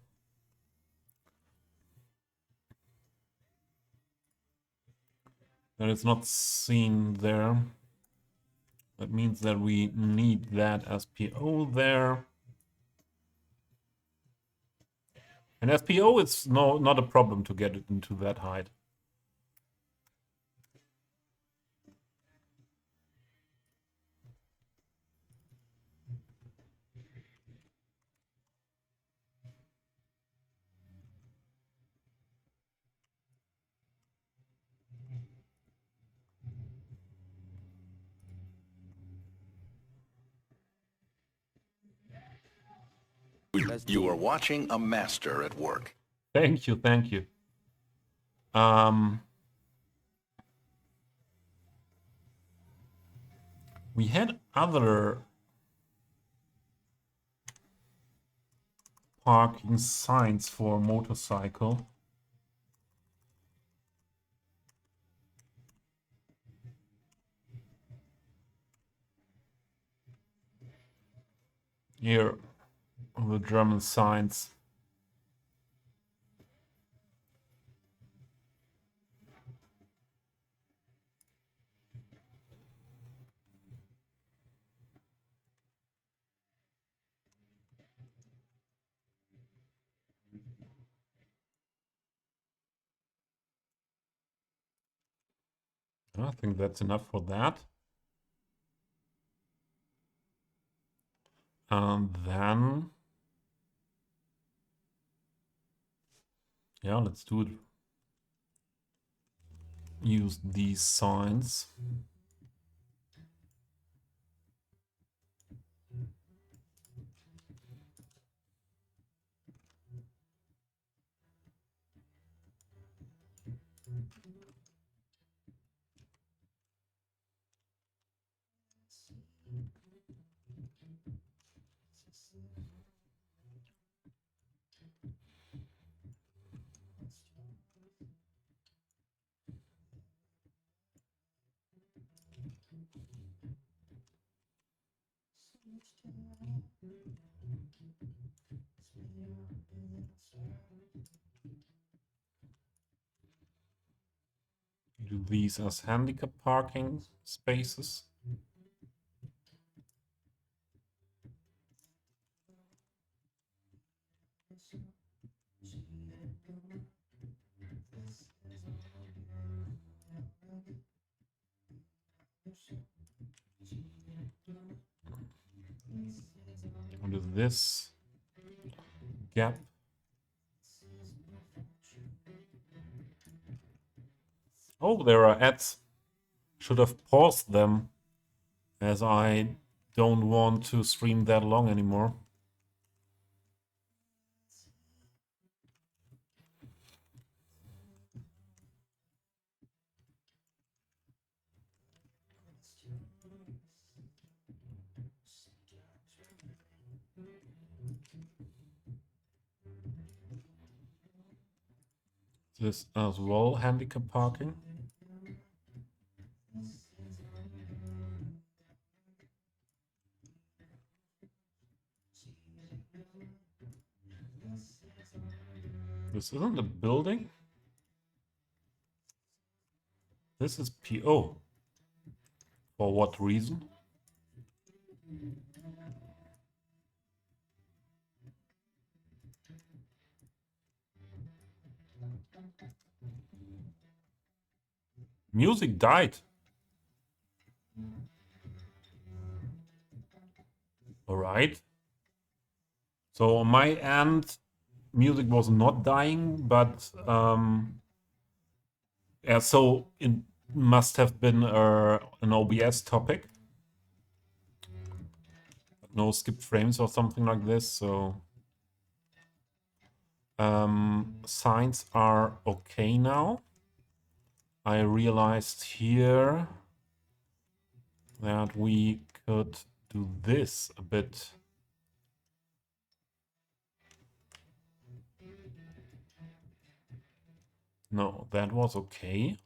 then it's not seen there. That means that we need that as PO there. And as PO, it's not a problem to get it into that height. You are watching a master at work. Thank you, thank you. We had other parking signs for motorcycle. Here, the German signs. I think that's enough for that. And then, yeah, let's do it. Use these signs. Do these as handicap parking spaces. What is this gap? Oh, there are ads. Should have paused them, as I don't want to stream that long anymore. This as well, handicap parking. This isn't a building. This is PO. For what reason? Music died. All right. So on my end, music was not dying, but yeah. So it must have been an OBS topic. No skipped frames or something like this. So signs are okay now. I realized here that we could do this a bit. No, that was okay.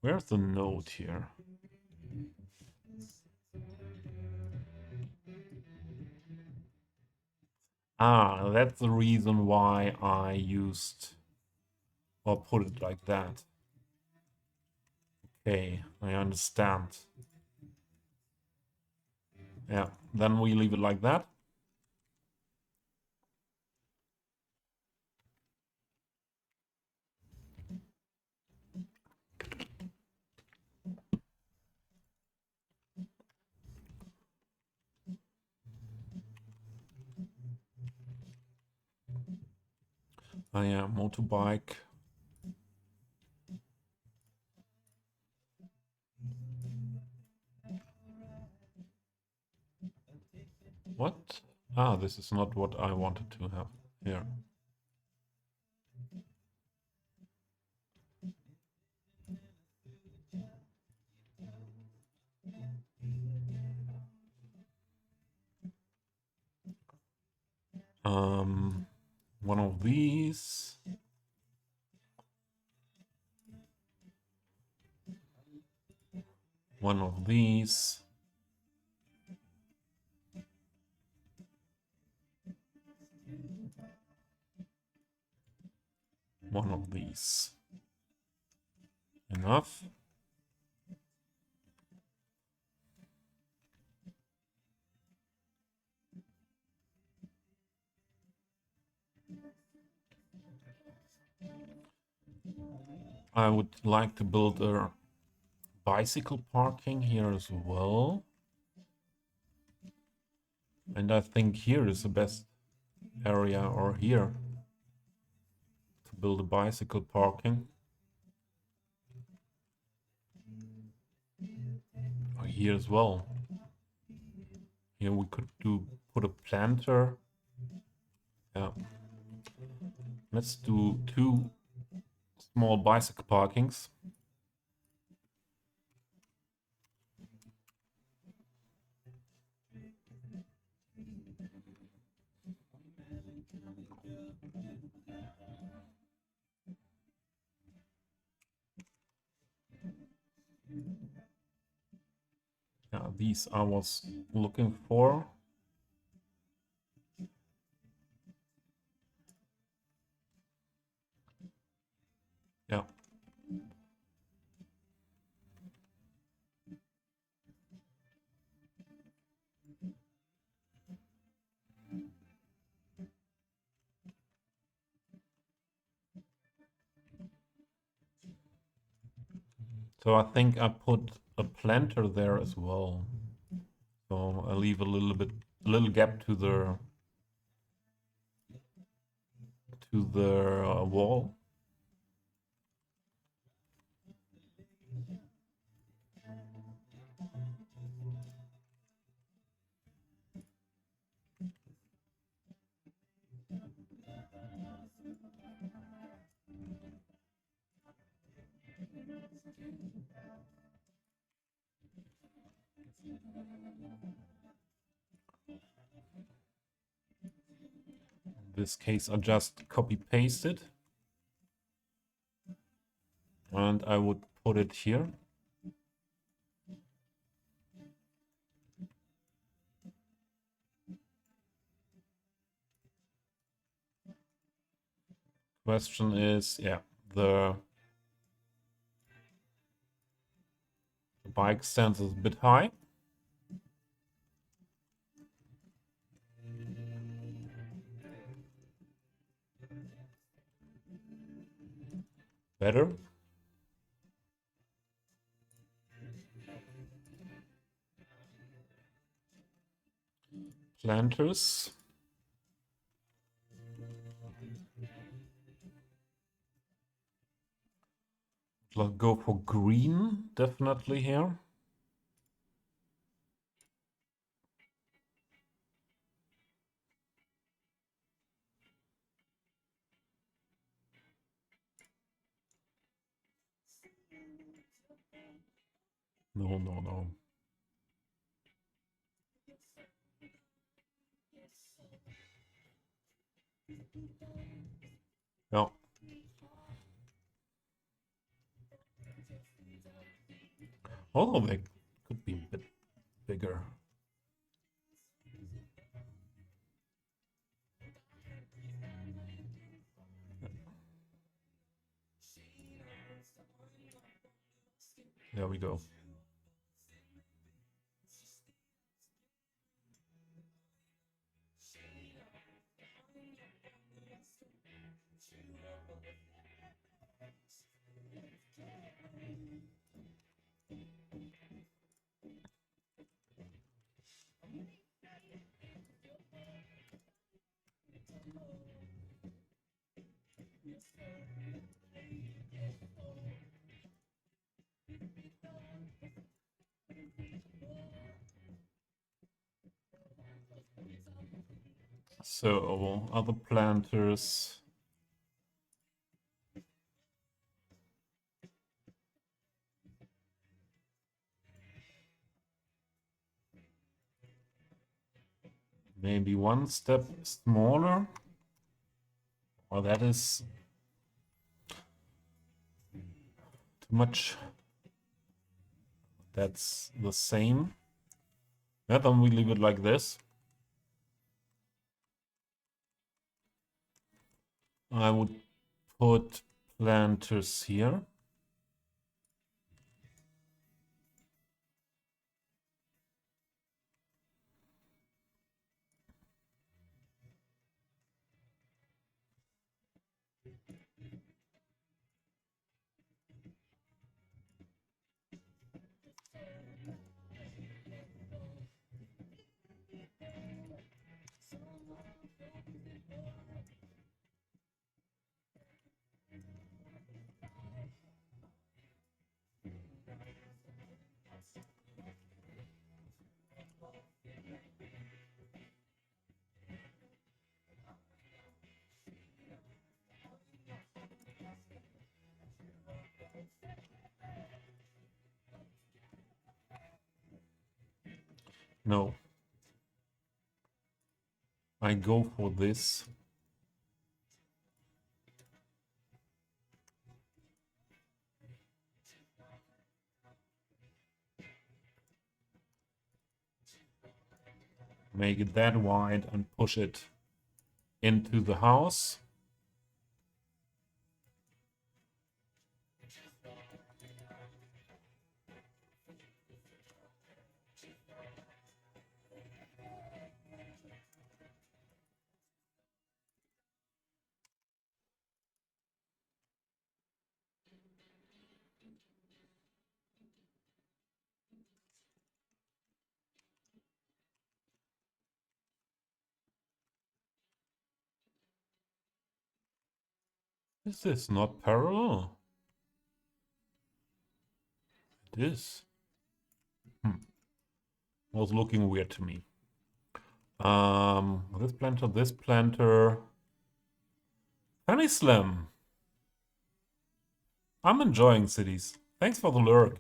Where's the note here? Ah, that's the reason why I used or put it like that. Okay, I understand. Yeah, then we leave it like that. Oh yeah, motorbike. What? Ah, this is not what I wanted to have here. One of these. One of these. One of these. Enough. I would like to build a bicycle parking here as well. And I think here is the best area, or here, to build a bicycle parking. Or here as well. Here we could put a planter. Yeah. Let's do 2 small bicycle parkings. Yeah, these I was looking for. Yeah. So I think I put a planter there as well. So I leave a little gap to the wall. In this case, I just copy paste it. And I would put it here. Question is, yeah, the bike stance is a bit high. Better. Planters. Let's go for green, definitely here. No, no, no. Yeah. Although they could be a bit bigger. There we go. So, other planters. Maybe one step smaller. Or that is too much. That's the same. Yeah, then we leave it like this. I would put planters here. No. I go for this. Make it that wide and push it into the house. Is this not parallel? It is. Was looking weird to me. This planter. Honey Slim. I'm enjoying cities. Thanks for the lurk.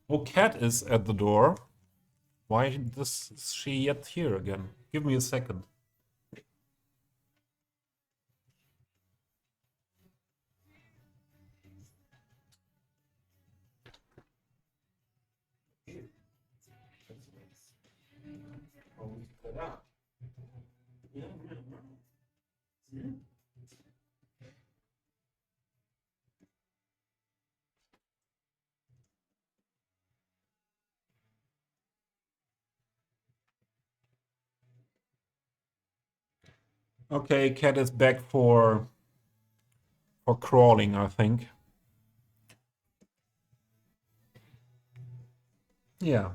Oh, Cat is at the door. Why is she yet here again? Give me a second. Okay, Cat is back for crawling, I think. Yeah.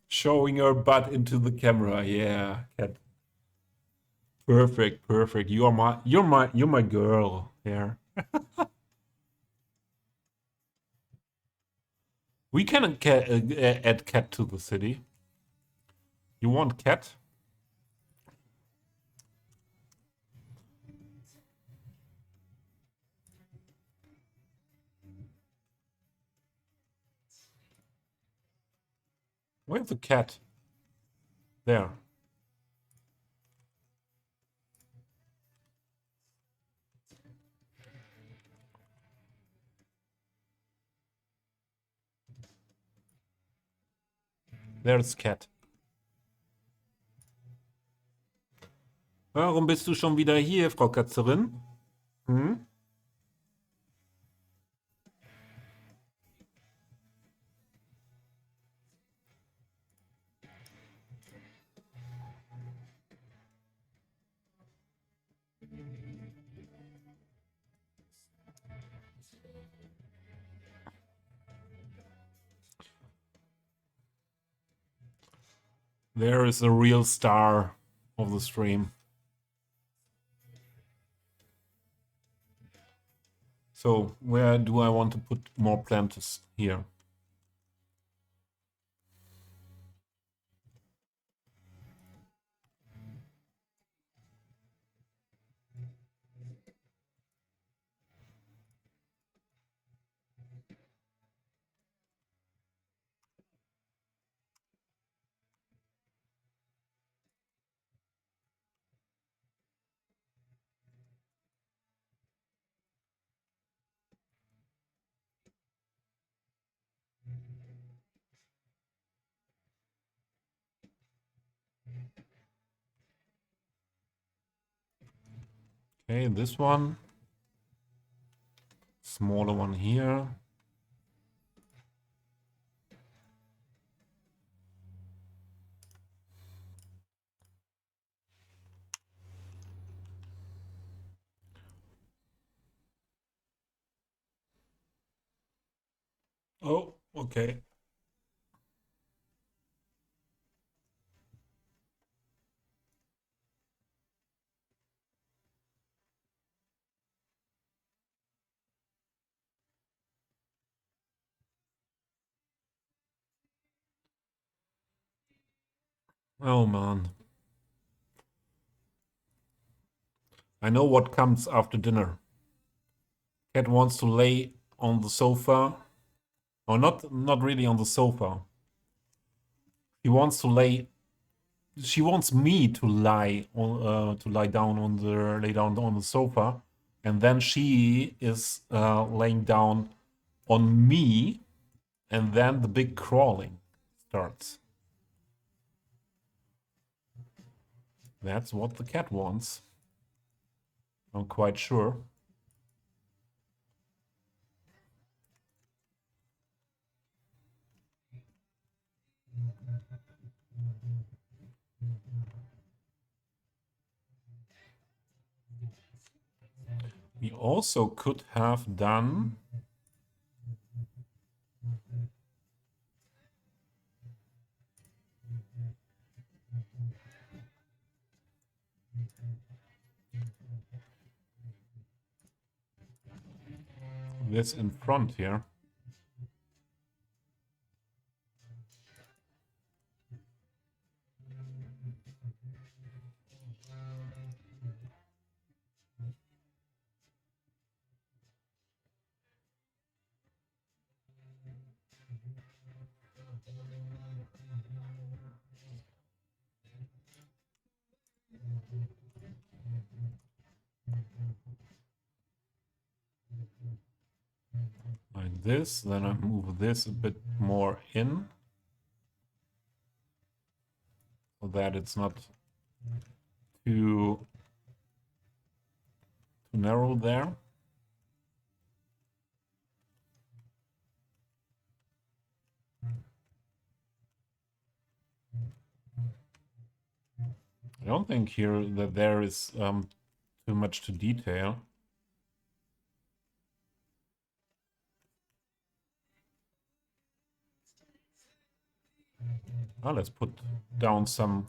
Showing her butt into the camera. Yeah, Cat. Perfect, perfect. You're my girl. Yeah. We can add Cat to the city. You want Cat? Where's the cat? There. There's Cat. Warum bist du schon wieder hier, Frau Katzerin? Hm? There is a real star of the stream. So, where do I want to put more planters here? Okay, this one. Smaller one here. Oh, okay. Oh man. I know what comes after dinner. Cat wants to lay on the sofa. Or not really on the sofa. He wants to lay. She wants me to lie down on the sofa, and then she is laying down on me, and then the big crawling starts. That's what the cat wants. I'm quite sure. We also could have done this in front here. Like this, then I move this a bit more in so that it's not too narrow there. I don't think here that there is too much to detail. Now let's put down some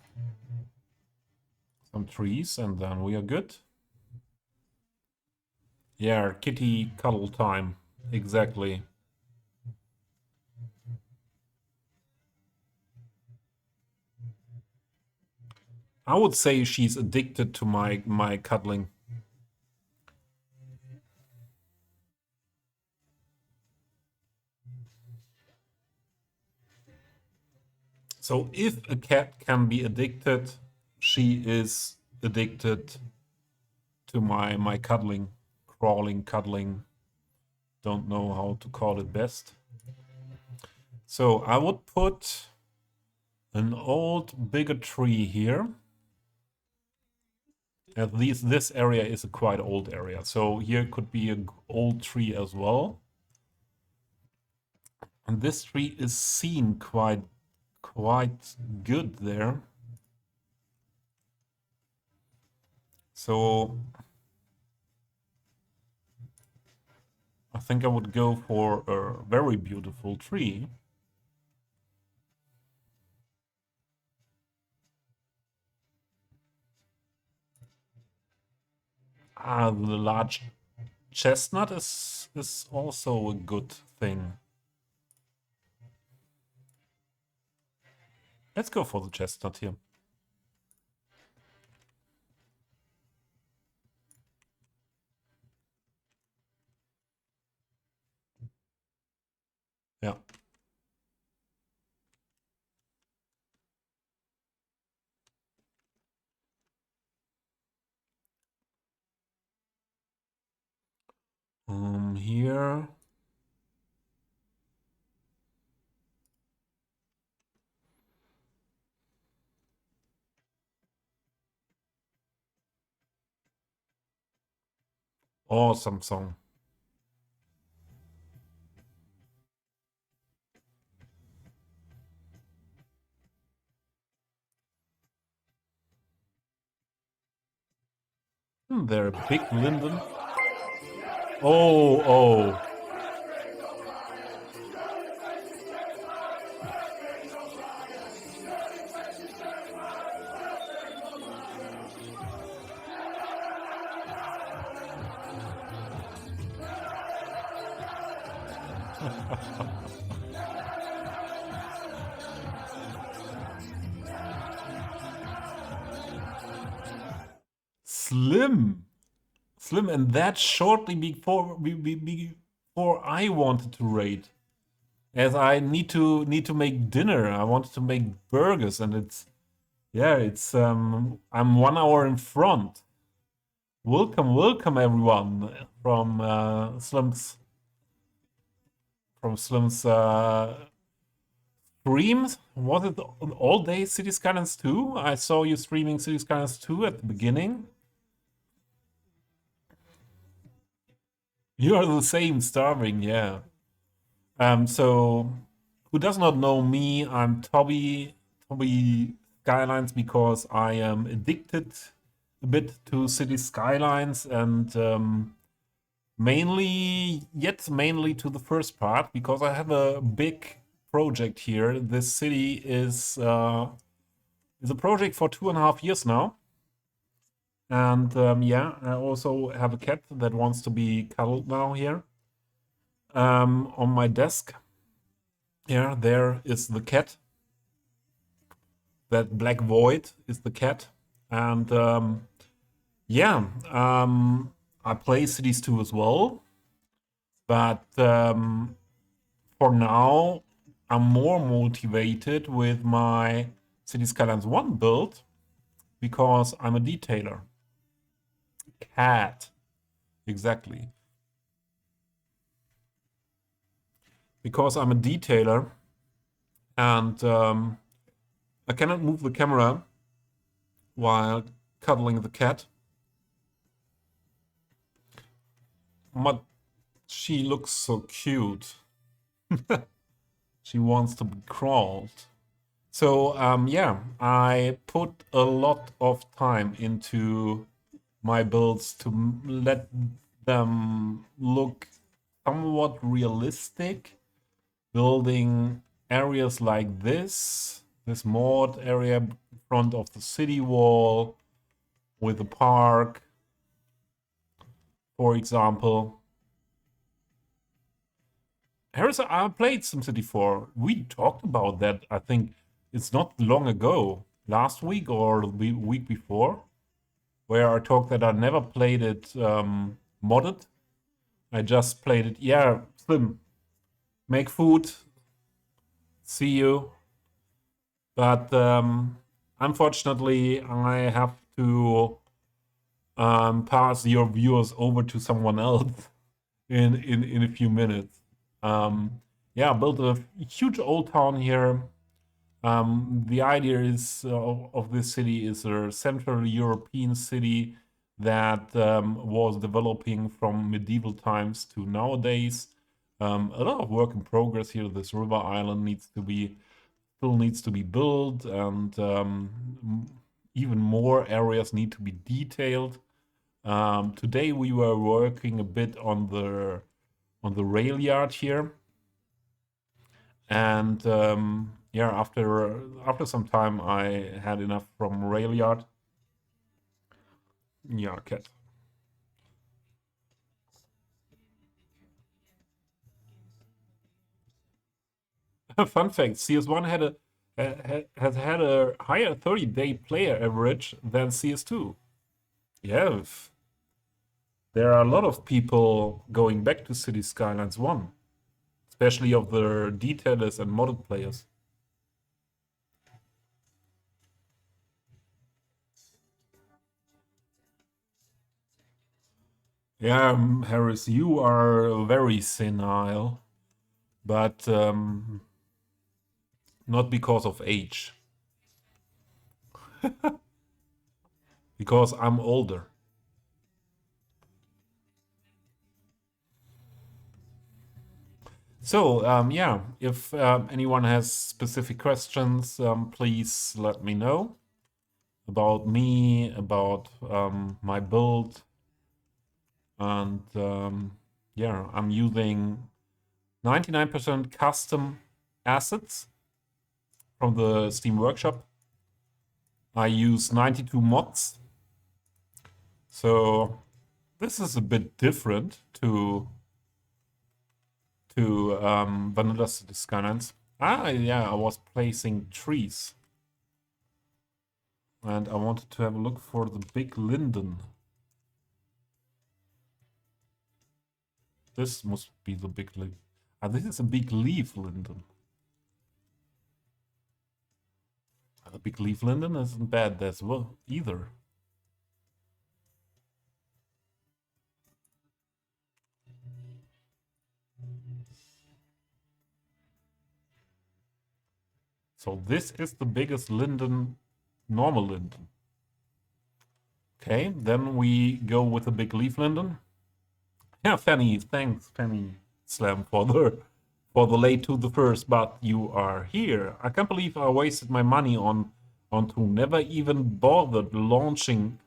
trees and then we are good. Yeah, kitty cuddle time. Exactly. I would say she's addicted to my cuddling. So if a cat can be addicted, she is addicted to my cuddling, crawling, cuddling. Don't know how to call it best. So I would put an old, bigger tree here. At least this area is a quite old area. So here could be an old tree as well. And this tree is seen quite good there. So I think I would go for a very beautiful tree. The large chestnut is also a good thing. Let's go for the chestnut here. Yeah. Here. Awesome song. There, a big linden. Oh. Slim, and that shortly before I wanted to raid, as I need to make dinner. I wanted to make burgers, and it's I'm 1 hour in front. Welcome everyone from Slim's streams. Was it all day City Skylines 2? I saw you streaming City Skylines 2 at the beginning. You are the same, starving, yeah. So who does not know me? I'm Toby Skylines, because I am addicted a bit to City Skylines, and mainly to the first part, because I have a big project here. This city is a project for 2.5 years now. And yeah, I also have a cat that wants to be cuddled now here. On my desk. Here, there is the cat. That black void is the cat. And yeah, I play Cities 2 as well. But for now, I'm more motivated with my City Skylines 1 build, because I'm a detailer. Cat. Exactly. Because I'm a detailer, and I cannot move the camera while cuddling the cat. But she looks so cute. She wants to be crawled. So yeah, I put a lot of time into my builds to let them look somewhat realistic. Building areas like this mod area in front of the city wall with a park, for example. Harrison, I played SimCity 4. We talked about that, I think it's not long ago, last week or the week before, where I talked that I never played it modded. I just played it, yeah, Slim, make food, see you. But unfortunately, I have to pass your viewers over to someone else in a few minutes. Yeah, built a huge old town here. The idea is of this city is a Central European city that was developing from medieval times to nowadays. A lot of work in progress here. This river island still needs to be built, and even more areas need to be detailed. Today we were working a bit on the rail yard here, and yeah, after some time, I had enough from rail yard. Yeah, cat. Fun fact: CS1 has had a higher 30-day player average than CS2. Yeah, there are a lot of people going back to City Skylines 1, especially of the detailers and modded players. Yeah, Harris, you are very senile, but not because of age, because I'm older. So, yeah, if anyone has specific questions, please let me know about me, about my build. And yeah, I'm using 99% custom assets from the Steam Workshop. I use 92 mods. So this is a bit different to Vanilla City Skylines. Ah, yeah, I was placing trees. And I wanted to have a look for the big linden. This must be the big leaf. Ah, this is a big leaf linden. The big leaf linden isn't bad as well either. So this is the biggest linden, normal linden. Okay, then we go with the big leaf linden. Yeah, Fanny, thanks, Fanny Slam, for the late to the first, but you are here. I can't believe I wasted my money on to never even bothered launching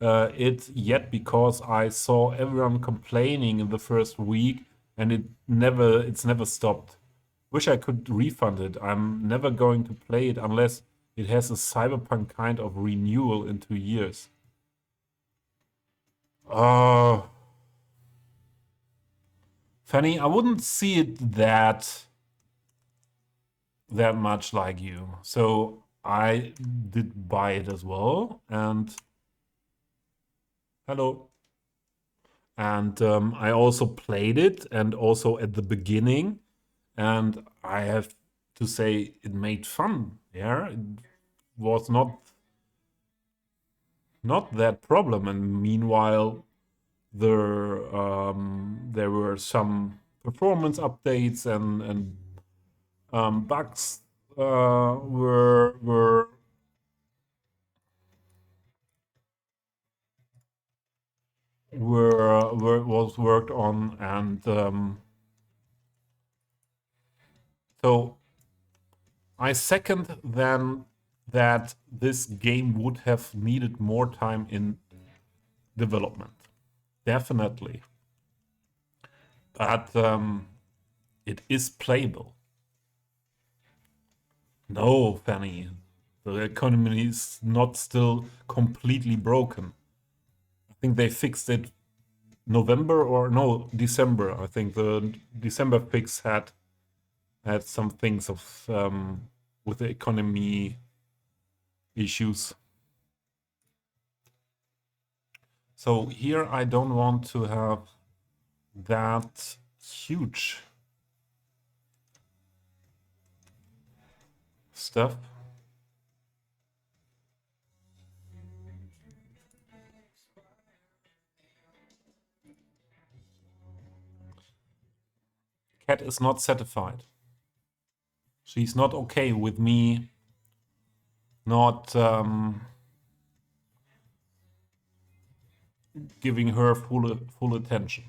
it yet because I saw everyone complaining in the first week and it's never stopped. Wish I could refund it. I'm never going to play it unless it has a cyberpunk kind of renewal in 2 years. Uh Fanny, I wouldn't see it that much like you. So I did buy it as well, and hello. And I also played it, and also at the beginning, and I have to say it made fun. Yeah, it was not that problem. And meanwhile, there were some performance updates and bugs were was worked on, and so I second then that this game would have needed more time in development, definitely, but it is playable. No, Fanny, the economy is not still completely broken. I think they fixed it November or no December. I think the December fix had some things of with the economy issues. So here I don't want to have that huge stuff. Cat is not certified. She's not okay with me not giving her full attention.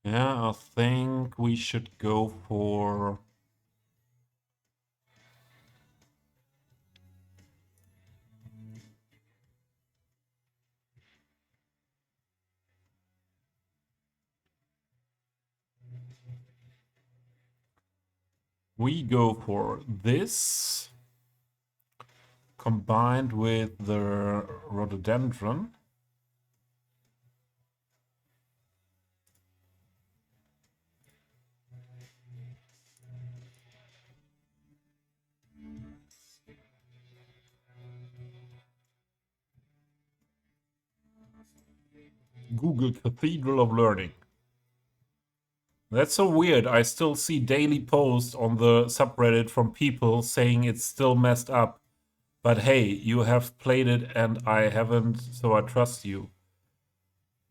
Yeah, I think we should go for... We go for this combined with the rhododendron. Google Cathedral of Learning. That's so weird. I still see daily posts on the subreddit from people saying it's still messed up. But hey, you have played it and I haven't, so I trust you.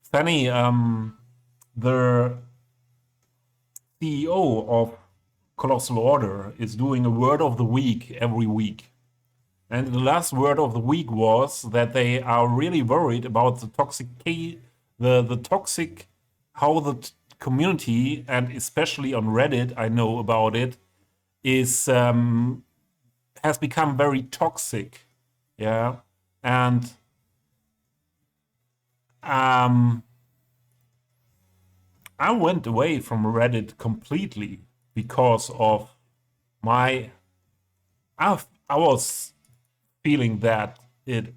Fanny, the CEO of Colossal Order is doing a word of the week every week. And the last word of the week was that they are really worried about the toxic how the community, and especially on Reddit, I know about it, is has become very toxic. Yeah. And I went away from Reddit completely because of my I was feeling that it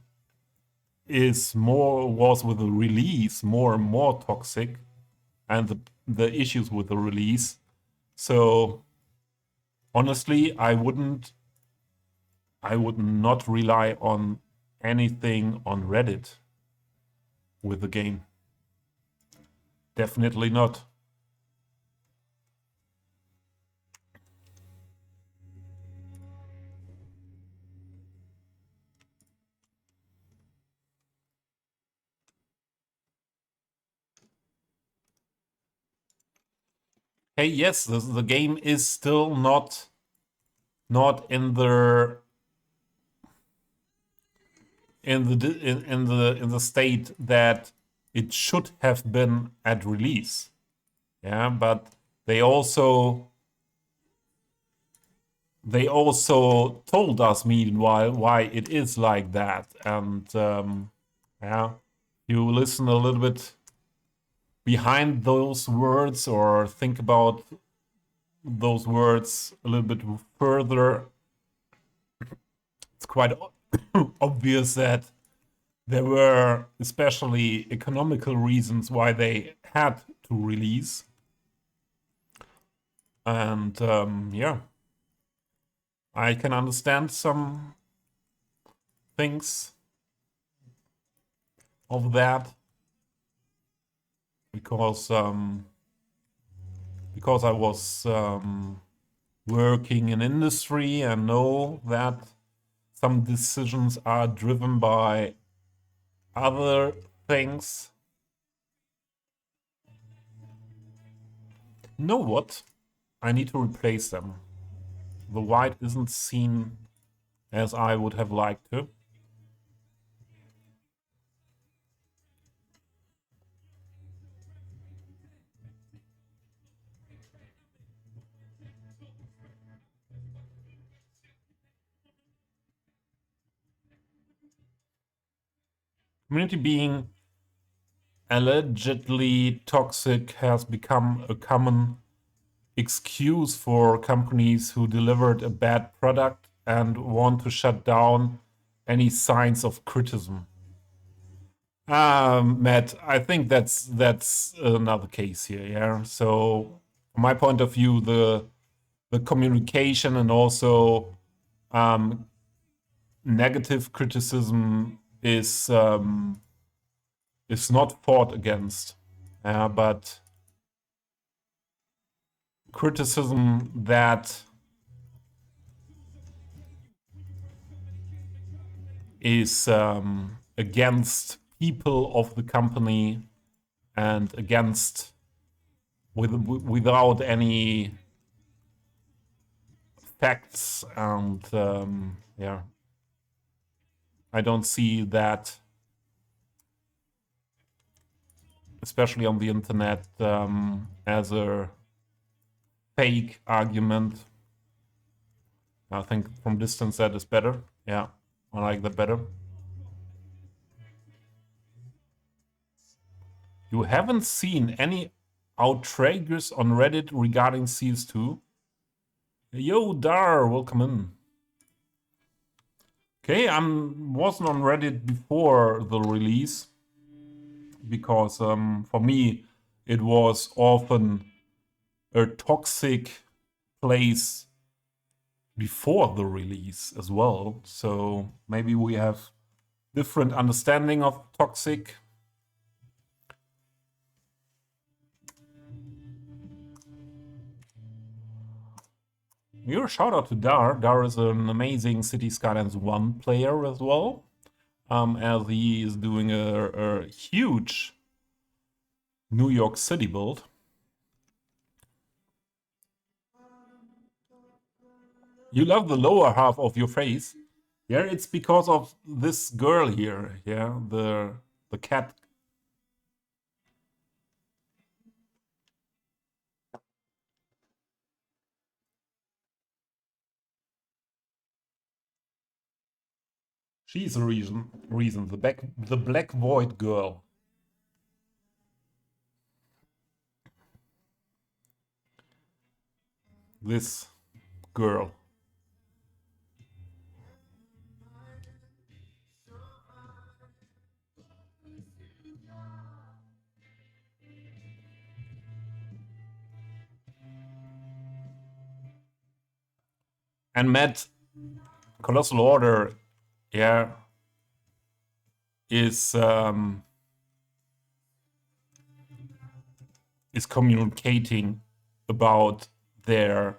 was with the release more and more toxic, and the issues with the release. So honestly, I would not rely on anything on Reddit with the game. Definitely not. Hey, yes, the game is still not in the in the state that it should have been at release. Yeah, but they also told us meanwhile why it is like that. And yeah, you listen a little bit behind those words or think about those words a little bit further, it's quite obvious that there were especially economical reasons why they had to release. And yeah, I can understand some things of that because I was working in industry and know that some decisions are driven by other things. You know what? I need to replace them. The white isn't seen as I would have liked to. Community being allegedly toxic has become a common excuse for companies who delivered a bad product and want to shut down any signs of criticism. Matt, I think that's another case here. Yeah. So, from my point of view, the communication and also negative criticism is not fought against, but criticism that is against people of the company and against without any facts, and yeah, I don't see that, especially on the internet, as a fake argument. I think from distance that is better. Yeah, I like that better. You haven't seen any outrageous on Reddit regarding CS2? Yo, Dar, welcome in. Okay, I wasn't on Reddit before the release because for me it was often a toxic place before the release as well. So maybe we have different understanding of toxic. Your shout out to Dar. Dar is an amazing City Skylines 1 player as well, as he is doing a huge New York City build. You love the lower half of your face. Yeah, it's because of this girl here. Yeah, the cat. She's the reason. The Black Void girl. This girl. And Matt, Colossal Order, yeah, is communicating about their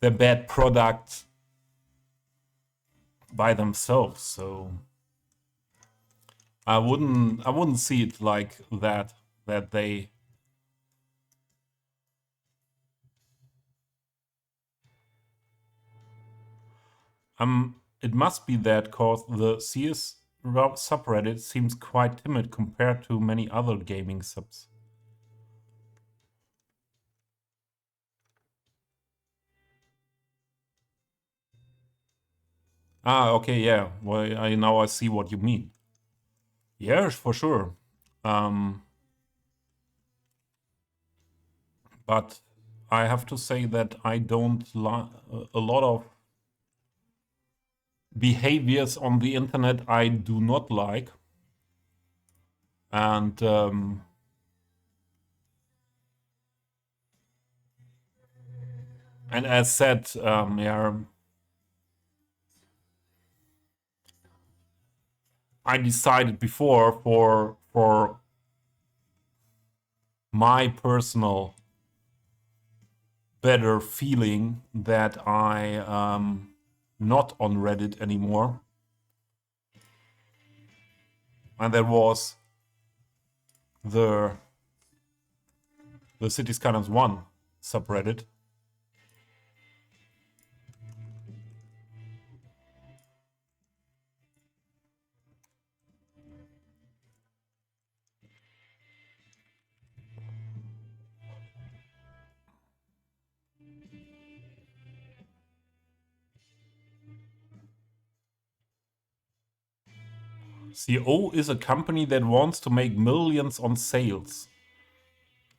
bad product by themselves. So I wouldn't see it like that they. It must be that cause the CS subreddit seems quite timid compared to many other gaming subs. Ah, okay, yeah. Well, now I see what you mean. Yeah, for sure. But I have to say that I don't like a lot of behaviors on the internet I do not like. And as said, yeah, I decided before for my personal better feeling that I not on Reddit anymore, and that was the City Skylines 1 subreddit. CO is a company that wants to make millions on sales.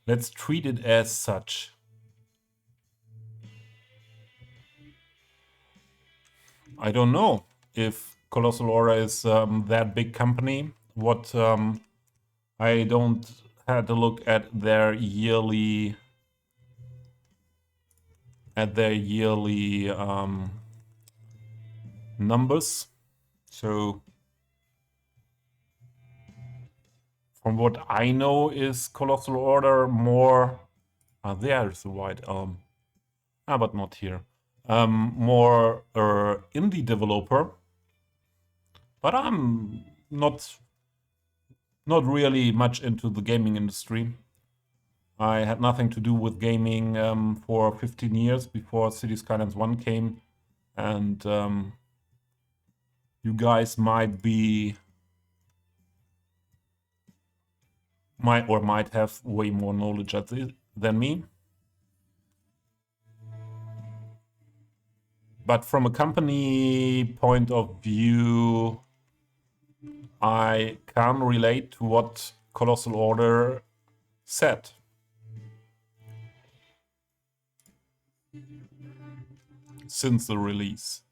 Let's treat it as such. I don't know if Colossal Aura is that big company. What I don't had to look at their yearly numbers. So from what I know is Colossal Order more there's the white elm. But not here. More indie developer. But I'm not really much into the gaming industry. I had nothing to do with gaming for 15 years before City Skylines 1 came, and you guys might have way more knowledge than me. But from a company point of view, I can relate to what Colossal Order said. Since the release.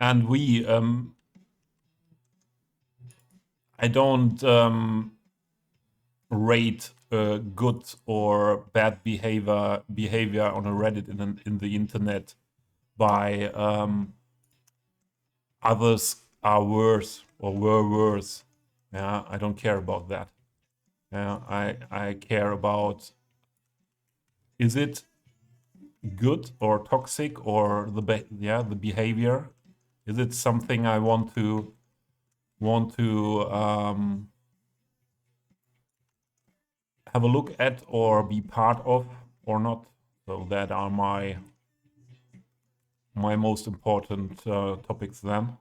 And I don't rate good or bad behavior on a Reddit in the internet by others are worse or were worse. Yeah, I don't care about that. Yeah, I care about, is it good or toxic, or the behavior? Is it something I want to have a look at or be part of or not? So that are my most important topics then.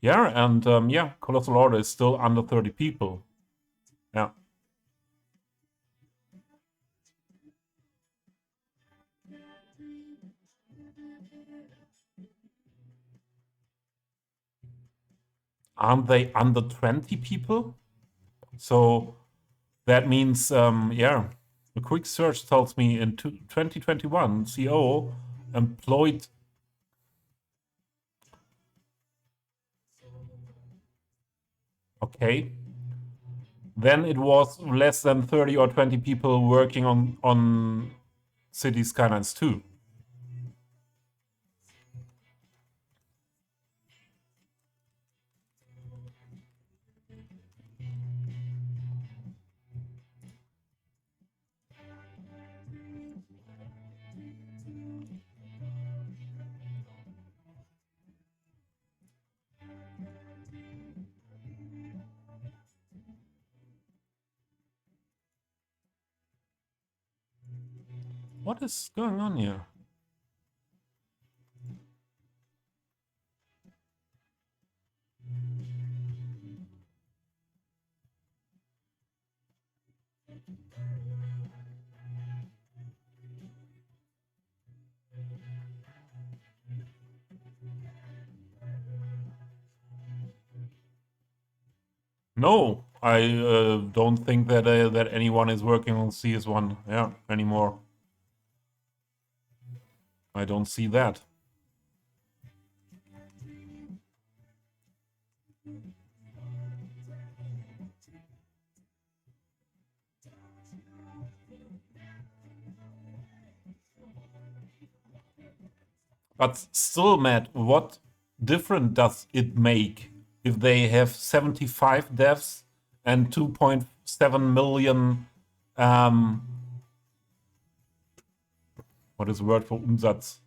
Yeah, and yeah, Colossal Order is still under 30 people. Yeah. Aren't they under 20 people? So that means, yeah, a quick search tells me in 2021, CO employed. Okay. Then it was less than 30 or 20 people working on City Skylines 2. What is going on here? No, I don't think that that anyone is working on CS1 anymore. I don't see that. But still, Matt, what difference does it make if they have 75 devs and 2.7 million, what is the word for Umsatz?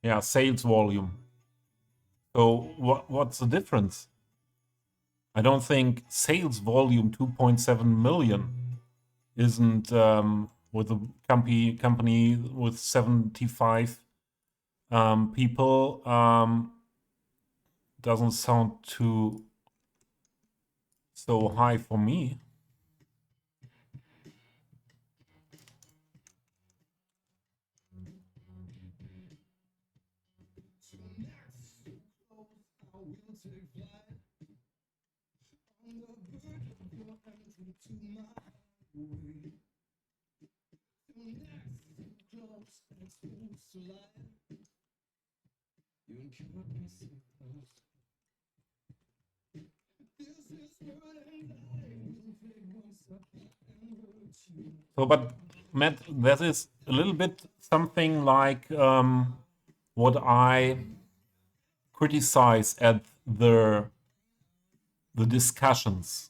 Yeah, sales volume. So what's the difference? I don't think sales volume 2.7 million isn't with a company with 75 people doesn't sound too so high for me. So, but Matt, that is a little bit something like what I criticize at the discussions,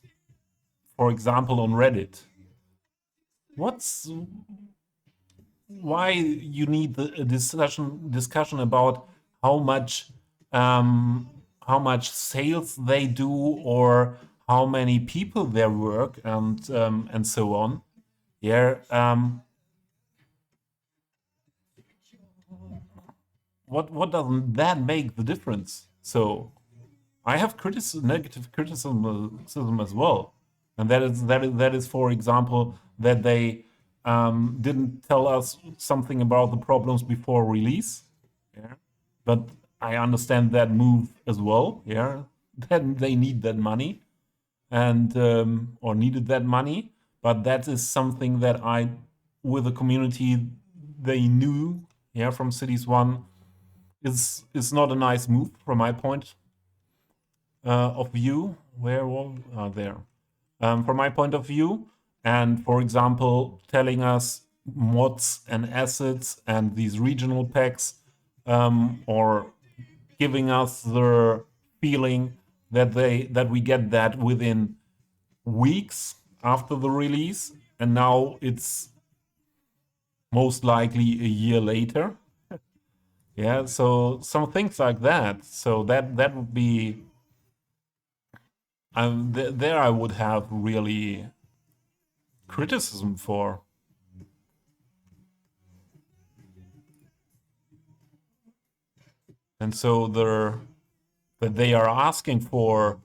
for example, on Reddit. What's why you need a discussion about how much how much sales they do or how many people there work and so on. Yeah. What doesn't that make the difference? So I have negative criticism as well, and that is for example that they didn't tell us something about the problems before release. Yeah, but I understand that move as well. Yeah, that they need that money and or needed that money, but that is something that I, with the community, they knew. Yeah, from Cities One is not a nice move from my point of view. Where was there? From my point of view, and for example, telling us mods and assets and these regional packs, or giving us the feeling that we get that within weeks after the release, and now it's most likely a year later. Yeah, so some things like that. So that would be there I would have really criticism for. And so that they are asking for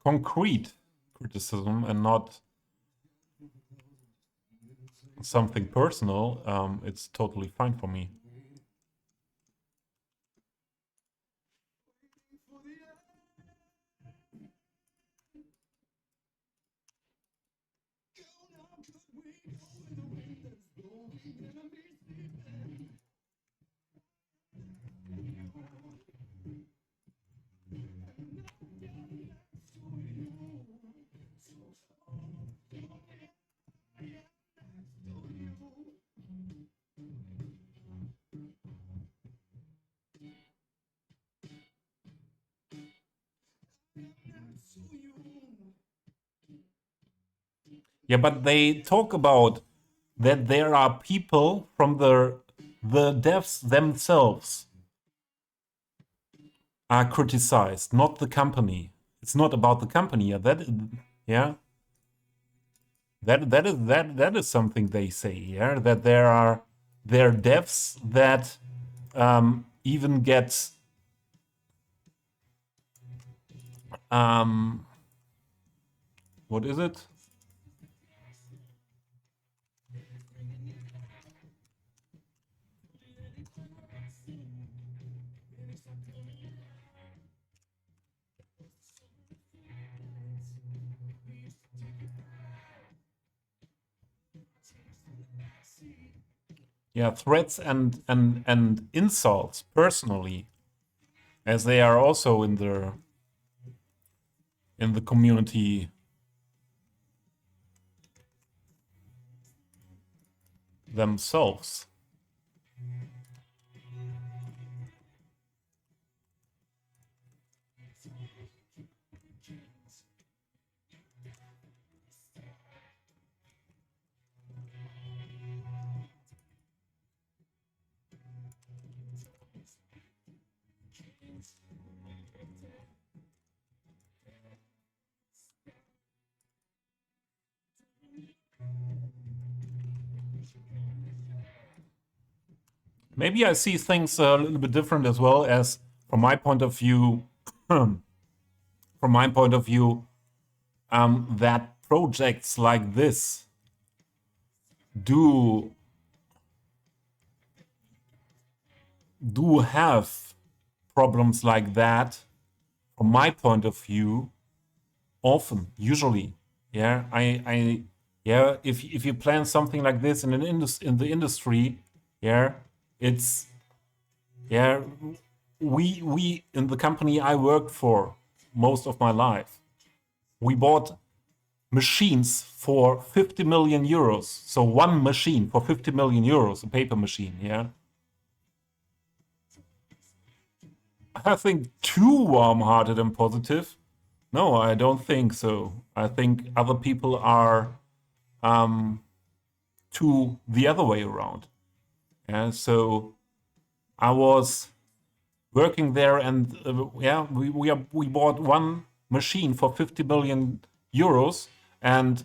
concrete criticism and not something personal. It's totally fine for me. Yeah, but they talk about that there are people from the devs themselves are criticized, not the company. It's not about the company. Yeah, that is something they say. Yeah, that there are devs that even get um, what is it? Yeah, threats and insults personally, as they are also in the community themselves. Maybe I see things a little bit different as well, as from my point of view. From my point of view, that projects like this do have problems like that. From my point of view, often, usually. Yeah, yeah, if you plan something like this in in the industry, yeah, it's yeah, we in the company I worked for most of my life, we bought machines for 50 million euros. So one machine for 50 million euros, a paper machine, yeah. I think too warm-hearted and positive. No, I don't think so. I think other people are to the other way around. Yeah, so I was working there, and yeah, we bought one machine for 50 million euros, and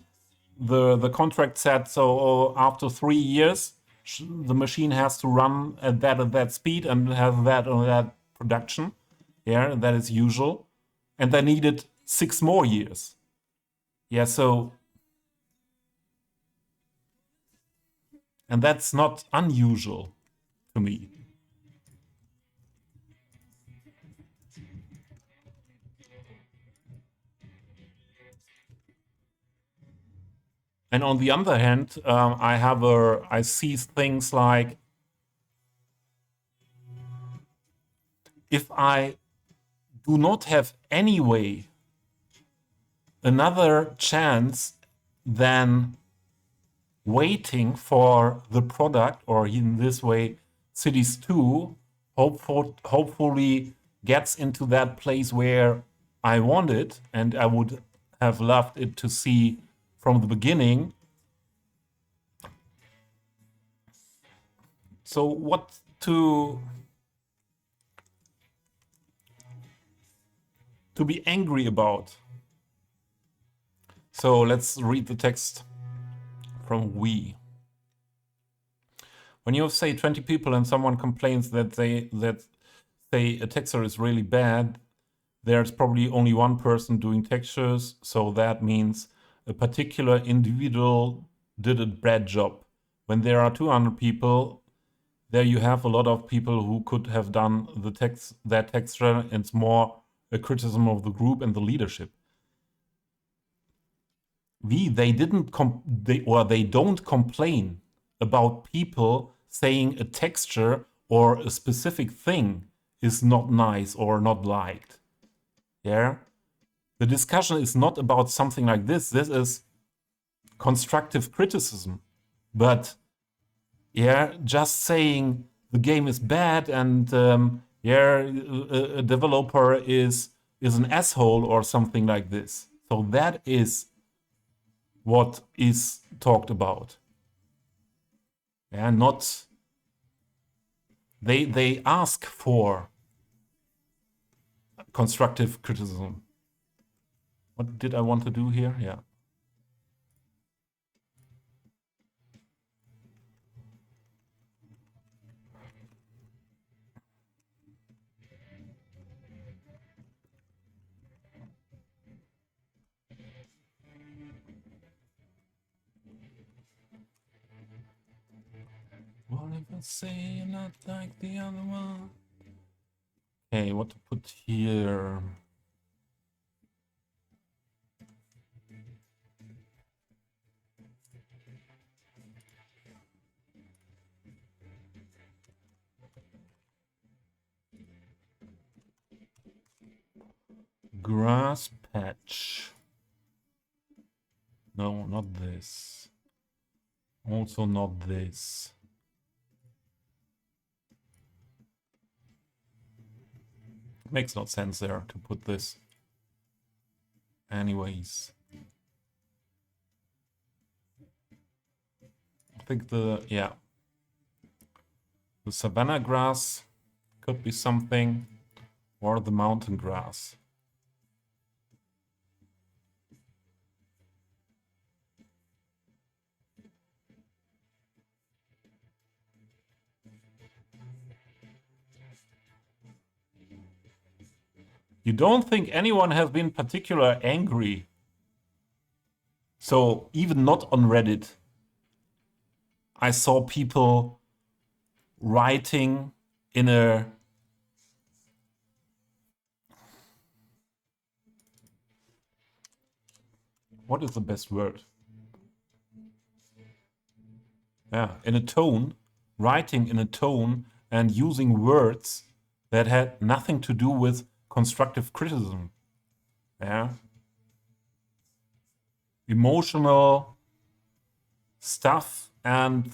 the contract said so after 3 years the machine has to run at that speed and have that on that production. Yeah, that is usual, and they needed 6 more years. Yeah, so and that's not unusual to me. And on the other hand, I see things like if I do not have any way another chance than waiting for the product, or in this way, Cities 2 hopefully gets into that place where I want it, and I would have loved it to see from the beginning. So what to be angry about? So let's read the text from we. When you have, say, 20 people and someone complains that say a texture is really bad, there's probably only one person doing textures, so that means a particular individual did a bad job. When there are 200 people, there you have a lot of people who could have done that texture, and it's more a criticism of the group and the leadership. They don't complain about people saying a texture or a specific thing is not nice or not liked. Yeah, the discussion is not about something like this. This is constructive criticism. But yeah, just saying the game is bad and yeah, a developer is an asshole or something like this. So that is what is talked about. Yeah, not they ask for constructive criticism. What did I want to do here? Yeah. What if I say you're not like the other one? Okay, what to put here? Grass patch. No, not this. Also not this. Makes no sense there to put this. Anyways. I think the savanna grass could be something, or the mountain grass. You don't think anyone has been particularly angry? So even not on Reddit, I saw people writing in a what is the best word? Yeah, in a tone, writing in a tone and using words that had nothing to do with constructive criticism. Yeah. Emotional stuff, and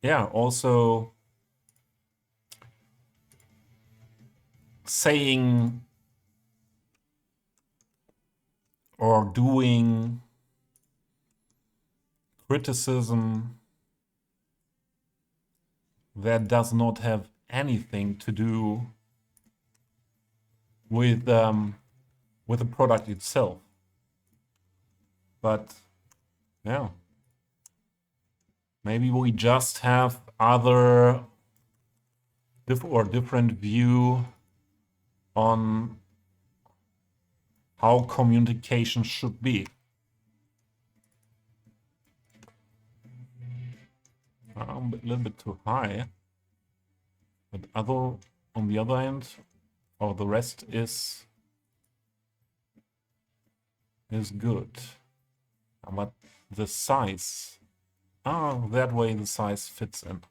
yeah, also saying or doing criticism that does not have anything to do with the product itself. But yeah, maybe we just have other different view on how communication should be. A little bit too high, but on the other hand, or the rest is good. But the size, that way the size fits in.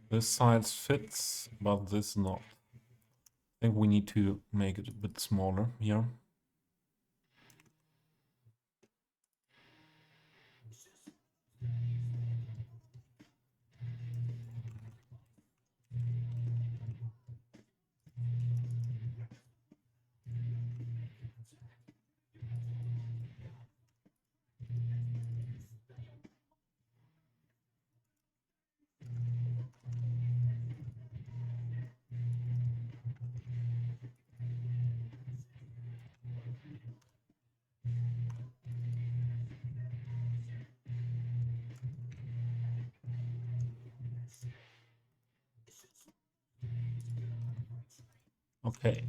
This size fits, but this not. I think we need to make it a bit smaller here. Okay.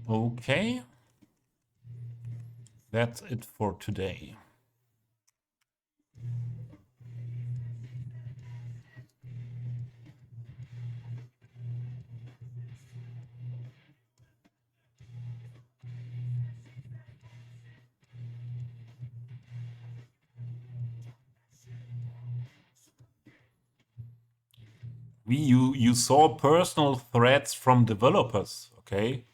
Okay. That's it for today. You saw personal threats from developers, okay?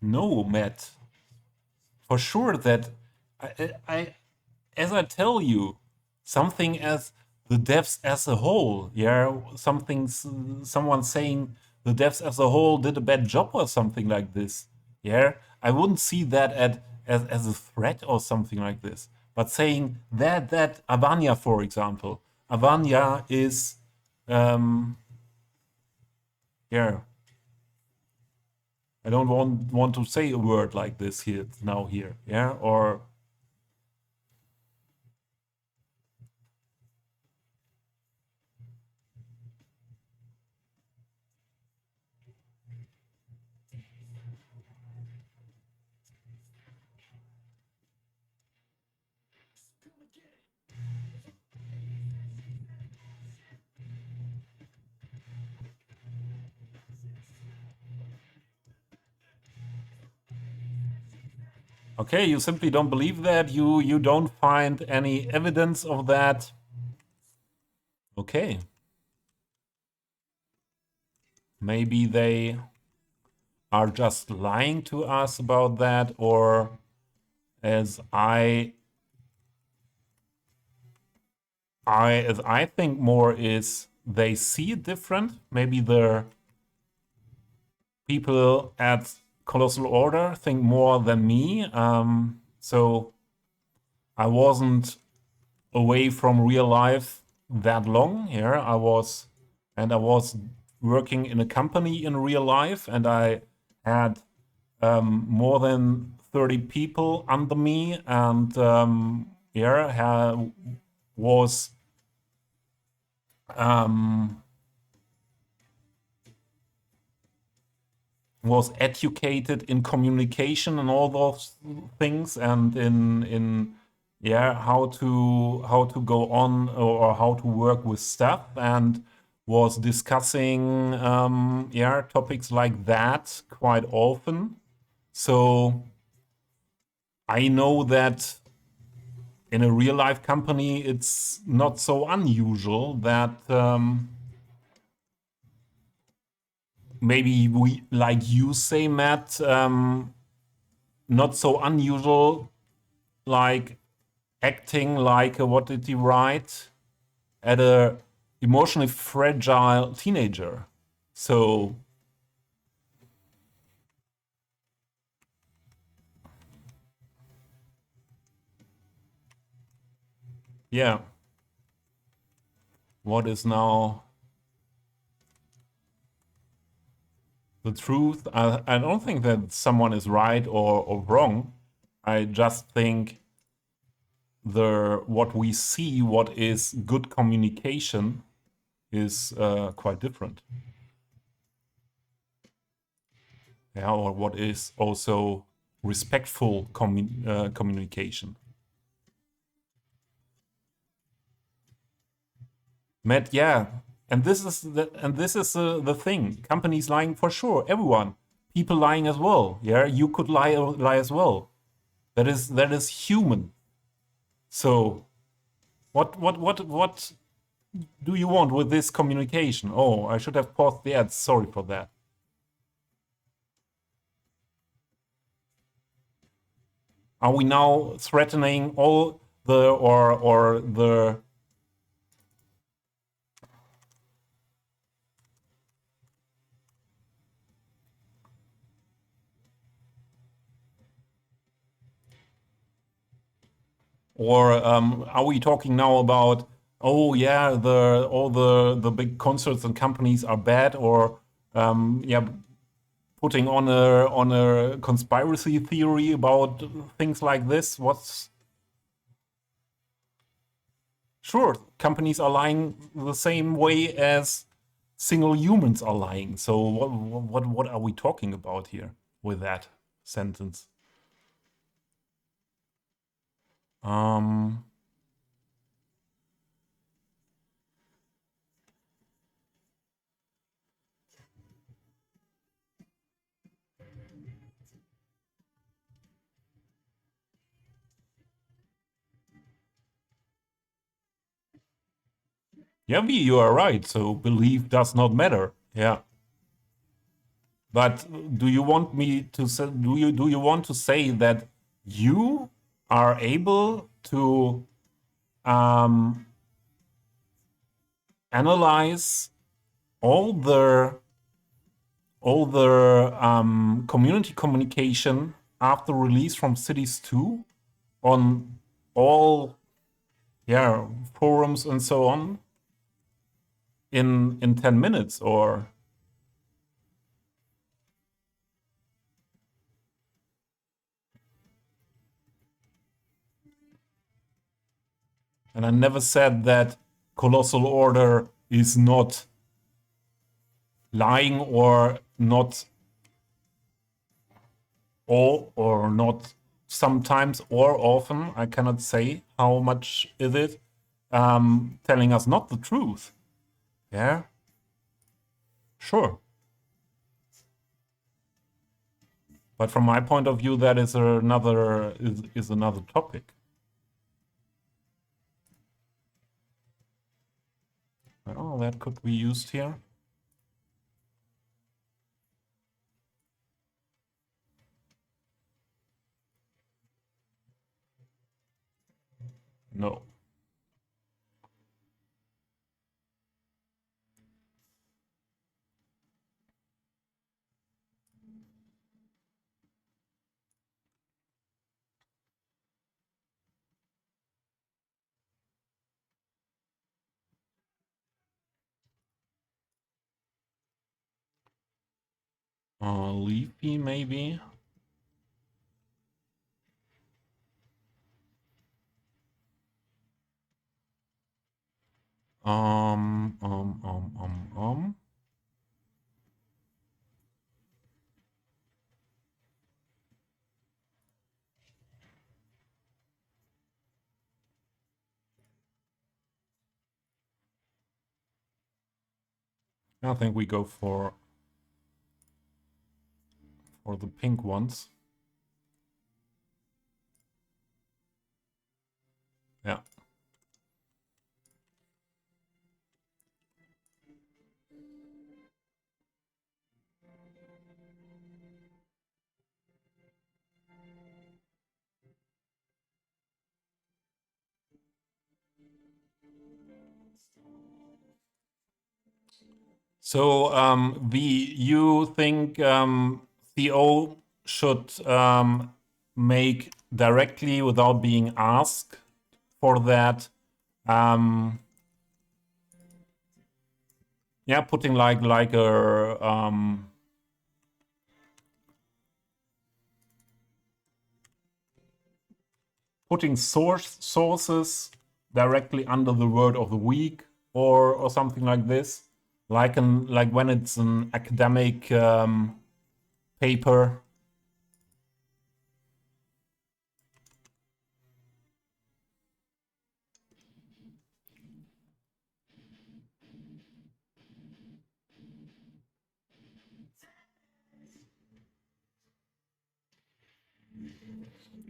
No, Matt. For sure that I as I tell you, something as the devs as a whole, yeah, someone saying the devs as a whole did a bad job or something like this, yeah, I wouldn't see that as a threat or something like this. But saying that Avanya, for example, Avanya is, yeah, I don't want to say a word like this here now here, yeah, or okay, you simply don't believe that? You don't find any evidence of that? Okay. Maybe they are just lying to us about that, or as I think more is they see it different. Maybe the people at Colossal Order think more than me. So I wasn't away from real life that long here. I was working in a company in real life, and I had more than 30 people under me, and was was educated in communication and all those things, and in how to go on, or how to work with stuff, and was discussing topics like that quite often. So I know that in a real life company it's not so unusual that maybe we, like you say, Matt, not so unusual, like acting like what did he write, at a emotionally fragile teenager. So yeah, what is now the truth? I don't think that someone is right or wrong. I just think what we see, what is good communication, is quite different. Yeah, or what is also respectful communication. Matt, yeah, and this is the thing. Companies lying for sure. Everyone, people lying as well. Yeah, you could lie as well. That is human. So what do you want with this communication? Oh, I should have paused the ads. Sorry for that. Are we now threatening all the or the or are we talking now about, oh yeah, all the big concerts and companies are bad, or yeah, putting on a conspiracy theory about things like this? What's Sure, companies are lying the same way as single humans are lying. So what are we talking about here with that sentence? Um, yeah, you are right. So belief does not matter. Yeah. But do you want me to say, do you want to say that you are able to um, analyze all the community communication after release from Cities 2 on all forums and so on in 10 minutes? Or and I never said that Colossal Order is not lying, or not, or not sometimes or often. I cannot say how much is it, telling us not the truth. Yeah, sure. But from my point of view, that is another topic. Oh, that could be used here. No. Leafy, maybe. Um, um, um, um, um. I think we go for the pink ones. Yeah. So, you think CO should make directly without being asked for that? Yeah, putting like a putting sources directly under the word of the week or something like this, like when it's an academic paper.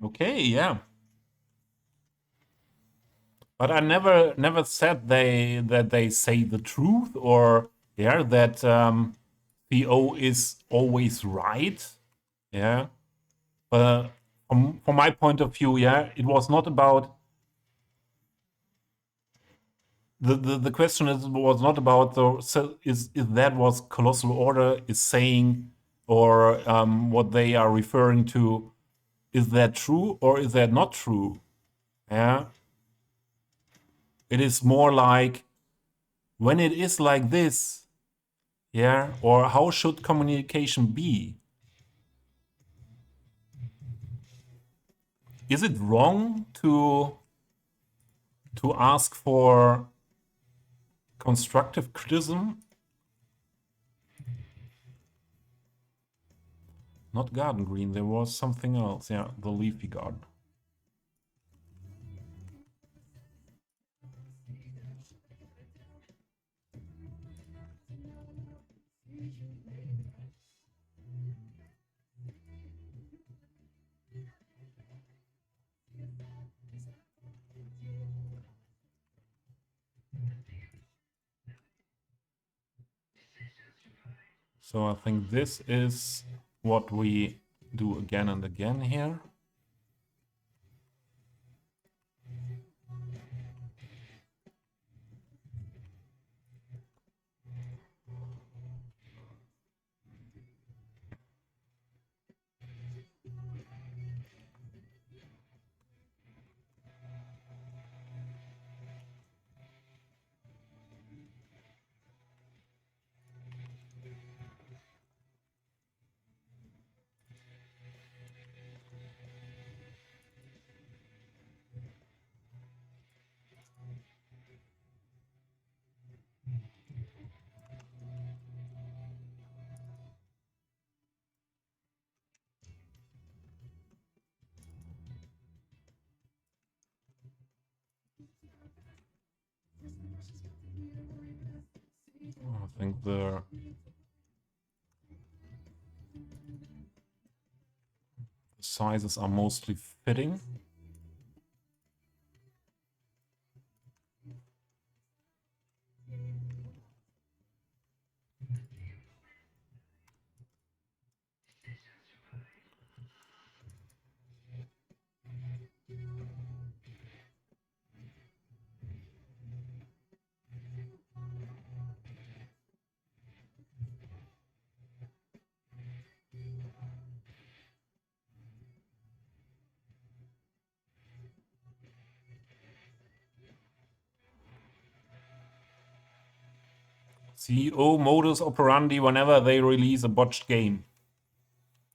Okay, yeah. But I never said that they say the truth, or yeah, that PO is always right. Yeah. But from my point of view, yeah, it was not about the question was not about is that what Colossal Order is saying, or what they are referring to, is that true or is that not true? Yeah. It is more like when it is like this, yeah, or how should communication be? Is it wrong to ask for constructive criticism? Not garden green, there was something else. Yeah, the leafy garden. So I think this is what we do again and again here. I think the sizes are mostly fitting. CEO modus operandi whenever they release a botched game.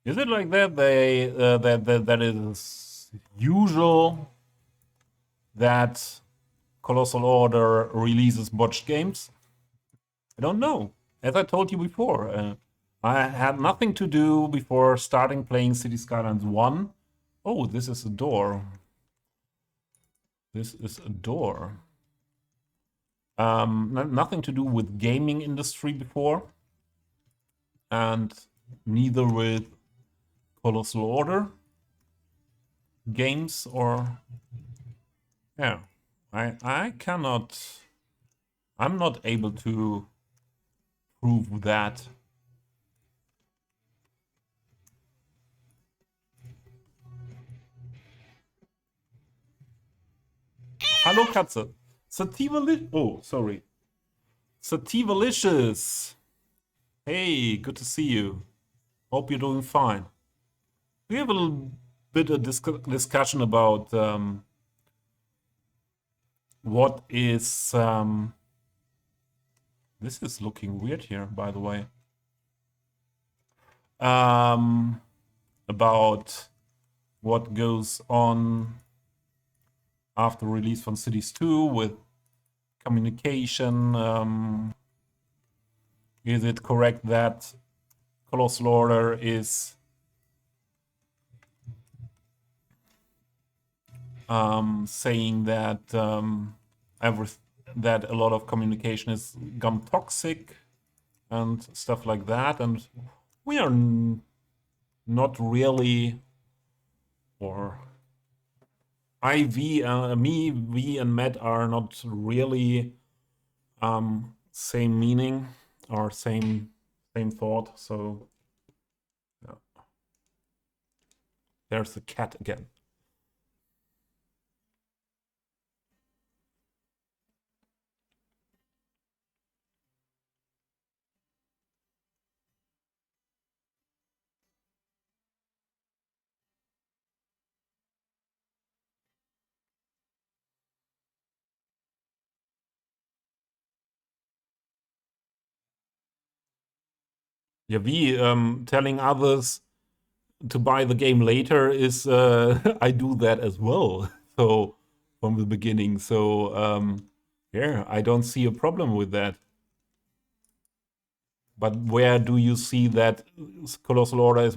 Is it like that? That is usual that Colossal Order releases botched games? I don't know. As I told you before, I had nothing to do before starting playing City Skylines 1. Oh, this is a door. This is a door. Nothing to do with gaming industry before, and neither with Colossal Order games or yeah. I cannot. I'm not able to prove that. Hallo Katze. Oh, sorry. Sativalicious. Hey, good to see you. Hope you're doing fine. We have a little bit of discussion about what is. This is looking weird here, by the way. About what goes on after release from Cities 2 with communication. Is it correct that Colossal Order is saying that that a lot of communication is gone toxic and stuff like that, and we are not really, or me, V, and Matt are not really same meaning or same thought. So yeah. There's the cat again. Yeah, V, telling others to buy the game later is I do that as well. So from the beginning. So yeah, I don't see a problem with that. But where do you see that Colossal Order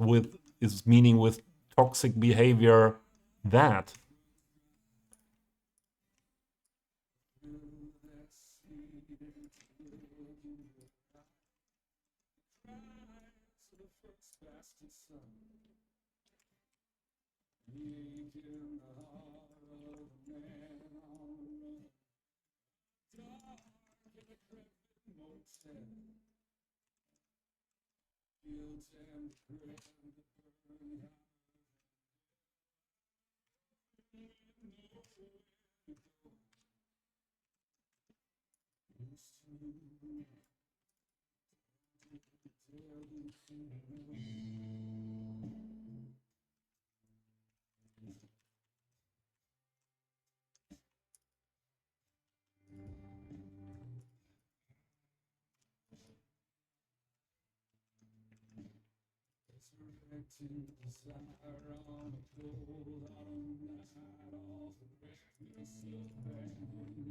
is meaning with toxic behavior that?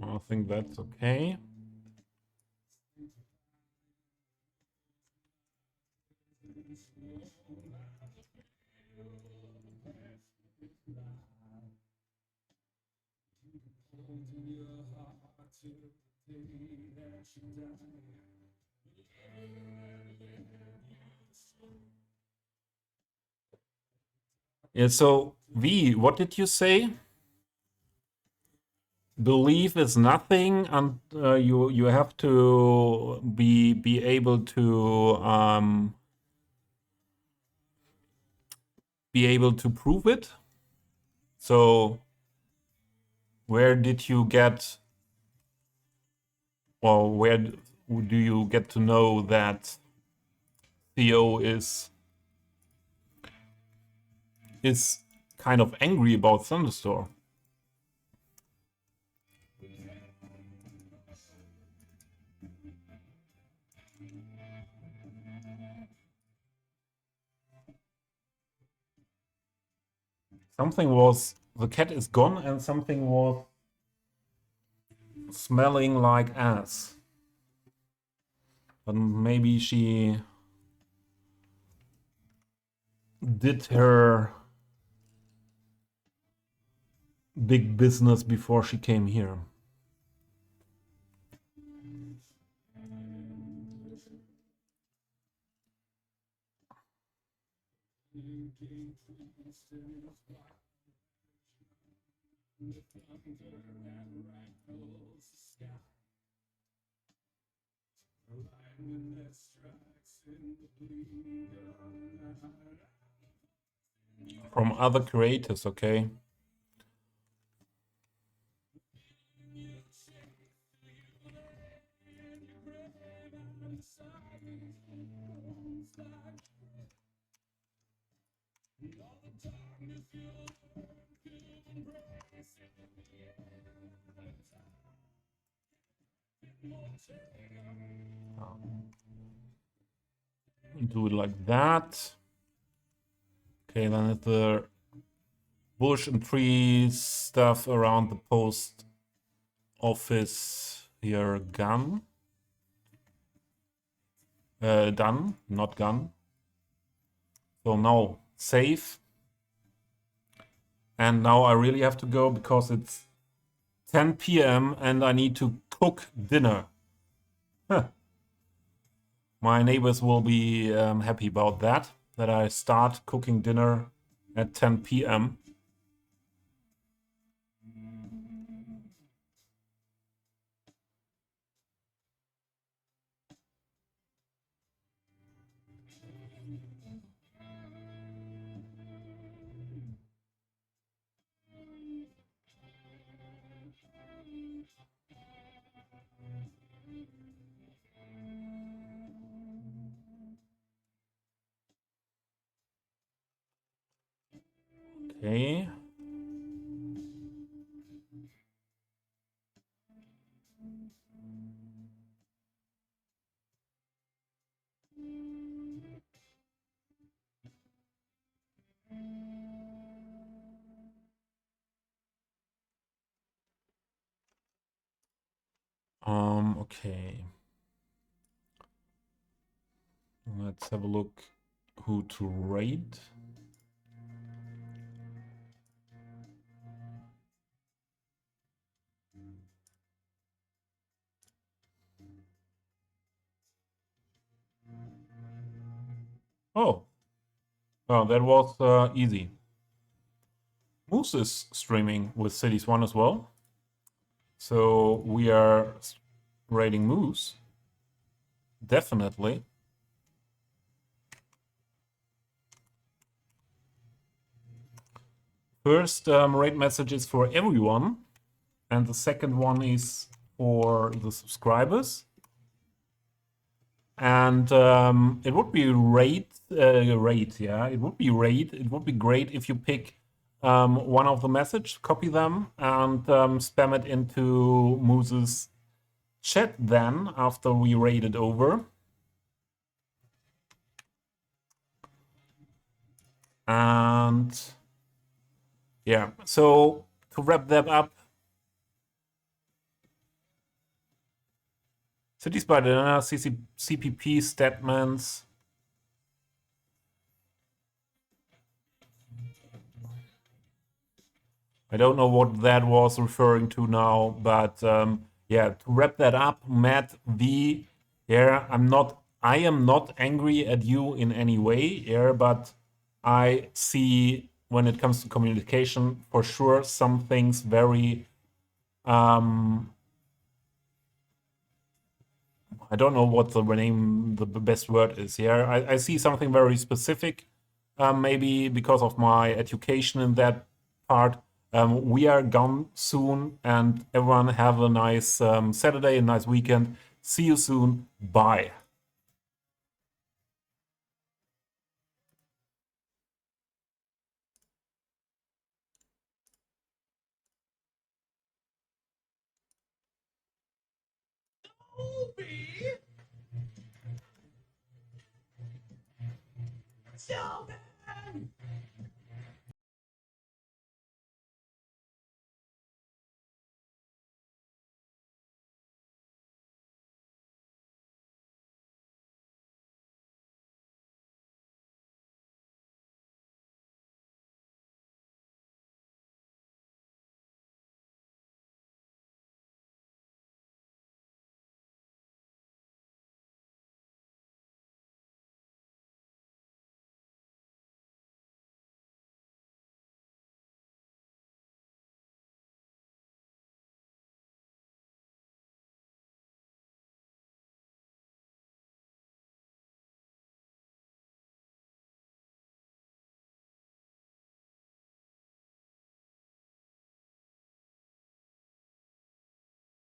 I think that's okay. Yeah, so V, what did you say? Belief is nothing, and you have to be able to prove it. So where did you get, or where do you get to know that Theo is kind of angry about Thunderstorm? Something was... The cat is gone and something was smelling like ass. But maybe she did her big business before she came here. From other creators, okay? Do it like that. Okay, then it's the bush and tree stuff around the post office here. Gun. Done, not gun. So now save. And now I really have to go because it's 10 p.m. and I need to cook dinner. Huh. My neighbors will be happy about that I start cooking dinner at 10 p.m. Okay. Okay. Let's have a look who to rate. Oh, well, that was easy. Moose is streaming with Cities 1 as well. So we are rating Moose. Definitely. First rate message is for everyone. And the second one is for the subscribers. And it would be it would be great if you pick one of the message, copy them, and spam it into Moose's chat then after we rate it over. And yeah, so to wrap that up, Cities by Dana, CPP statements. I don't know what that was referring to now, but yeah, to wrap that up, Matt V. Yeah, I am not angry at you in any way, yeah, but I see when it comes to communication, for sure, some things very I don't know what the best word is here. I see something very specific, maybe because of my education in that part. We are gone soon, and everyone have a nice Saturday, a nice weekend. See you soon. Bye. So bad.